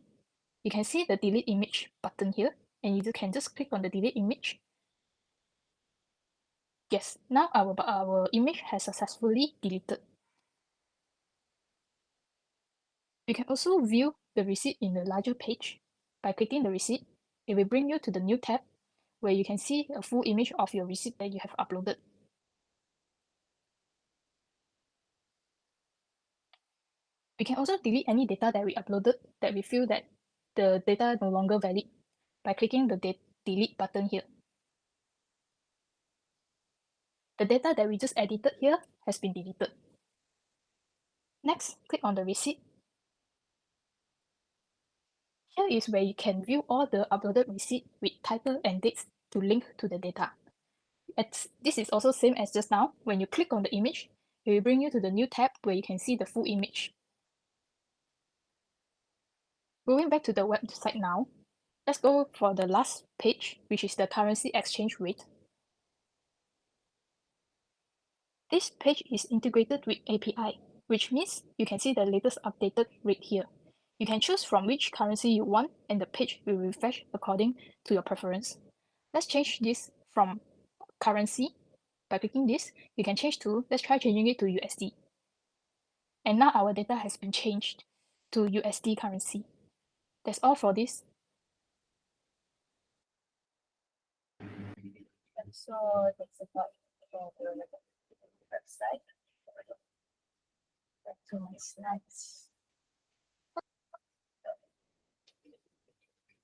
you can see the delete image button here, and you can just click on the delete image. Yes, now our image has successfully deleted. You can also view the receipt in the larger page. By clicking the receipt, it will bring you to the new tab where you can see a full image of your receipt that you have uploaded. We can also delete any data that we uploaded that we feel that the data no longer valid by clicking the delete button here. The data that we just edited here has been deleted. Next, click on the receipt. Here is where you can view all the uploaded receipt with title and dates to link to the data. This is also same as just now. When you click on the image, it will bring you to the new tab where you can see the full image. Going back to the website now, let's go for the last page, which is the currency exchange rate. This page is integrated with API, which means you can see the latest updated rate here. You can choose from which currency you want, and the page will refresh according to your preference. Let's change this from currency. By clicking this, you can change to, let's try changing it to USD. And now our data has been changed to USD currency. That's all for this. So that's about the website. Back to my slides.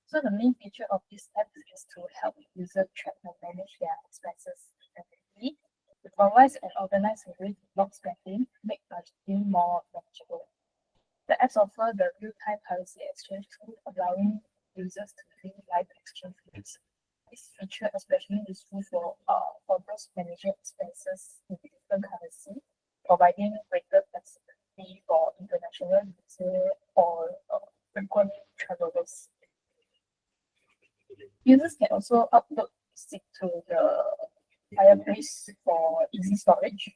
So the main feature of this app is to help users track and manage their expenses effectively. It provides an organized way to log spending, make budgeting more manageable. The apps offer the real-time currency exchange tool, allowing users to link live exchange rates. This feature especially useful for those managing expenses in different currency, providing greater flexibility for international users or frequent travelers. Users can also upload receipt to the fireplace for easy storage.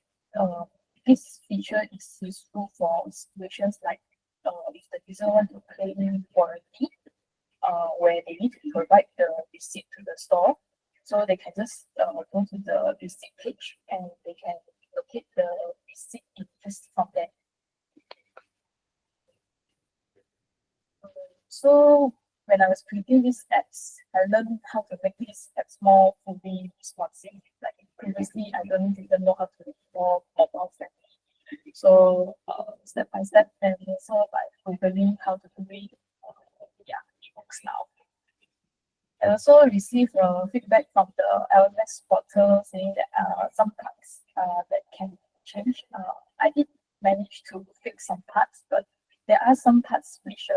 This feature is useful for situations like if the user want to claim warranty, where they need to provide the receipt to the store. So they can just go to the receipt page and they can locate the receipt just from there. So when I was creating these apps, I learned how to make these apps more fully responsive. Like previously, I didn't even know how to make more mobile friendly. So step by step, and also by Googling how to do it, yeah, it works now. I also received feedback from the LMS portal saying that some parts that can change. I did manage to fix some parts, but there are some parts which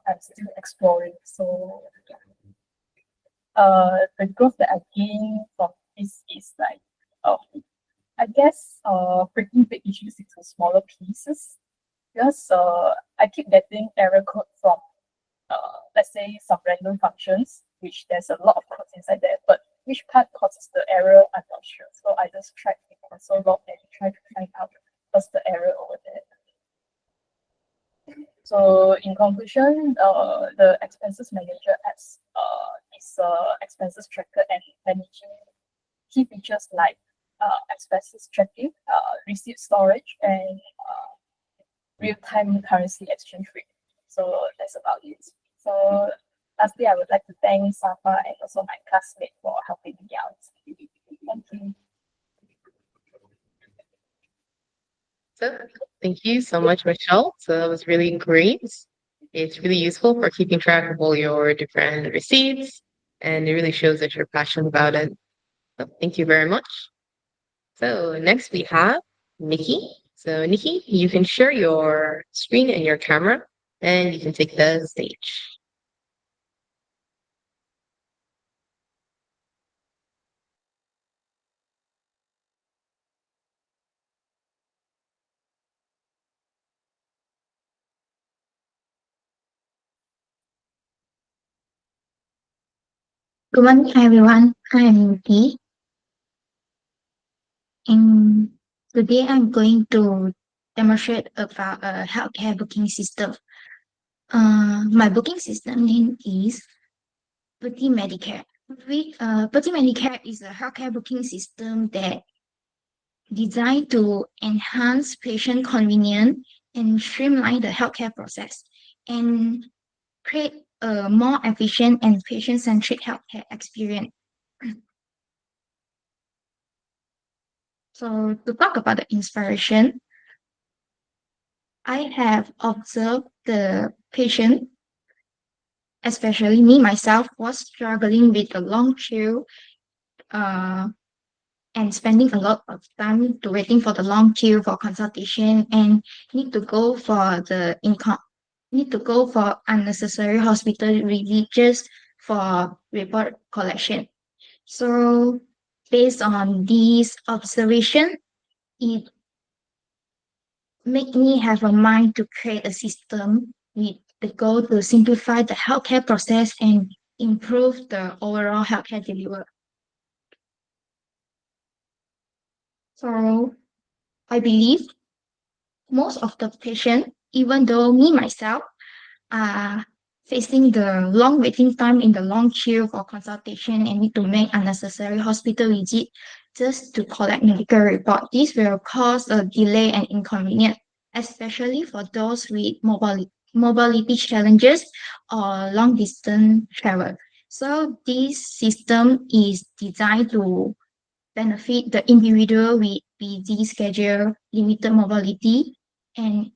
I'm still exploring. So the growth that I gain from this is like, I guess breaking big issues into smaller pieces. Because I keep getting error code from let's say some random functions, which there's a lot of codes inside there, but which part causes the error, I'm not sure. So I just tried the console log and try to find out what's the error over there. So in conclusion, the expenses manager as is expenses tracker and managing key features like expenses tracking, receipt storage, and real-time currency exchange rate. So that's about it. So lastly, I would like to thank Safa and also my classmate for helping me out. Thank you. So thank you so much, Michelle. So that was really great. It's really useful for keeping track of all your different receipts, and it really shows that you're passionate about it. So thank you very much. So next we have Nikki. So Nikki, you can share your screen and your camera, and you can take the stage. Good morning, everyone. I am Yuki, and today I'm going to demonstrate about a healthcare booking system. My booking system name is Pretty Medicare. Pretty Medicare is a healthcare booking system that designed to enhance patient convenience and streamline the healthcare process and create a more efficient and patient-centric healthcare experience. So to talk about the inspiration, I have observed the patient, especially me myself, was struggling with the long queue uh, and spending a lot of time to waiting for the long queue for consultation and need to go for the income, need to go for unnecessary hospital visit just for report collection. So based on these observation, it make me have a mind to create a system with the goal to simplify the healthcare process and improve the overall healthcare delivery. So I believe most of the patient, even though me myself, are facing the long waiting time in the long queue for consultation and need to make unnecessary hospital visit just to collect medical report. This will cause a delay and inconvenience, especially for those with mobility challenges or long distance travel. So this system is designed to benefit the individual with busy schedule, limited mobility, and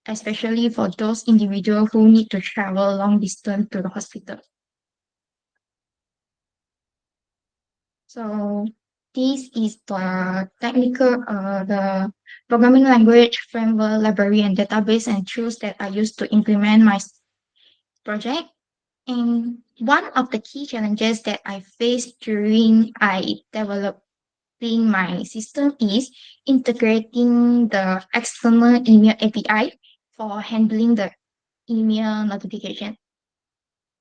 especially for those individuals who need to travel long distance to the hospital. So this is the programming language, framework, library, and database and tools that I use to implement my project. And one of the key challenges that I faced during I developing my system is integrating the external email API for handling the email notification.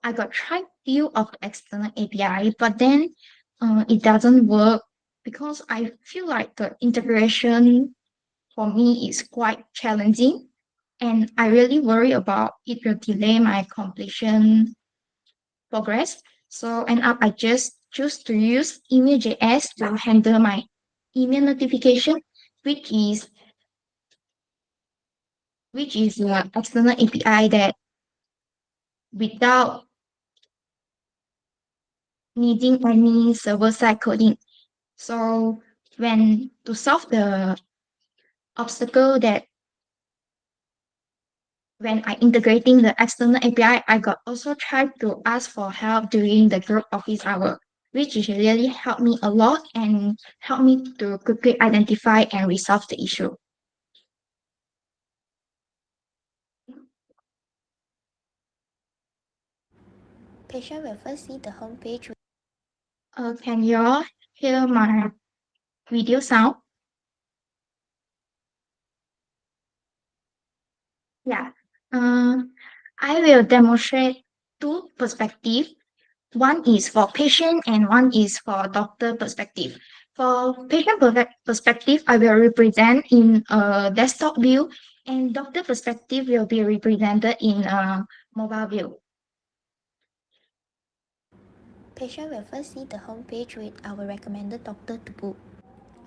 I got tried few of the external API, but then it doesn't work because I feel like the integration for me is quite challenging, and I really worry about it will delay my completion progress. So end up I just choose to use email.js to handle my email notification, which is the external API that without needing any server-side coding. So when to solve the obstacle that when I integrating the external API, I got also tried to ask for help during the group office hour, which is really helped me a lot and helped me to quickly identify and resolve the issue. Patient will first see the homepage. Can you all hear my video sound? Yeah. I will demonstrate two perspectives. One is for patient and one is for doctor perspective. For patient perspective, I will represent in a desktop view And doctor perspective will be represented in a mobile view. Patient will first see the home page with our recommended doctor to book.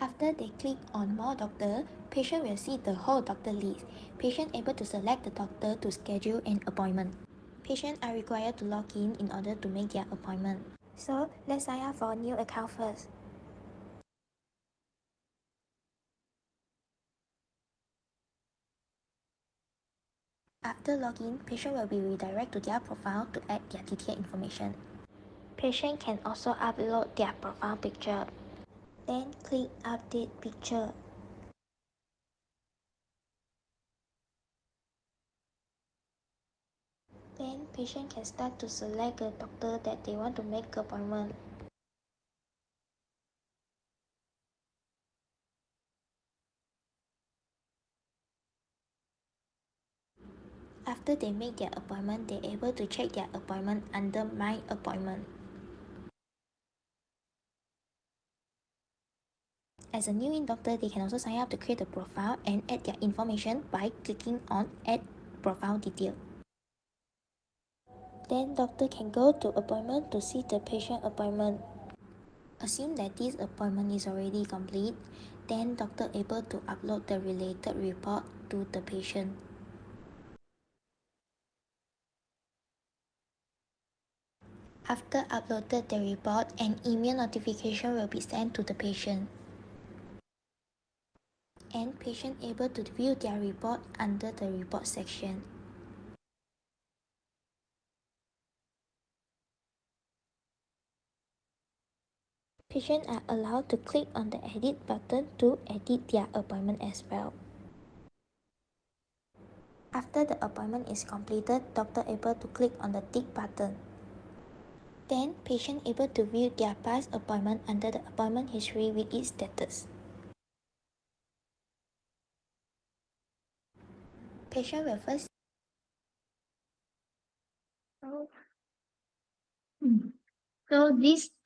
After they click on More Doctor, patient will see the whole doctor list. Patient able to select the doctor to schedule an appointment. Patients are required to log in order to make their appointment. So let's sign up for a new account first. After login, patient will be redirected to their profile to add their detailed information. Patient can also upload their profile picture. Then click Update Picture. Then patient can start to select a doctor that they want to make appointment. After they make their appointment, they're able to check their appointment under My Appointment. As a new in doctor, they can also sign up to create a profile and add their information by clicking on Add Profile Detail. Then doctor can go to appointment to see the patient appointment. Assume that this appointment is already complete, then doctor able to upload the related report to the patient. After uploaded the report, an email notification will be sent to the patient. And patient able to view their report under the report section. Patients are allowed to click on the edit button to edit their appointment as well. After the appointment is completed, doctor able to click on the tick button. Then patient able to view their past appointment under the appointment history with its status. Patient will first So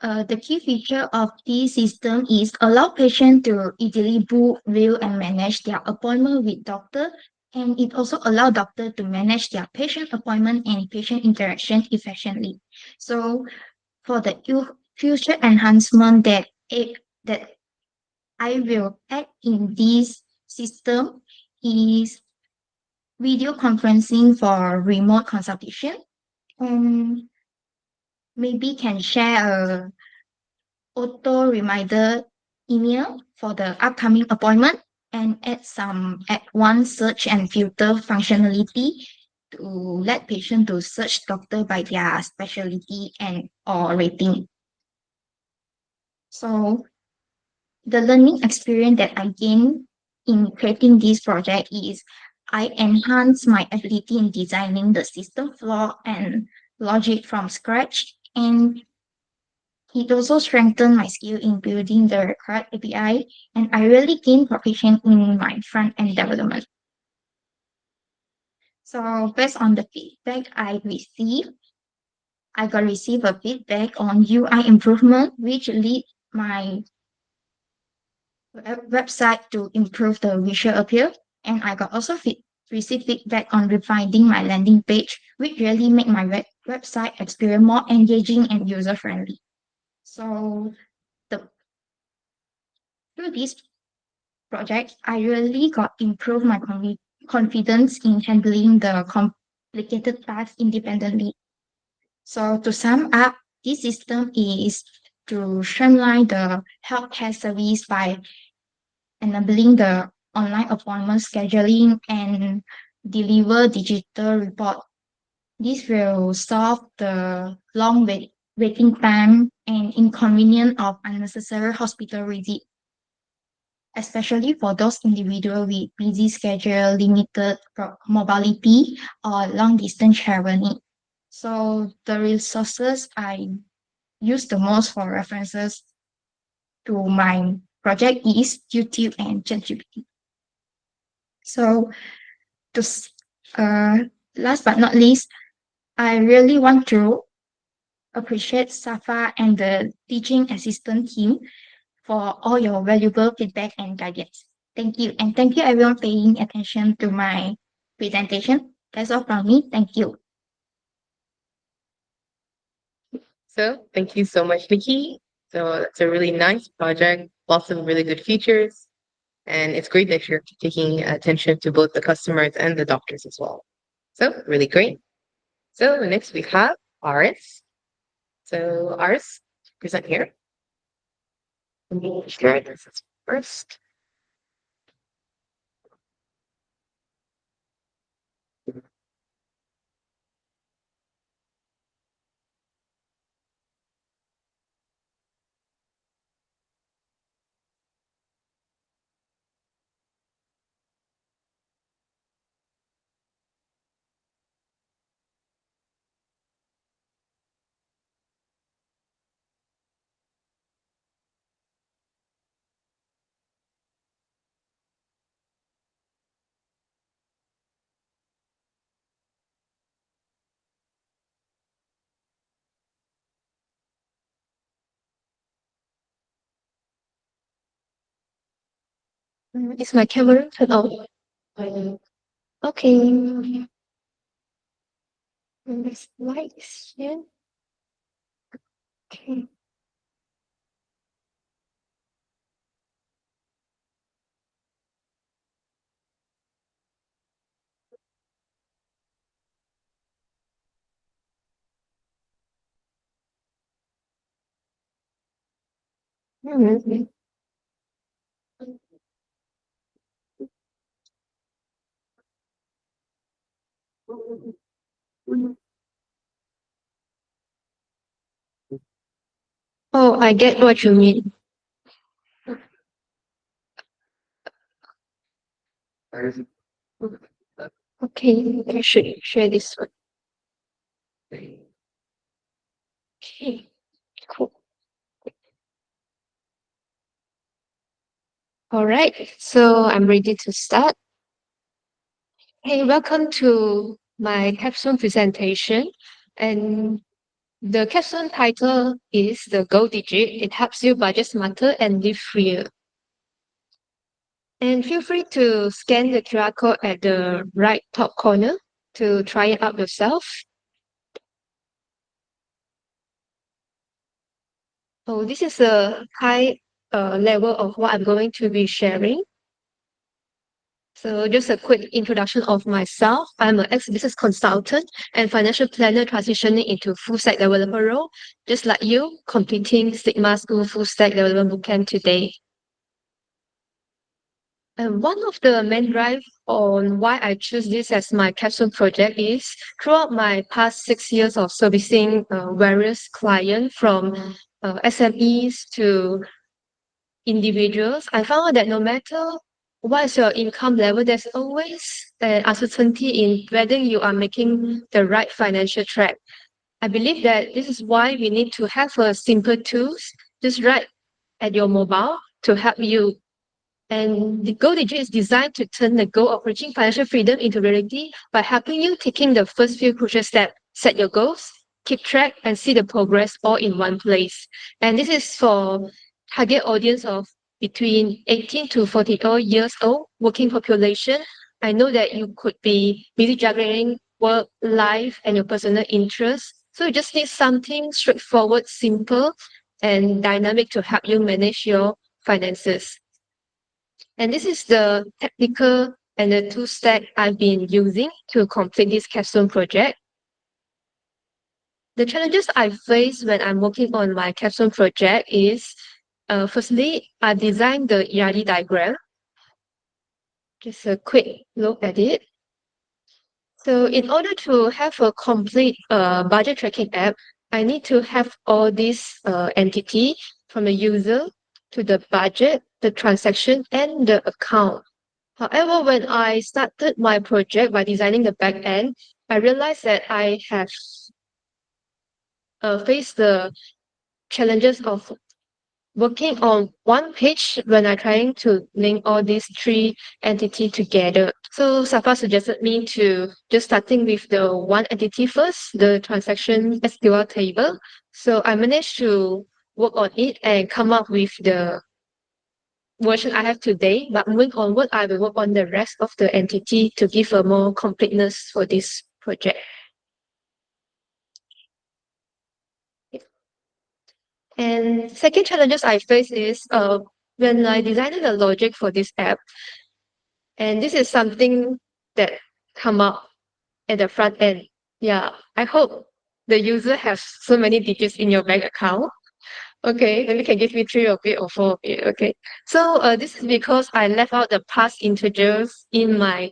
the key feature of this system is allow patient to easily book, view, and manage their appointment with doctor, and it also allow doctor to manage their patient appointment and patient interaction efficiently. So for the future enhancement that I will add in this system is video conferencing for remote consultation, and maybe can share a auto reminder email for the upcoming appointment and add some advanced search and filter functionality to let patient to search doctor by their specialty and or rating. So the learning experience that I gained in creating this project is I enhance my ability in designing the system flow and logic from scratch, and it also strengthened my skill in building the required API, and I really gained proficient in my front-end development. So based on the feedback I got received a feedback on UI improvement, which lead my website to improve the visual appeal. And I got also received feedback on refining my landing page, which really make my website experience more engaging and user-friendly. So through this project, I really got improved my confidence in handling the complicated tasks independently. So to sum up, this system is to streamline the healthcare service by enabling the online appointment scheduling and deliver digital report. This will solve the long waiting time and inconvenience of unnecessary hospital visit, especially for those individuals with busy schedule, limited mobility, or long distance traveling. So the resources I use the most for references to my project is YouTube and ChatGPT. So uh, last but not least, I really want to appreciate Safa and the teaching assistant team for all your valuable feedback and guidance. Thank you. And thank you everyone paying attention to my presentation. That's all from me. Thank you. So thank you so much, Nikki. So it's a really nice project, lots of really good features. And it's great that you're taking attention to both the customers and the doctors as well. So really great. So next we have Aris. So Aris, present here. Let me share this first. Is my camera turned on? Okay. This light is here. Okay. Mhm. Oh, I get what you mean. Okay, I should share this one. Okay, cool. All right, so I'm ready to start. Hey, welcome to my capstone presentation. And the capstone title is the Gold Digit. It helps you budget smarter and live freer. And feel free to scan the QR code at the right top corner to try it out yourself. Oh, this is a high level of what I'm going to be sharing. So just a quick introduction of myself. I'm an ex-business consultant and financial planner transitioning into full stack developer role, just like you, completing Sigma School full stack development bootcamp today. And one of the main drive on why I choose this as my capstone project is throughout my past 6 years of servicing various clients from SMEs to individuals, I found out that no matter what is your income level, there's always an uncertainty in whether you are making the right financial track. I believe that this is why we need to have a simple tools just right at your mobile to help you. And the Goal Digit is designed to turn the goal of reaching financial freedom into reality by helping you taking the first few crucial steps, set your goals, keep track, and see the progress all in one place. And this is for target audience of between 18 to 44 years old, working population. I know that you could be busy juggling work, life, and your personal interests. So you just need something straightforward, simple, and dynamic to help you manage your finances. And this is the technical and the tool stack I've been using to complete this capstone project. The challenges I face when I'm working on my capstone project is, firstly, I designed the ERD diagram. Just a quick look at it. So in order to have a complete budget tracking app, I need to have all these entity from the user to the budget, the transaction, and the account. However, when I started my project by designing the back end, I realized that I have faced the challenges of working on one page when I'm trying to link all these three entities together. So Safa suggested me to just starting with the one entity first, the transaction SQL table. So I managed to work on it and come up with the version I have today, but moving onward, I will work on the rest of the entity to give a more completeness for this project. And second challenges I face is when I designed the logic for this app, and this is something that come up at the front end. Yeah, I hope the user has so many digits in your bank account. Okay, then you can give me 3 of it or 4 of it. Okay. So this is because I left out the past integers in my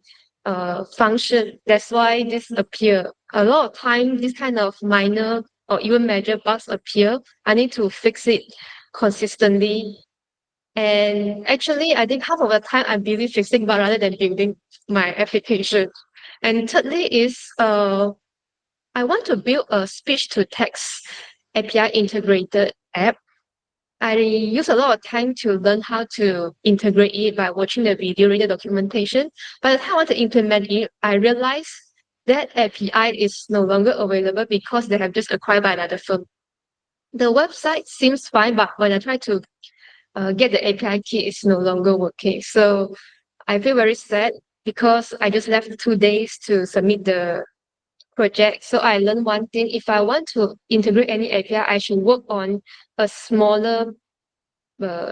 function. That's why this appear. A lot of time, this kind of minor or even major bugs appear. I need to fix it consistently. And actually, I think half of the time I'm busy fixing bug rather than building my application. And thirdly is I want to build a speech to text API integrated app. I use a lot of time to learn how to integrate it by watching the video, reading the documentation. By the time I want to implement it, I realized that API is no longer available because they have just acquired by another firm. The website seems fine, but when I try to get the API key, it's no longer working. So I feel very sad because I just left 2 days to submit the project. So I learned one thing: if I want to integrate any API, I should work on a smaller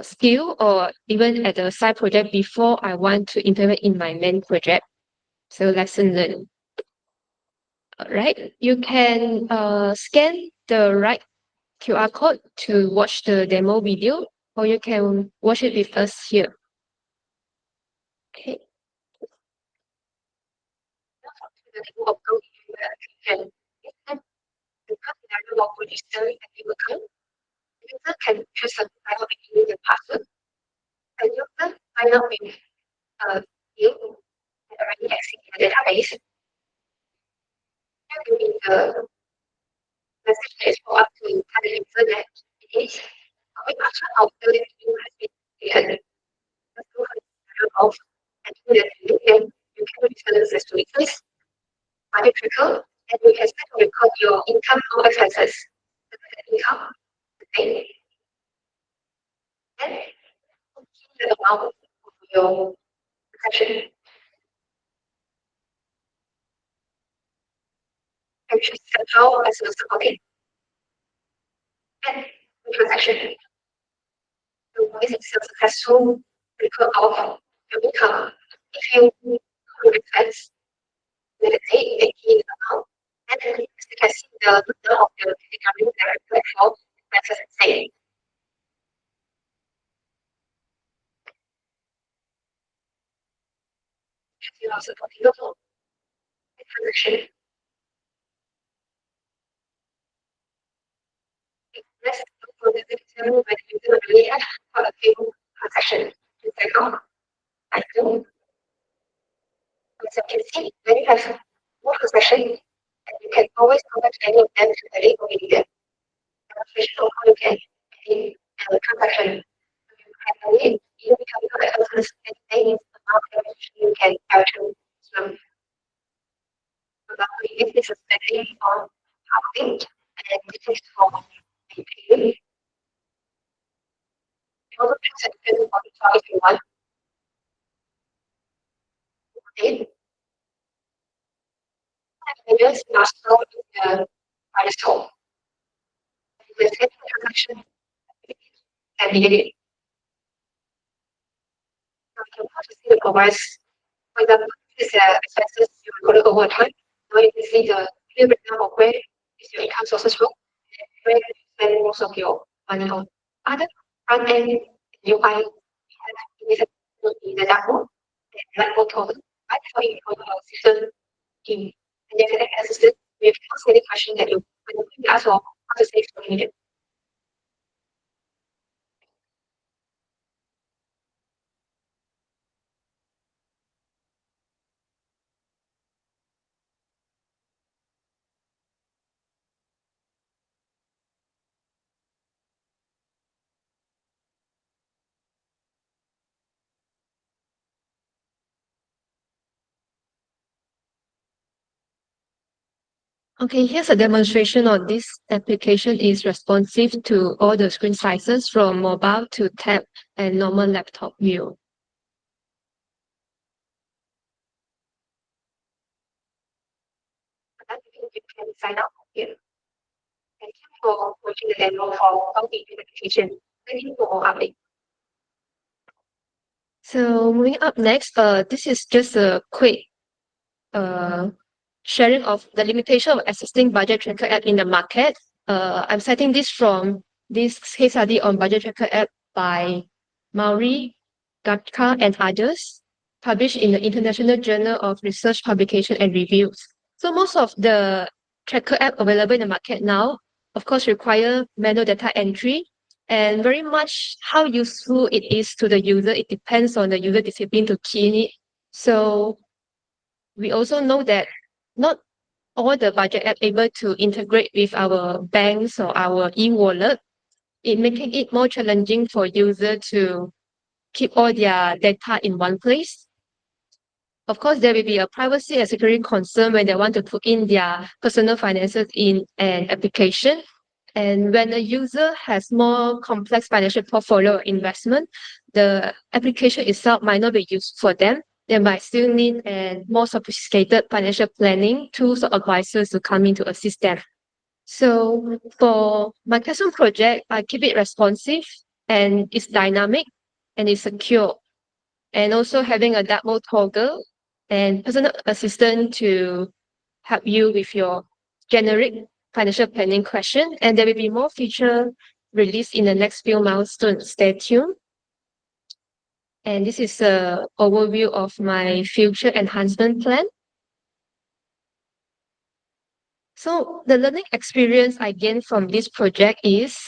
skill or even at a side project before I want to implement in my main project. So lesson learned. Alright, you can scan the right QR code to watch the demo video, or you can watch it with us here. Okay. User can choose a file with the password. The user sign up with field that already exists in the database. Here will be the message that is for up to tell the user that it is a password of the view has been created. Let's go ahead of and do that you can return access to request, budget tracker, and you can start to record your income or expenses. The income, the pay, and the amount of your section. And choose how as a okay. And the transaction. The voice itself successful record of your income. If you expense, let it say the key amount, and then you can see the number of the incoming direct platform expenses and savings. You also put the total transaction. Let's look for the determine whether you do really have for a few transaction. You say, oh, I do. As you can see, when you have more transaction, and you can always come back to any of them to edit or edit them. Demonstration of how you can edit the transaction. You can edit, you can look at others and any amount of information you can add to them. So that if this is setting on housing and this is for APU. You also can set the modify if you want. Okay. And just stored in the pedestal. The second transaction can be edited. So you can also see the progress. For example, this is expenses you recorded over time. Now you can see the clear breakdown of where is your income sources from, and where you spend most of your money on. Other front end UI have in the dashboard and blackboard total, right? For your system team. And you can assistant with any question that you ask for how to save information. Okay, here's a demonstration on this application is responsive to all the screen sizes from mobile to tab and normal laptop view. You can sign up here. Thank you for watching the demo for how the application. Thank you for update. So moving up next, this is just a quick sharing of the limitation of existing budget tracker app in the market. I'm citing this from this case study on budget tracker app by Mauri, Gatka, and others, published in the International Journal of Research Publication and Reviews. So most of the tracker app available in the market now, of course, require manual data entry, and very much how useful it is to the user. It depends on the user discipline to key in it. So we also know that not all the budget app able to integrate with our banks or our e-wallet, it making it more challenging for user to keep all their data in one place. Of course, there will be a privacy and security concern when they want to put in their personal finances in an application. And when a user has more complex financial portfolio investment, the application itself might not be used for them. They might still need a more sophisticated financial planning tools or advisors to come in to assist them. So for my custom project, I keep it responsive and it's dynamic and it's secure. And also having a dark mode toggle and personal assistant to help you with your generic financial planning question. And there will be more feature released in the next few milestones. Stay tuned. And this is an overview of my future enhancement plan. So the learning experience I gained from this project is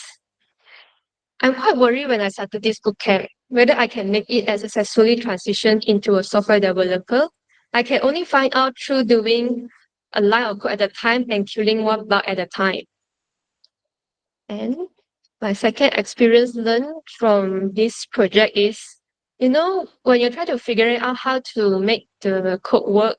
I'm quite worried when I started this bootcamp whether I can make it and successfully transition into a software developer. I can only find out through doing a line of code at a time and killing one bug at a time. And my second experience learned from this project is, when you try to figure out how to make the code work,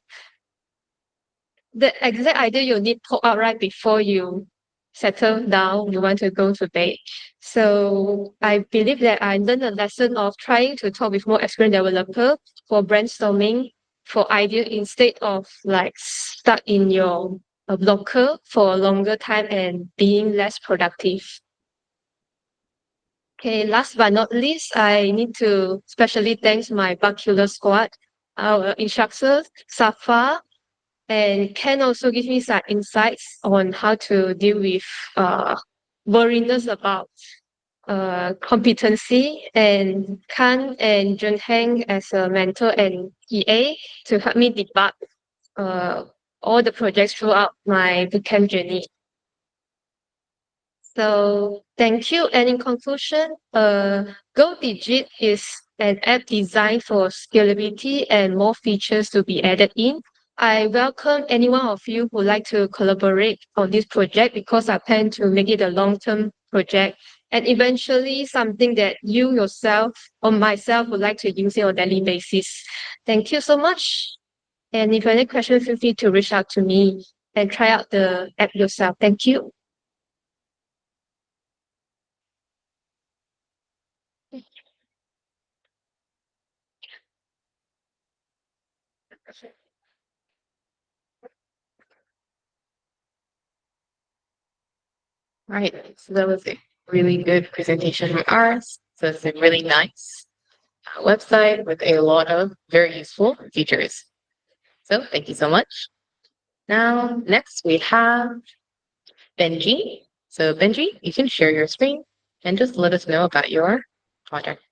the exact idea you need pop out right before you settle down, you want to go to bed. So I believe that I learned a lesson of trying to talk with more experienced developer for brainstorming for idea instead of like stuck in your blocker for a longer time and being less productive. Okay, last but not least, I need to specially thank my bug killer squad, our instructors, Safa, and Ken also give me some insights on how to deal with worriness about competency, and Khan and Junheng as a mentor and EA to help me debug all the projects throughout my bootcamp journey. So thank you. And in conclusion, GoDigit is an app designed for scalability and more features to be added in. I welcome any one of you who would like to collaborate on this project because I plan to make it a long-term project and eventually something that you yourself or myself would like to use it on a daily basis. Thank you so much. And if you have any questions, feel free to reach out to me and try out the app yourself. Thank you. Right. So that was a really good presentation from ours. So it's a really nice website with a lot of very useful features. So thank you so much. Now, next we have Benji. So Benji, you can share your screen and just let us know about your project.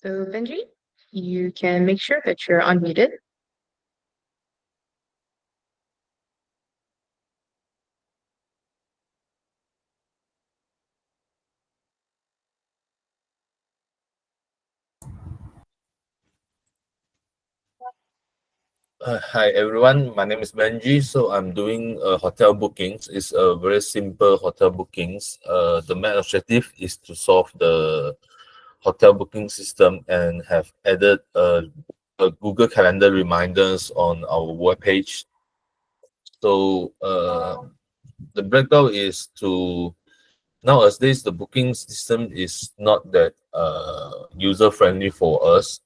So Benji, you can make sure that you're unmuted. Hi everyone, my name is Benji. So I'm doing hotel bookings. It's a very simple hotel bookings. The main objective is to solve the hotel booking system and have added a Google Calendar reminders on our webpage. So the breakdown is to nowadays the booking system is not that user friendly for us.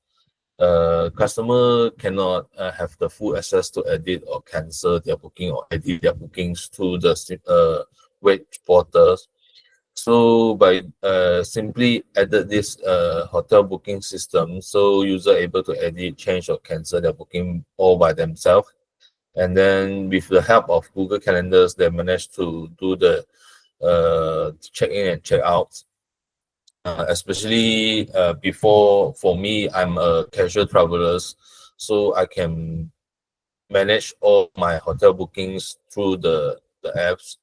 Customer cannot have the full access to edit or cancel their booking or edit their bookings through the web portals. So by simply added this hotel booking system, so user able to edit, change or cancel their booking all by themselves. And then with the help of Google Calendars, they managed to do the check in and check out. Especially before for me, I'm a casual travelers, so I can manage all my hotel bookings through the apps.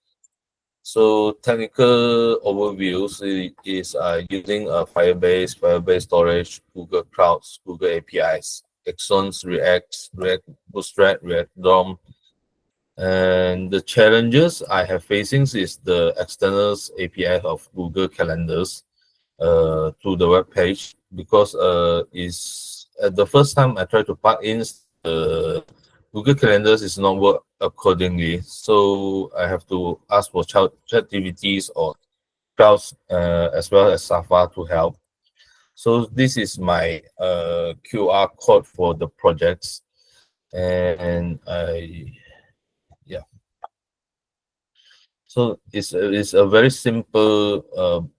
So technical overviews is using a Firebase storage, Google Clouds, Google APIs, Exons, React Bootstrap, React DOM. And the challenges I have facing is the external API of Google Calendars to the web page, because is at the first time I try to plug in Google Calendars is not work accordingly, so I have to ask for ChatGPTs or Clouds as well as Safari to help. So this is my QR code for the projects, and yeah. So it's a very simple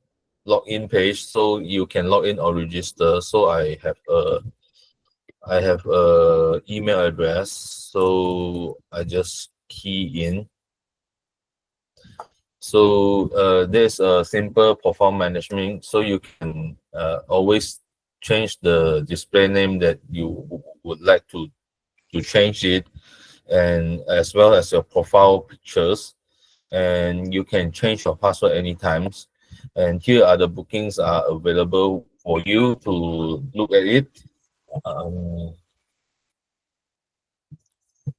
login page, so you can log in or register. So I have a email address, so I just key in. So there's a simple profile management, so you can always change the display name that you would like to change it, and as well as your profile pictures, and you can change your password anytime. And here are the bookings are available for you to look at it. Um,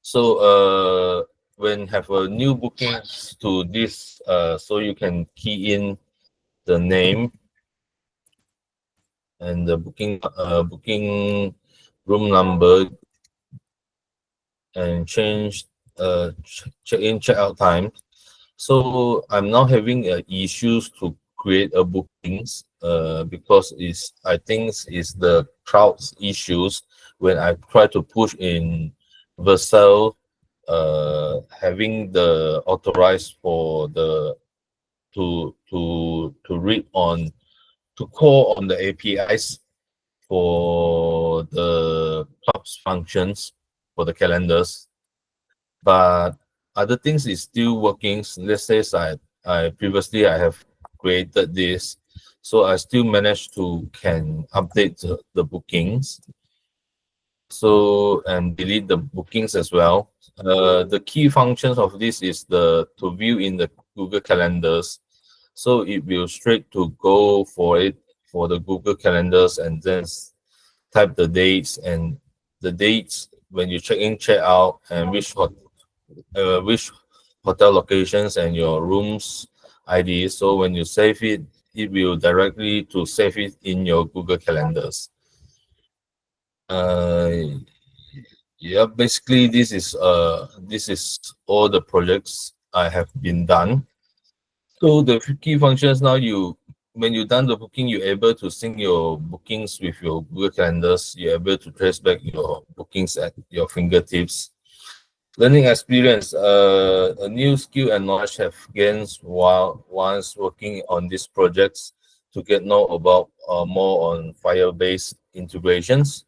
so when have a new bookings to this, so you can key in the name and the booking room number, and change check-in check-out time. So I'm now having issues to create a bookings because I think is the crowd's issues when I try to push in Vercel, having the authorized for the to read on to call on the APIs for the club's functions for the calendars, but other things is still working. Let's say I previously I have created this, so I still manage to can update the bookings, so and delete the bookings as well. The key functions of this is the to view in the Google Calendars, so it will straight to go for it for the Google Calendars, and then type the dates and the dates when you check in, check out, and which hotel locations and your rooms ID. So when you save it, it will directly to save it in your Google Calendars. Yeah, basically this is all the projects I have been done. So the key functions now, when you done the booking, you're able to sync your bookings with your Google Calendars. You're able to trace back your bookings at your fingertips. Learning experience, a new skill and knowledge have gained while once working on these projects to get know about more on Firebase integrations,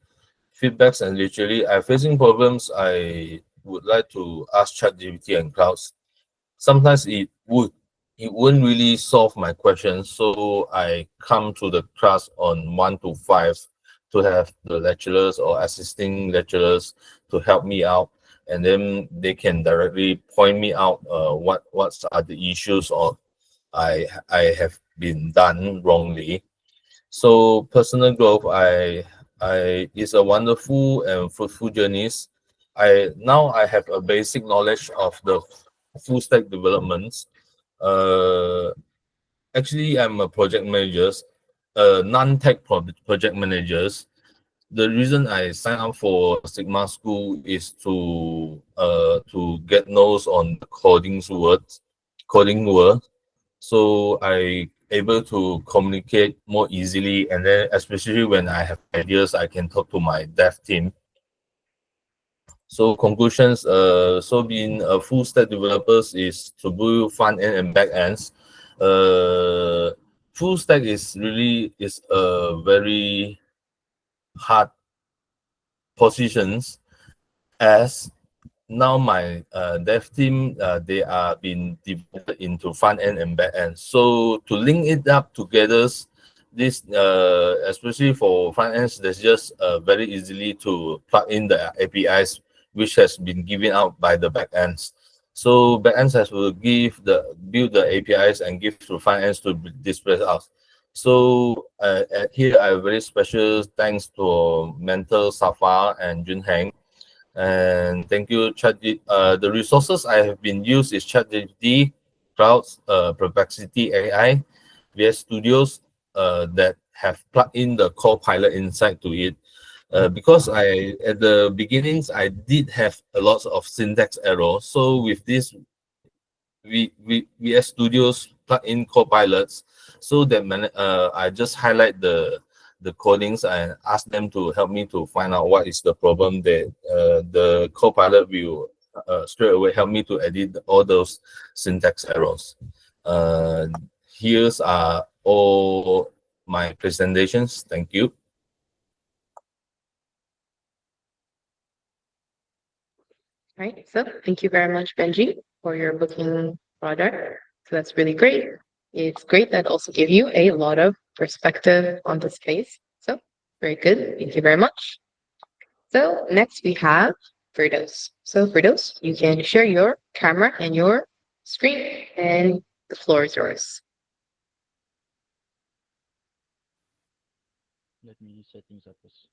feedbacks, and literally I'm facing problems. I would like to ask ChatGPT and Clouds. Sometimes it wouldn't really solve my questions, so I come to the class on 1 to 5 to have the lecturers or assisting lecturers to help me out, and then they can directly point me out what are the issues or I have been done wrongly. So personal growth, I is a wonderful and fruitful journeys. I have a basic knowledge of the full stack developments. Uh, Actually, I'm a project manager, non-tech project managers. The reason I signed up for Sigma School is to get notes on the coding world. So I able to communicate more easily, and then especially when I have ideas, I can talk to my dev team. So conclusions, so being a full stack developers is to build front end and back ends. Full stack is a very hard positions, as now my dev team, they are being divided into front end and back end. So to link it up together, this especially for front ends, there's just very easily to plug in the APIs which has been given out by the back ends. So back ends has to build the APIs and give to front ends to display out. So here I very special thanks to Mentor Safar and Junheng. And thank you, the resources I have been used is ChatGPT, Clouds, Perplexity AI, VS Studios that have plugged in the Copilot inside to it. Because at the beginnings I did have a lot of syntax error. So with this, VS Studios plug in Copilots, so that I just highlight the codings and ask them to help me to find out what is the problem that the Copilot will straight away help me to edit all those syntax errors. Here's all my presentations. Thank you. Right. So thank you very much, Benji, for your booking product. So that's really great. It's great that also give you a lot of perspective on the space. So very good. Thank you very much. So next we have Firdaus. So Firdaus, you can share your camera and your screen, and the floor is yours. Let me set things up first.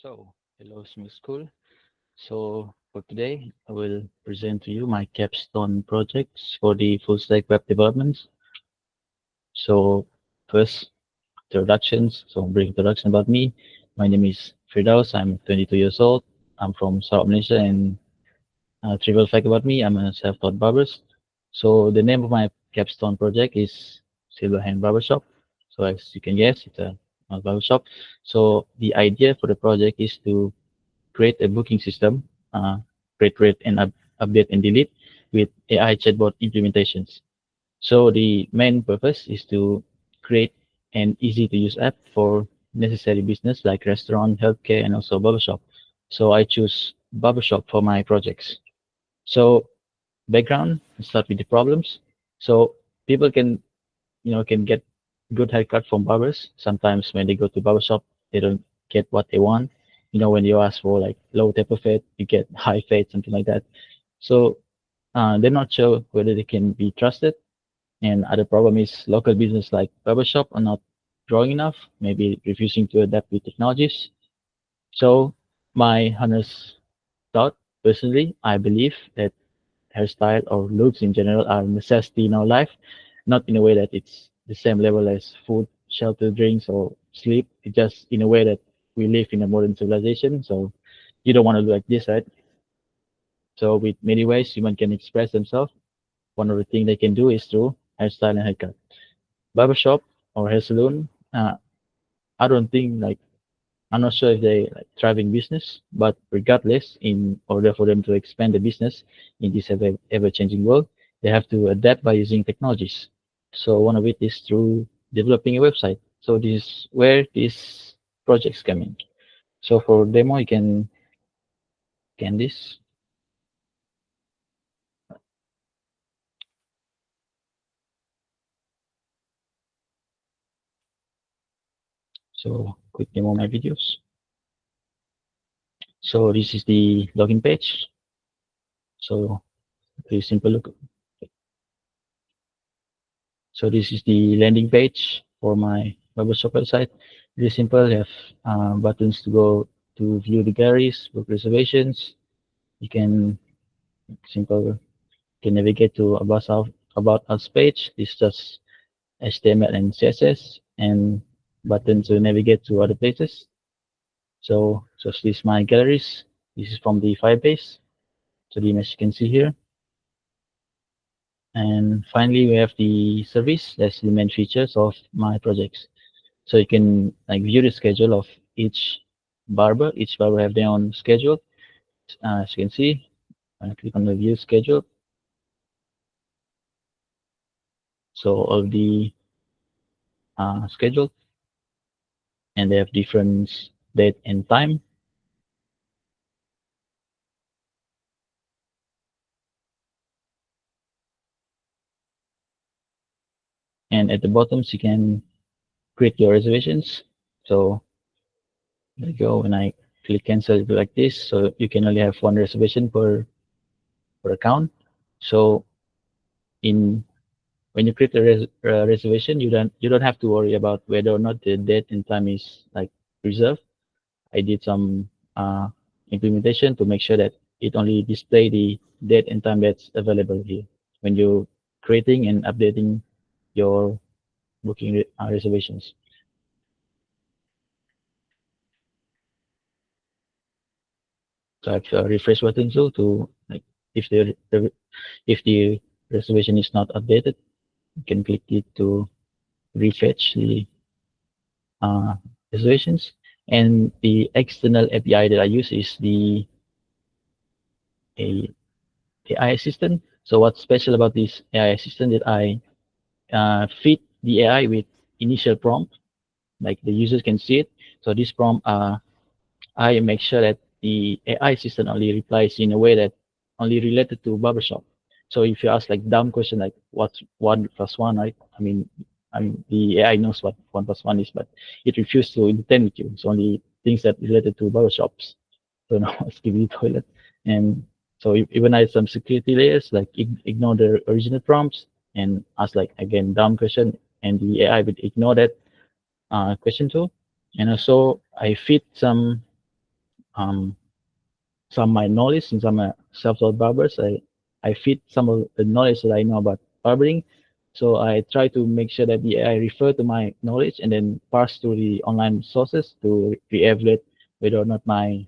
So, hello, Smith School. So, for today, I will present to you my capstone projects for the full stack web developments. So, first, introductions. So, brief introduction about me. My name is Firdaus. I'm 22 years old. I'm from Sarawak, Malaysia, and trivial fact about me, I'm a self-taught barber. So, the name of my capstone project is Silver Hand Barbershop. So, as you can guess, it's a barbershop. So, the idea for the project is to create a booking system, create and update and delete with AI chatbot implementations. So the main purpose is to create an easy to use app for necessary business like restaurant, healthcare, and also barbershop. So I choose barbershop for my projects. So background, let's start with the problems. So people can get good haircut from barbers. Sometimes when they go to barbershop, they don't get what they want. When you ask for like low taper fade, you get high fade, something like that. So they're not sure whether they can be trusted. And other problem is local business like barbershop are not growing enough, maybe refusing to adapt with technologies. So my honest thought, personally, I believe that hairstyle or looks in general are a necessity in our life, not in a way that it's the same level as food, shelter, drinks, or sleep. It's just in a way that we live in a modern civilization. So you don't want to look like this, right? So with many ways human can express themselves. One of the things they can do is through hairstyle and haircut. Barbershop or hair salon, I don't think like I'm not sure if they like thriving business, but regardless, in order for them to expand the business in this ever changing world, they have to adapt by using technologies. So one of it is through developing a website. So this is where these projects come in. So for demo, you can this. So quick demo my videos. So this is the login page. So very simple look. So this is the landing page for my barbershop website. Very simple. You have buttons to go to view the galleries, book reservations. You can simple can navigate to about us page. This is just HTML and CSS, and button to navigate to other places. So this is my galleries. This is from the Firebase. So the image you can see here. And finally, we have the service. That's the main features of my projects. So you can like view the schedule of each barber. Each barber have their own schedule. As you can see, I click on the view schedule. So all the schedule, and they have different date and time. And at the bottom, you can create your reservations. So there you go. When I click cancel, it will be like this. So you can only have one reservation per account. So in when you create a reservation, you don't have to worry about whether or not the date and time is like reserved. I did some implementation to make sure that it only display the date and time that's available here when you're creating and updating your booking reservations. So I have a refresh button too to like if the reservation is not updated, you can click it to refetch the reservations. And the external API that I use is the AI assistant. So what's special about this AI assistant that I feed the AI with initial prompt, like the users can see it. So this prompt, I make sure that the AI system only replies in a way that only related to barbershop. So if you ask like dumb question like what's 1+1, right? The AI knows what 1+1 is, but it refuses to intend with you. It's only things that related to barbershops. So now it's give you toilet. And so even I have some security layers, like ignore the original prompts and ask like again dumb question, and the AI would ignore that question too. And also I feed some my knowledge since I'm a self-taught barber. So I feed some of the knowledge that I know about barbering. So I try to make sure that the AI refer to my knowledge and then parse through the online sources to re-evaluate whether or not my,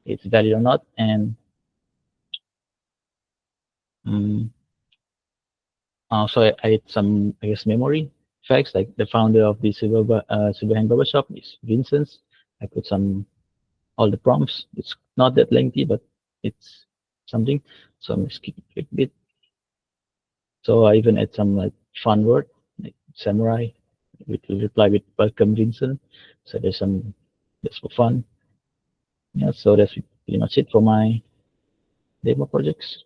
it's valid or not. And so I had some, I guess, memory facts, like the founder of the Silverhand Barbershop is Vincent. I put all the prompts. It's not that lengthy, but it's something. So I'm skip it a bit. So I even add some like fun word like samurai. We will reply with welcome Vincent. So there's some that's for fun. Yeah, so that's pretty much it for my demo projects.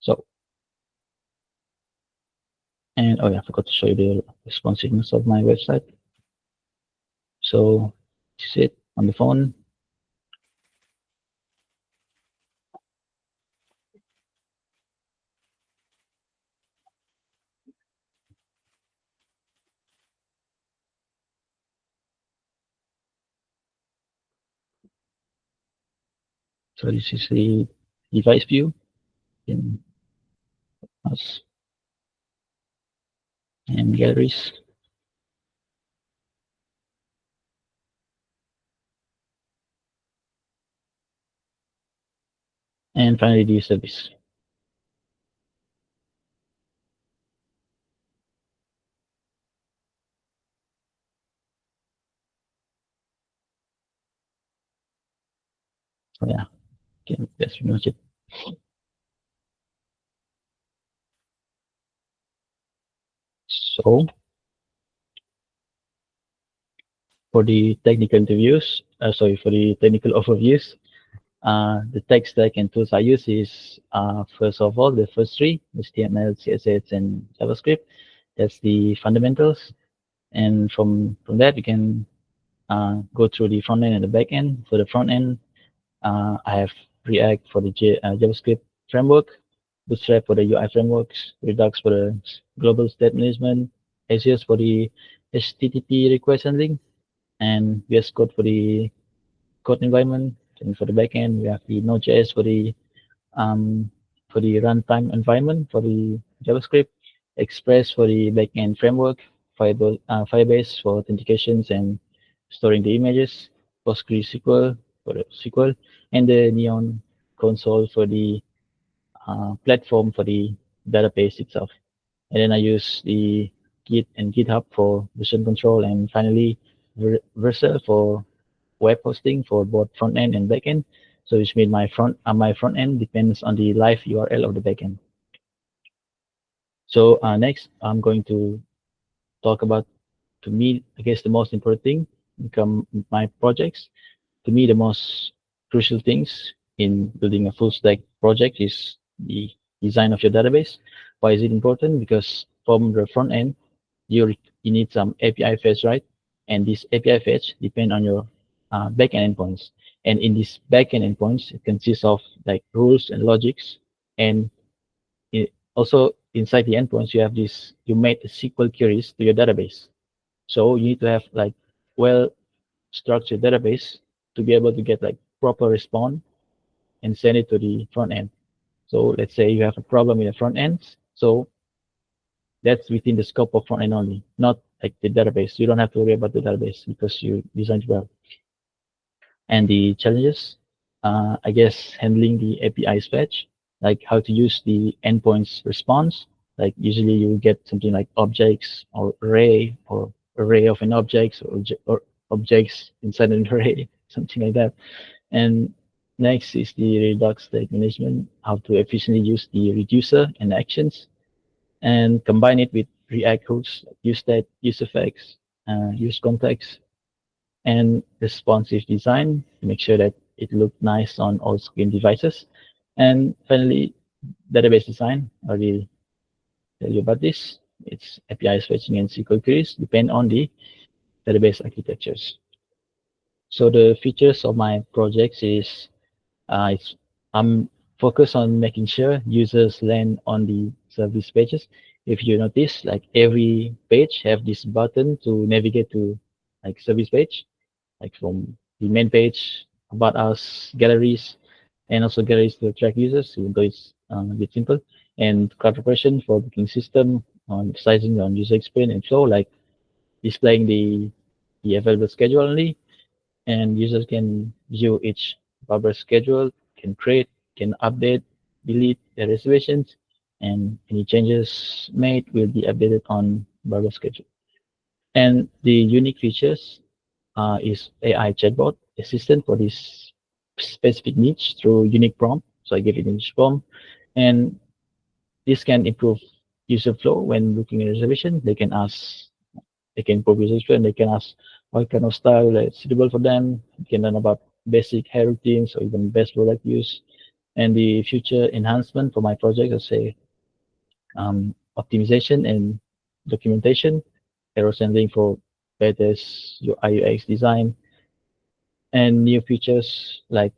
So and oh yeah, I forgot to show you the responsiveness of my website. So this is it on the phone. So this is the device view in us and galleries. And finally the service. So yeah, okay, that's pretty much it. So for the technical interviews, for the technical overviews, the tech stack and tools I use is first of all the first three: HTML, CSS, and JavaScript. That's the fundamentals. And from that, you can go through the front end and the back end. For the front end, I have React for the JavaScript framework, Bootstrap for the UI frameworks, Redux for the global state management, Axios for the HTTP request handling, and VS Code for the code environment. And for the backend, we have the Node.js for the runtime environment for the JavaScript, Express for the backend framework, Firebase for authentications and storing the images, PostgreSQL for the SQL, and the Neon console for the platform for the database itself. And then I use the Git and GitHub for version control, and finally Vercel for web hosting for both front end and back end. So which means my front end depends on the live URL of the backend. So next, I'm going to talk about, to me, I guess the most important thing become my projects. To me, the most crucial things in building a full stack project is the design of your database. Why is it important? Because from the front end, you need some API fetch, right? And this API fetch depend on your backend endpoints. And in this backend endpoints, it consists of like rules and logics. And also inside the endpoints, you have this, you made SQL queries to your database. So you need to have like well structured database to be able to get like proper response and send it to the front end. So let's say you have a problem in the front end. So that's within the scope of front end only, not like the database. You don't have to worry about the database because you designed well. And the challenges, I guess, handling the API's fetch, like how to use the endpoints response. Like usually you will get something like objects or array of an objects or objects inside an array, something like that. And next is the Redux state management, how to efficiently use the reducer and actions and combine it with React hooks, use state, use effects, use context, and responsive design to make sure that it looked nice on all screen devices. And finally, database design. I already tell you about this. It's API fetching and SQL queries depend on the database architectures. So the features of my projects is I'm focused on making sure users land on the service pages. If you notice, like every page have this button to navigate to like service page, like from the main page, about us, galleries, and also galleries to track users, even though it's a bit simple. And card preparation for booking system, on sizing on user experience and flow, like displaying the available schedule only, and users can view each barber schedule, can create, can update, delete their reservations, and any changes made will be updated on barber schedule. And the unique features is AI chatbot assistant for this specific niche through unique prompt. So I give it niche prompt, and this can improve user flow when booking a reservation. They can improve user experience. They can ask what kind of style is suitable for them. You can learn about basic hair routines or even best product use. And the future enhancement for my project, let's say optimization and documentation, error handling for better UI UX design, and new features like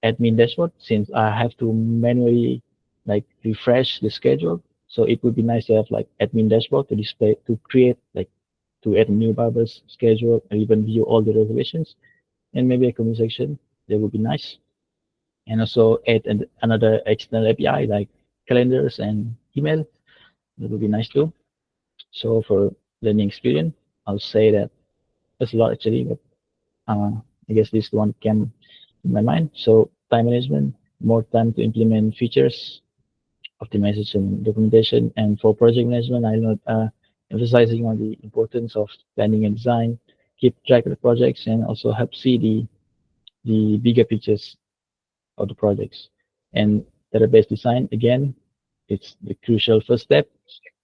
admin dashboard, since I have to manually like refresh the schedule. So it would be nice to have like admin dashboard to display, to create like, to add a new barber's schedule and even view all the reservations, and maybe a comment section that would be nice. And also add another external API like calendars and email, that would be nice too. So for learning experience, I'll say that there's a lot actually, but I guess this one came in my mind. So time management, more time to implement features, optimization, documentation, and for project management, I know emphasizing on the importance of planning and design, keep track of the projects, and also help see the bigger pictures of the projects. And database design, again, it's the crucial first step.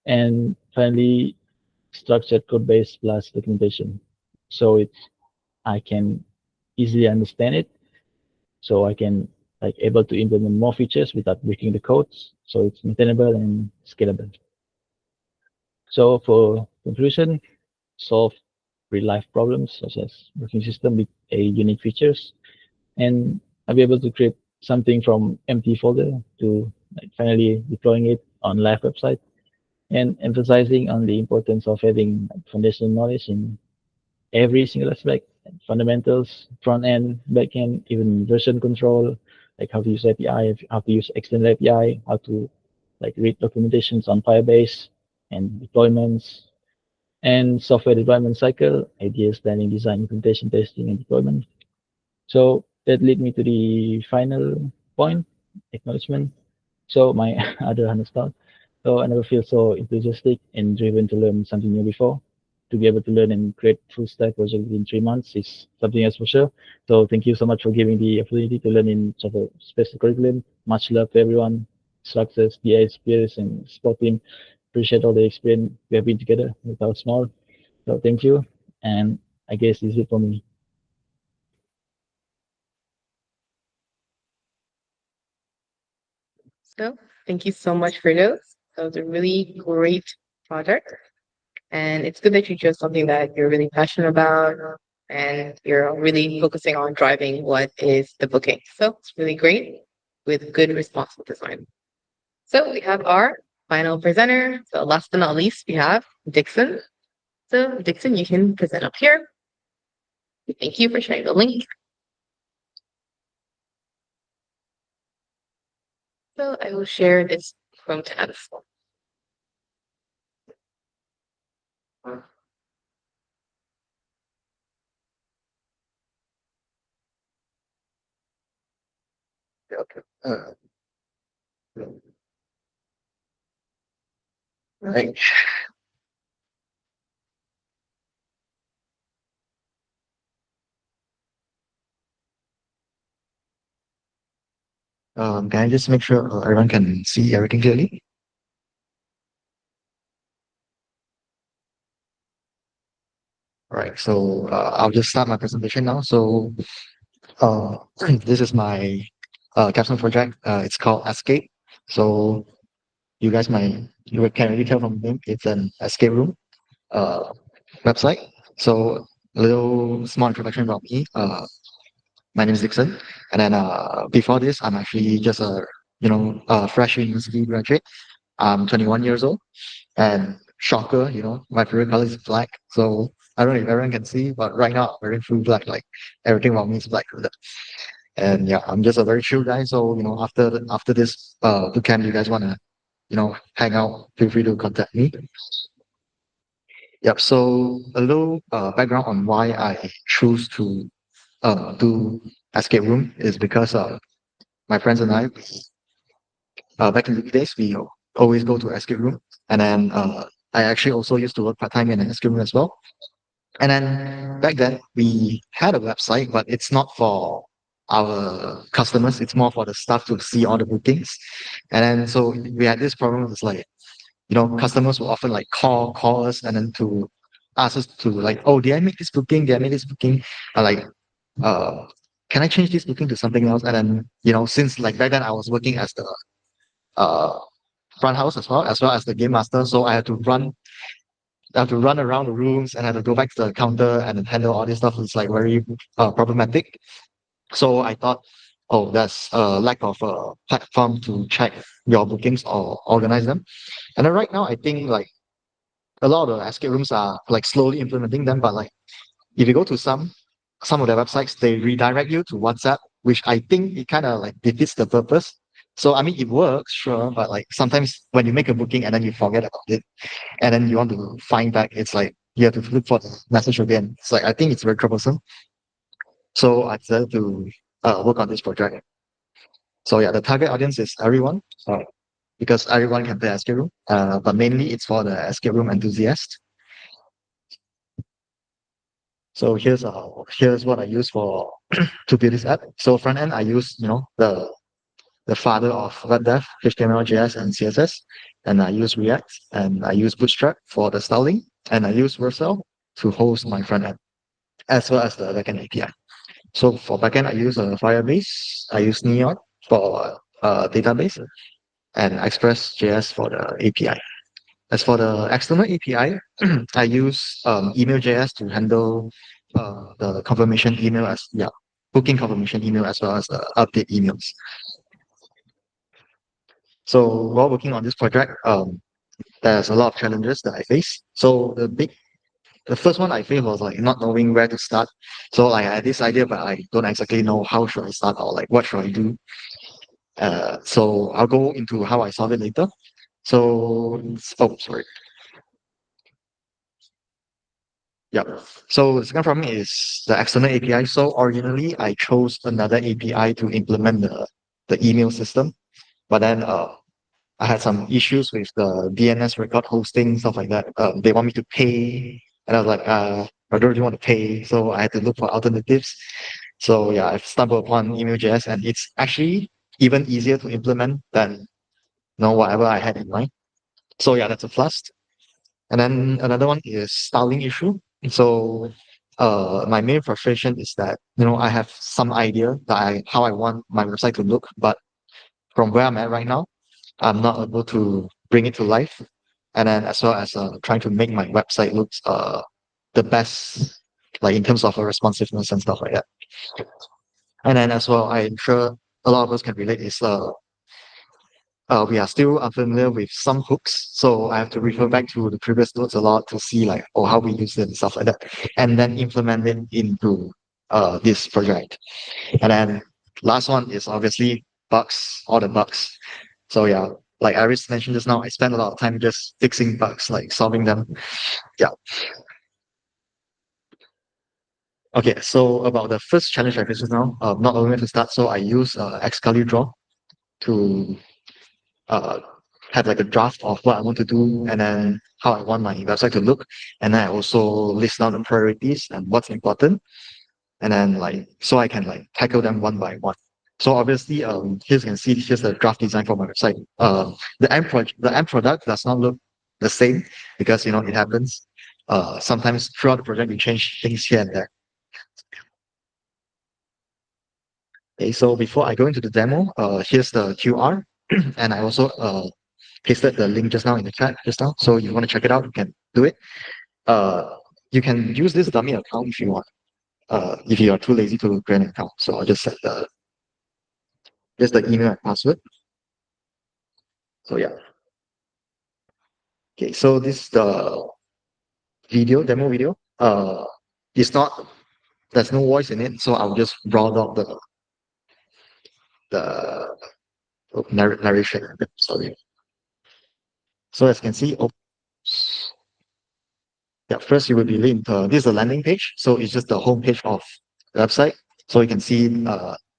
And finally, structured code base plus documentation. So I can easily understand it. So I can like able to implement more features without breaking the codes. So it's maintainable and scalable. So for conclusion, solve real life problems such as working system with a unique features, and I'll be able to create something from empty folder to like finally deploying it on live website and emphasizing on the importance of having foundational knowledge in every single aspect, fundamentals, front end, back end, even version control, like how to use API, how to use extended API, how to like read documentations on Firebase and deployments and software deployment cycle, ideas, planning, design, implementation, testing, and deployment. So that lead me to the final point, acknowledgement. So my other hand is down. So I never feel so enthusiastic and driven to learn something new before. To be able to learn and create full stack project within 3 months is something else for sure. So thank you so much for giving the opportunity to learn in such a special curriculum. Much love to everyone, instructors, DAs, peers, and support team. Appreciate all the experience we have been together without small. So thank you. And I guess this is it for me. So thank you so much for those. That was a really great project. And it's good that you chose something that you're really passionate about and you're really focusing on driving what is the booking. So it's really great with good responsive design. So we have our final presenter. So last but not least, we have Dixon. So Dixon, you can present up here. Thank you for sharing the link. So I will share this Chrome tab as well. Okay. Right. Can I just make sure everyone can see everything clearly? All right, so I'll just start my presentation now. So uh, this is my capstone project. It's called Escape. So you can already tell from the name, it's an escape room website. So a little small introduction about me. My name is Dixon, and then before this, I'm actually just a fresh university graduate. I'm 21 years old, and shocker, my favorite color is black. So I don't know if everyone can see, but right now I'm wearing full black. Like everything about me is black. And yeah, I'm just a very chill guy. So after this bootcamp, you guys wanna hang out, feel free to contact me. Yep. So a little background on why I choose to do escape room is because my friends and I, back in the days, we always go to escape room, and then I actually also used to work part time in an escape room as well. And then back then we had a website, but it's not for our customers. It's more for the staff to see all the bookings. And then so we had this problem. It's like customers will often like call us and then to ask us to like, oh, did I make this booking? Did I make this booking? Like, uh, can I change this booking to something else? And then since like back then I was working as the uh front house as well as the game master, so I have to run around the rooms and I have to go back to the counter and then handle all this stuff. It's like very problematic. So I thought, oh, there's a lack of a platform to check your bookings or organize them. And then right now, I think like a lot of the escape rooms are like slowly implementing them. But like if you go to some of their websites, they redirect you to WhatsApp, which I think it kind of like defeats the purpose. So I mean, it works, sure, but like sometimes when you make a booking and then you forget about it, and then you want to find back, it's like you have to look for the message again. It's like I think it's very troublesome. So I decided to work on this project. So yeah, the target audience is everyone, because everyone can play escape room. But mainly it's for the escape room enthusiast. So here's what I use for to build this app. So front end I use the father of web dev, HTML, JS, and CSS, and I use React and I use Bootstrap for the styling, and I use Vercel to host my front end as well as the backend API. So for backend I use Firebase, I use Neon for database, and Express.js for the API. As for the external API, I use email.js to handle the confirmation email booking confirmation email as well as the update emails. So while working on this project, there's a lot of challenges that I face. So the first one I faced was like not knowing where to start. So like I had this idea, but I don't exactly know how should I start or like what should I do. So I'll go into how I solve it later. So, oh, sorry. Yeah. So the second problem is the external API. So originally I chose another API to implement the email system, but then I had some issues with the DNS record hosting, stuff like that. They want me to pay, and I was like, I don't really want to pay, so I had to look for alternatives. So yeah, I've stumbled upon email.js, and it's actually even easier to implement than whatever I had in mind. So yeah, that's a plus. And then another one is styling issue. So my main frustration is that I have some idea that how I want my website to look, but from where I'm at right now, I'm not able to bring it to life. And then as well as trying to make my website look the best, like in terms of responsiveness and stuff like that. And then as well, I'm sure a lot of us can relate is we are still unfamiliar with some hooks. So I have to refer back to the previous notes a lot to see like, how we use it and stuff like that. And then implement it into this project. And then last one is obviously bugs, all the bugs. So yeah, like Iris mentioned just now, I spend a lot of time just fixing bugs, like solving them. Yeah. Okay, so about the first challenge I faced just now, not knowing where to start. So I use Excalibur to have like a draft of what I want to do and then how I want my website to look. And then I also list down the priorities and what's important. And then like, so I can like tackle them one by one. So obviously, here you can see, here's the draft design for my website. The end product does not look the same because, it happens. Sometimes throughout the project, we change things here and there. Okay, so before I go into the demo, here's the QR. And I also pasted the link just now in the chat just now. So if you want to check it out, you can do it. You can use this dummy account if you want. If you are too lazy to create an account. So I'll just set the email and password. So yeah. Okay, so this is the demo video. There's no voice in it, so I'll just round out the narration. Sorry. So as you can see, yeah, first you will be linked. This is a landing page, so it's just the home page of the website. So you can see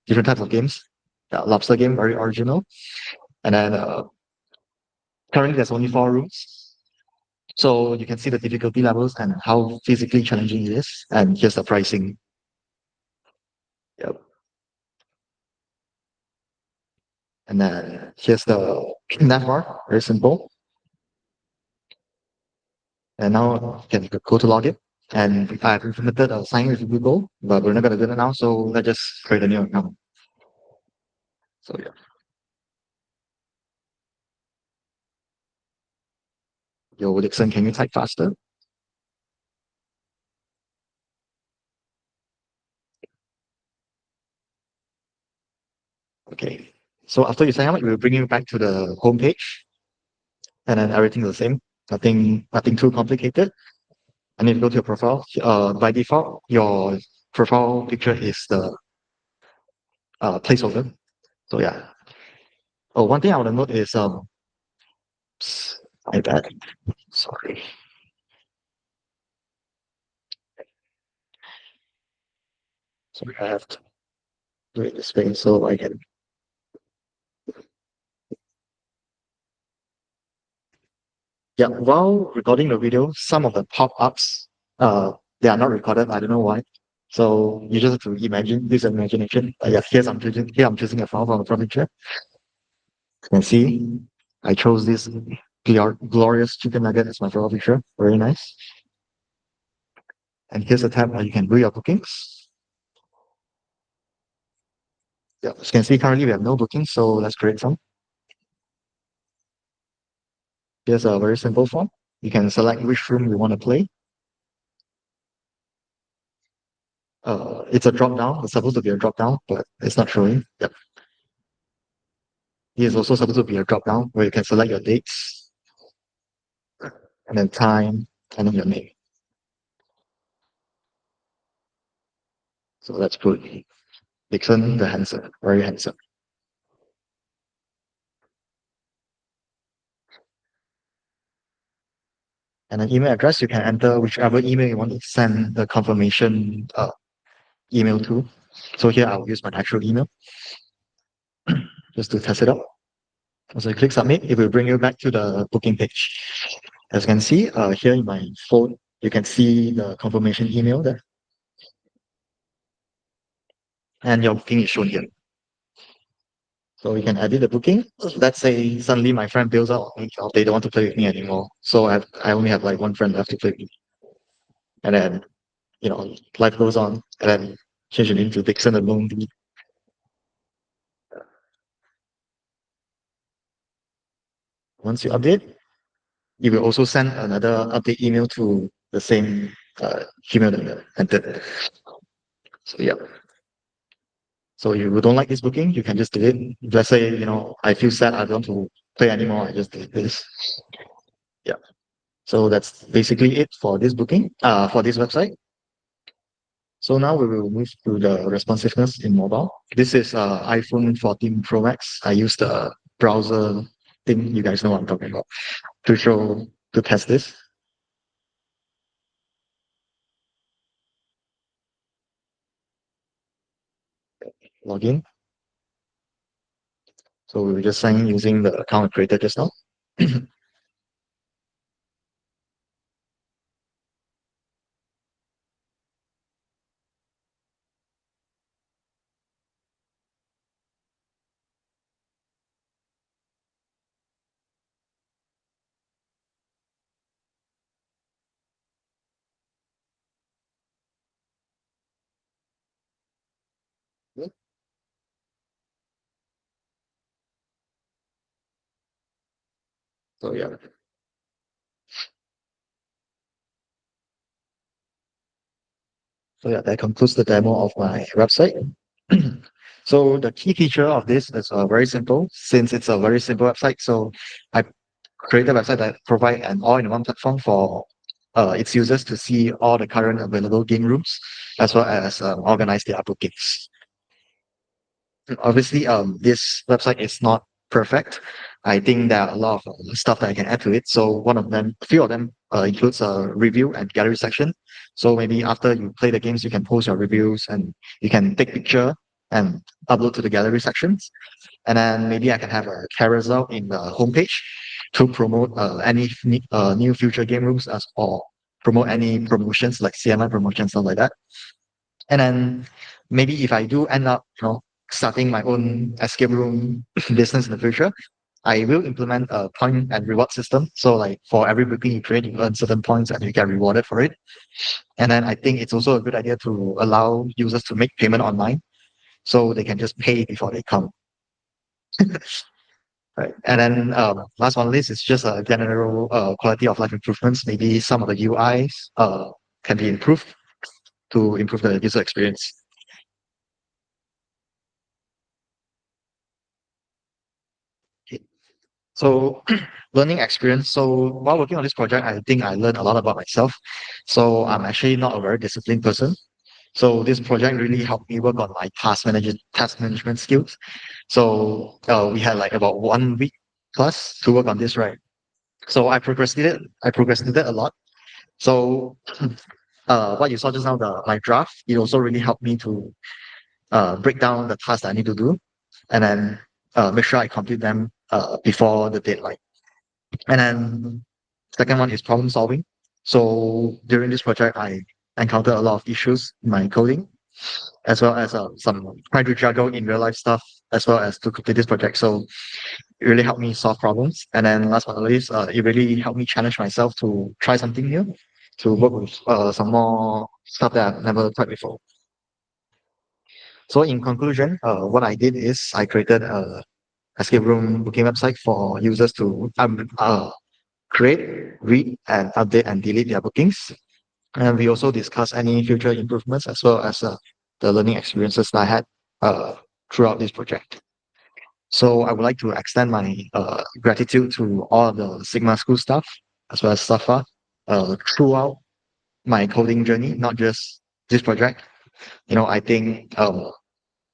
different types of games. Lobster game, very original. And then currently there's only 4 rooms. So you can see the difficulty levels and how physically challenging it is. And here's the pricing. Yep. And then here's the nav bar, very simple. And now you can go to login. And I've implemented a sign with Google, but we're not going to do it now. So let's just create a new account. So yeah. Yo, Dixon, can you type faster? Okay. So after you sign up, it will bring you back to the home page. And then everything's the same. Nothing too complicated. And if you go to your profile, by default, your profile picture is the placeholder. So yeah. Oh, one thing I want to note is my bad. Sorry. Sorry, I have to do it this way so I can. Yeah, while recording the video, some of the pop-ups, they are not recorded. I don't know why. So you just have to imagine this imagination. Yeah, I'm choosing a file from the picture. You can see I chose this glorious chicken nugget as my profile picture. Very nice. And here's a tab where you can do your bookings. Yeah, as you can see currently we have no bookings, so let's create some. Here's a very simple form. You can select which room you want to play. It's a drop down. It's supposed to be a drop down, but it's not showing. Yep. Here's also supposed to be a drop down where you can select your dates and then time and then your name. So let's put Dixon the handsome, very handsome. And an email address, you can enter whichever email you want to send the confirmation email to. So here I'll use my actual email just to test it out. So you click submit, it will bring you back to the booking page. As you can see, here in my phone, you can see the confirmation email there. And your booking is shown here. So you can edit the booking. Let's say suddenly my friend bails out on me, or they don't want to play with me anymore. So I only have like one friend left to play with me. And then, life goes on. And then change your name to Dixon alone. Once you update, you will also send another update email to the same Gmail that you entered. So yeah. So you don't like this booking, you can just delete. Let's say, I feel sad, I don't want to play anymore, I just delete this. Yeah. So that's basically it for this booking, for this website. So now we will move to the responsiveness in mobile. This is iPhone 14 Pro Max. I use the browser thing, you guys know what I'm talking about, to test this. Login. So we will just sign in using the account created just now. So yeah. So yeah, that concludes the demo of my website. So the key feature of this is very simple. Since it's a very simple website, so I created a website that provide an all-in-one platform for its users to see all the current available game rooms, as well as organize their bookings. Obviously, this website is not perfect. I think there are a lot of stuff that I can add to it. So a few of them includes a review and gallery section. So maybe after you play the games, you can post your reviews and you can take picture and upload to the gallery sections. And then maybe I can have a carousel in the homepage to promote any new future game rooms or promote any promotions like CMI promotions, stuff like that. And then maybe if I do end up, starting my own escape room business in the future, I will implement a point and reward system. So like for every booking you create, you earn certain points and you get rewarded for it. And then I think it's also a good idea to allow users to make payment online, so they can just pay before they come. Right. And then last one list is just a general quality of life improvements. Maybe some of the UIs can be improved to improve the user experience. So learning experience. So while working on this project, I think I learned a lot about myself. So I'm actually not a very disciplined person. So this project really helped me work on my task management skills. So we had like about 1 week plus to work on this, right? So I procrastinated a lot. So what you saw just now, my draft, it also really helped me to break down the tasks that I need to do, and then make sure I complete them before the deadline. And then second one is problem solving. So during this project, I encountered a lot of issues in my coding, as well as some trying to juggle in real life stuff, as well as to complete this project. So it really helped me solve problems. And then last but not least, it really helped me challenge myself to try something new, to work with some more stuff that I've never tried before. So in conclusion, what I did is I created a escape room booking website for users to create, read, and update and delete their bookings. And we also discuss any future improvements as well as the learning experiences that I had throughout this project. So I would like to extend my gratitude to all of the Sigma School staff as well as Safa throughout my coding journey, not just this project. I think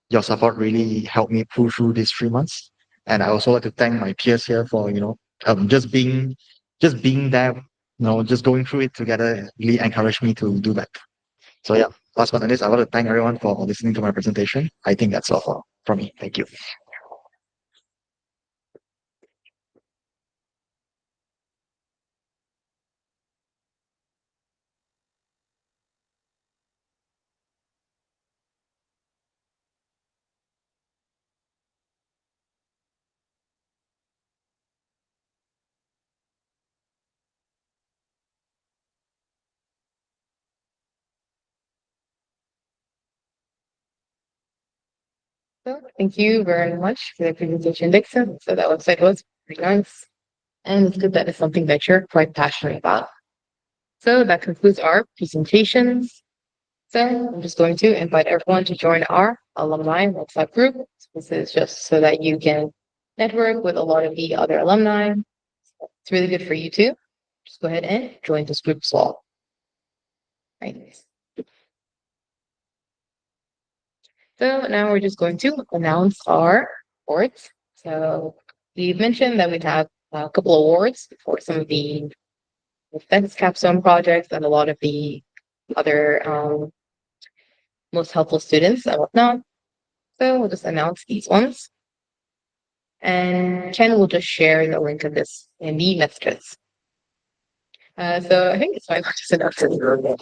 your support really helped me pull through these 3 months. And I also like to thank my peers here for just being there, just going through it together really encouraged me to do that. So yeah, last but not least, I want to thank everyone for listening to my presentation. I think that's all from me. Thank you. So thank you very much for the presentation, Dixon. So that website was pretty nice. And it's good that it's something that you're quite passionate about. So that concludes our presentations. So I'm just going to invite everyone to join our alumni WhatsApp group. This is just so that you can network with a lot of the other alumni. It's really good for you too. Just go ahead and join this group as well. Right. So now we're just going to announce our awards. So we've mentioned that we'd have a couple of awards for some of the defense capstone projects and a lot of the other most helpful students and whatnot. So we'll just announce these ones. And Ken will just share the link of this in the messages. So I think it's fine. I'll just announce it.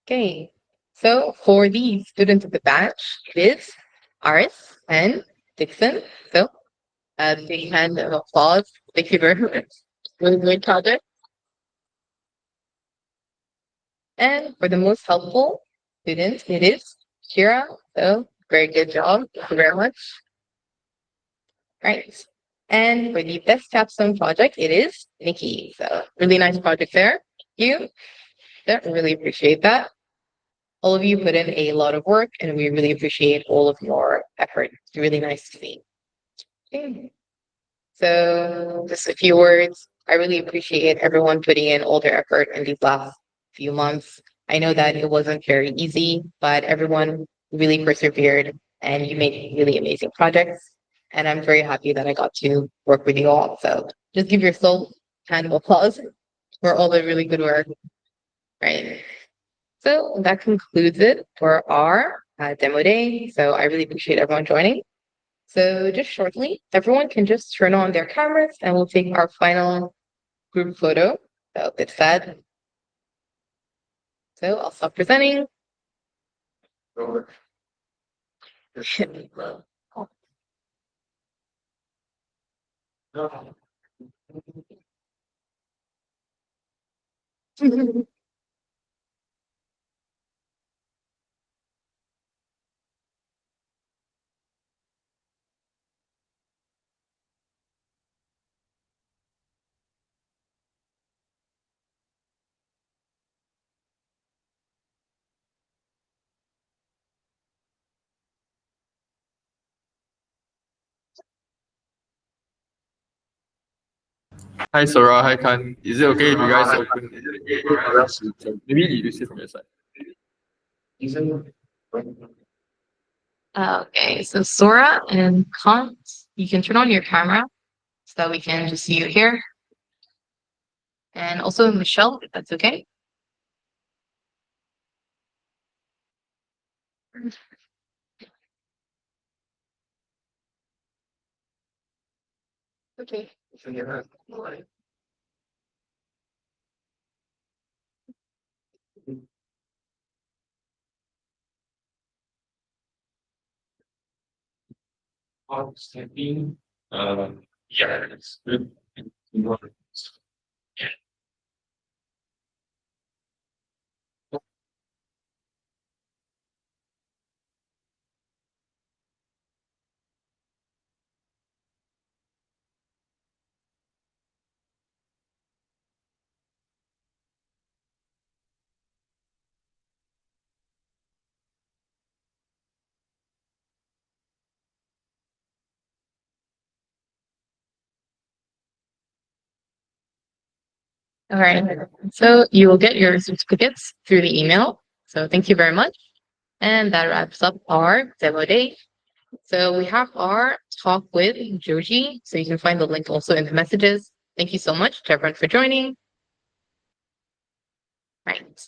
Okay. So for the students of the batch, it is Aris and Dixon. So big hand of applause. Thank you very much. Really great project. And for the most helpful students, it is Shira. So very good job. Thank you very much. Right. And for the best capstone project, it is Nikki. So really nice project there. Thank you. Yeah, really appreciate that. All of you put in a lot of work and we really appreciate all of your effort. It's really nice to see. Okay. So just a few words. I really appreciate everyone putting in all their effort in these last few months. I know that it wasn't very easy, but everyone really persevered and you made really amazing projects. And I'm very happy that I got to work with you all. So just give yourself a hand of applause for all the really good work. Right. So that concludes it for our demo day. So I really appreciate everyone joining. So just shortly, everyone can just turn on their cameras and we'll take our final group photo. So it's that. So I'll stop presenting. Hi Sora, hi Khan. Is it okay if you guys open? Maybe you see from your side. Okay, so Sora and Kant, you can turn on your camera so that we can just see you here. And also Michelle, if that's okay. Okay. Yeah, it's good. All right. So you will get your certificates through the email. So thank you very much. And that wraps up our demo day. So we have our talk with Joji. So you can find the link also in the messages. Thank you so much to everyone for joining. Right.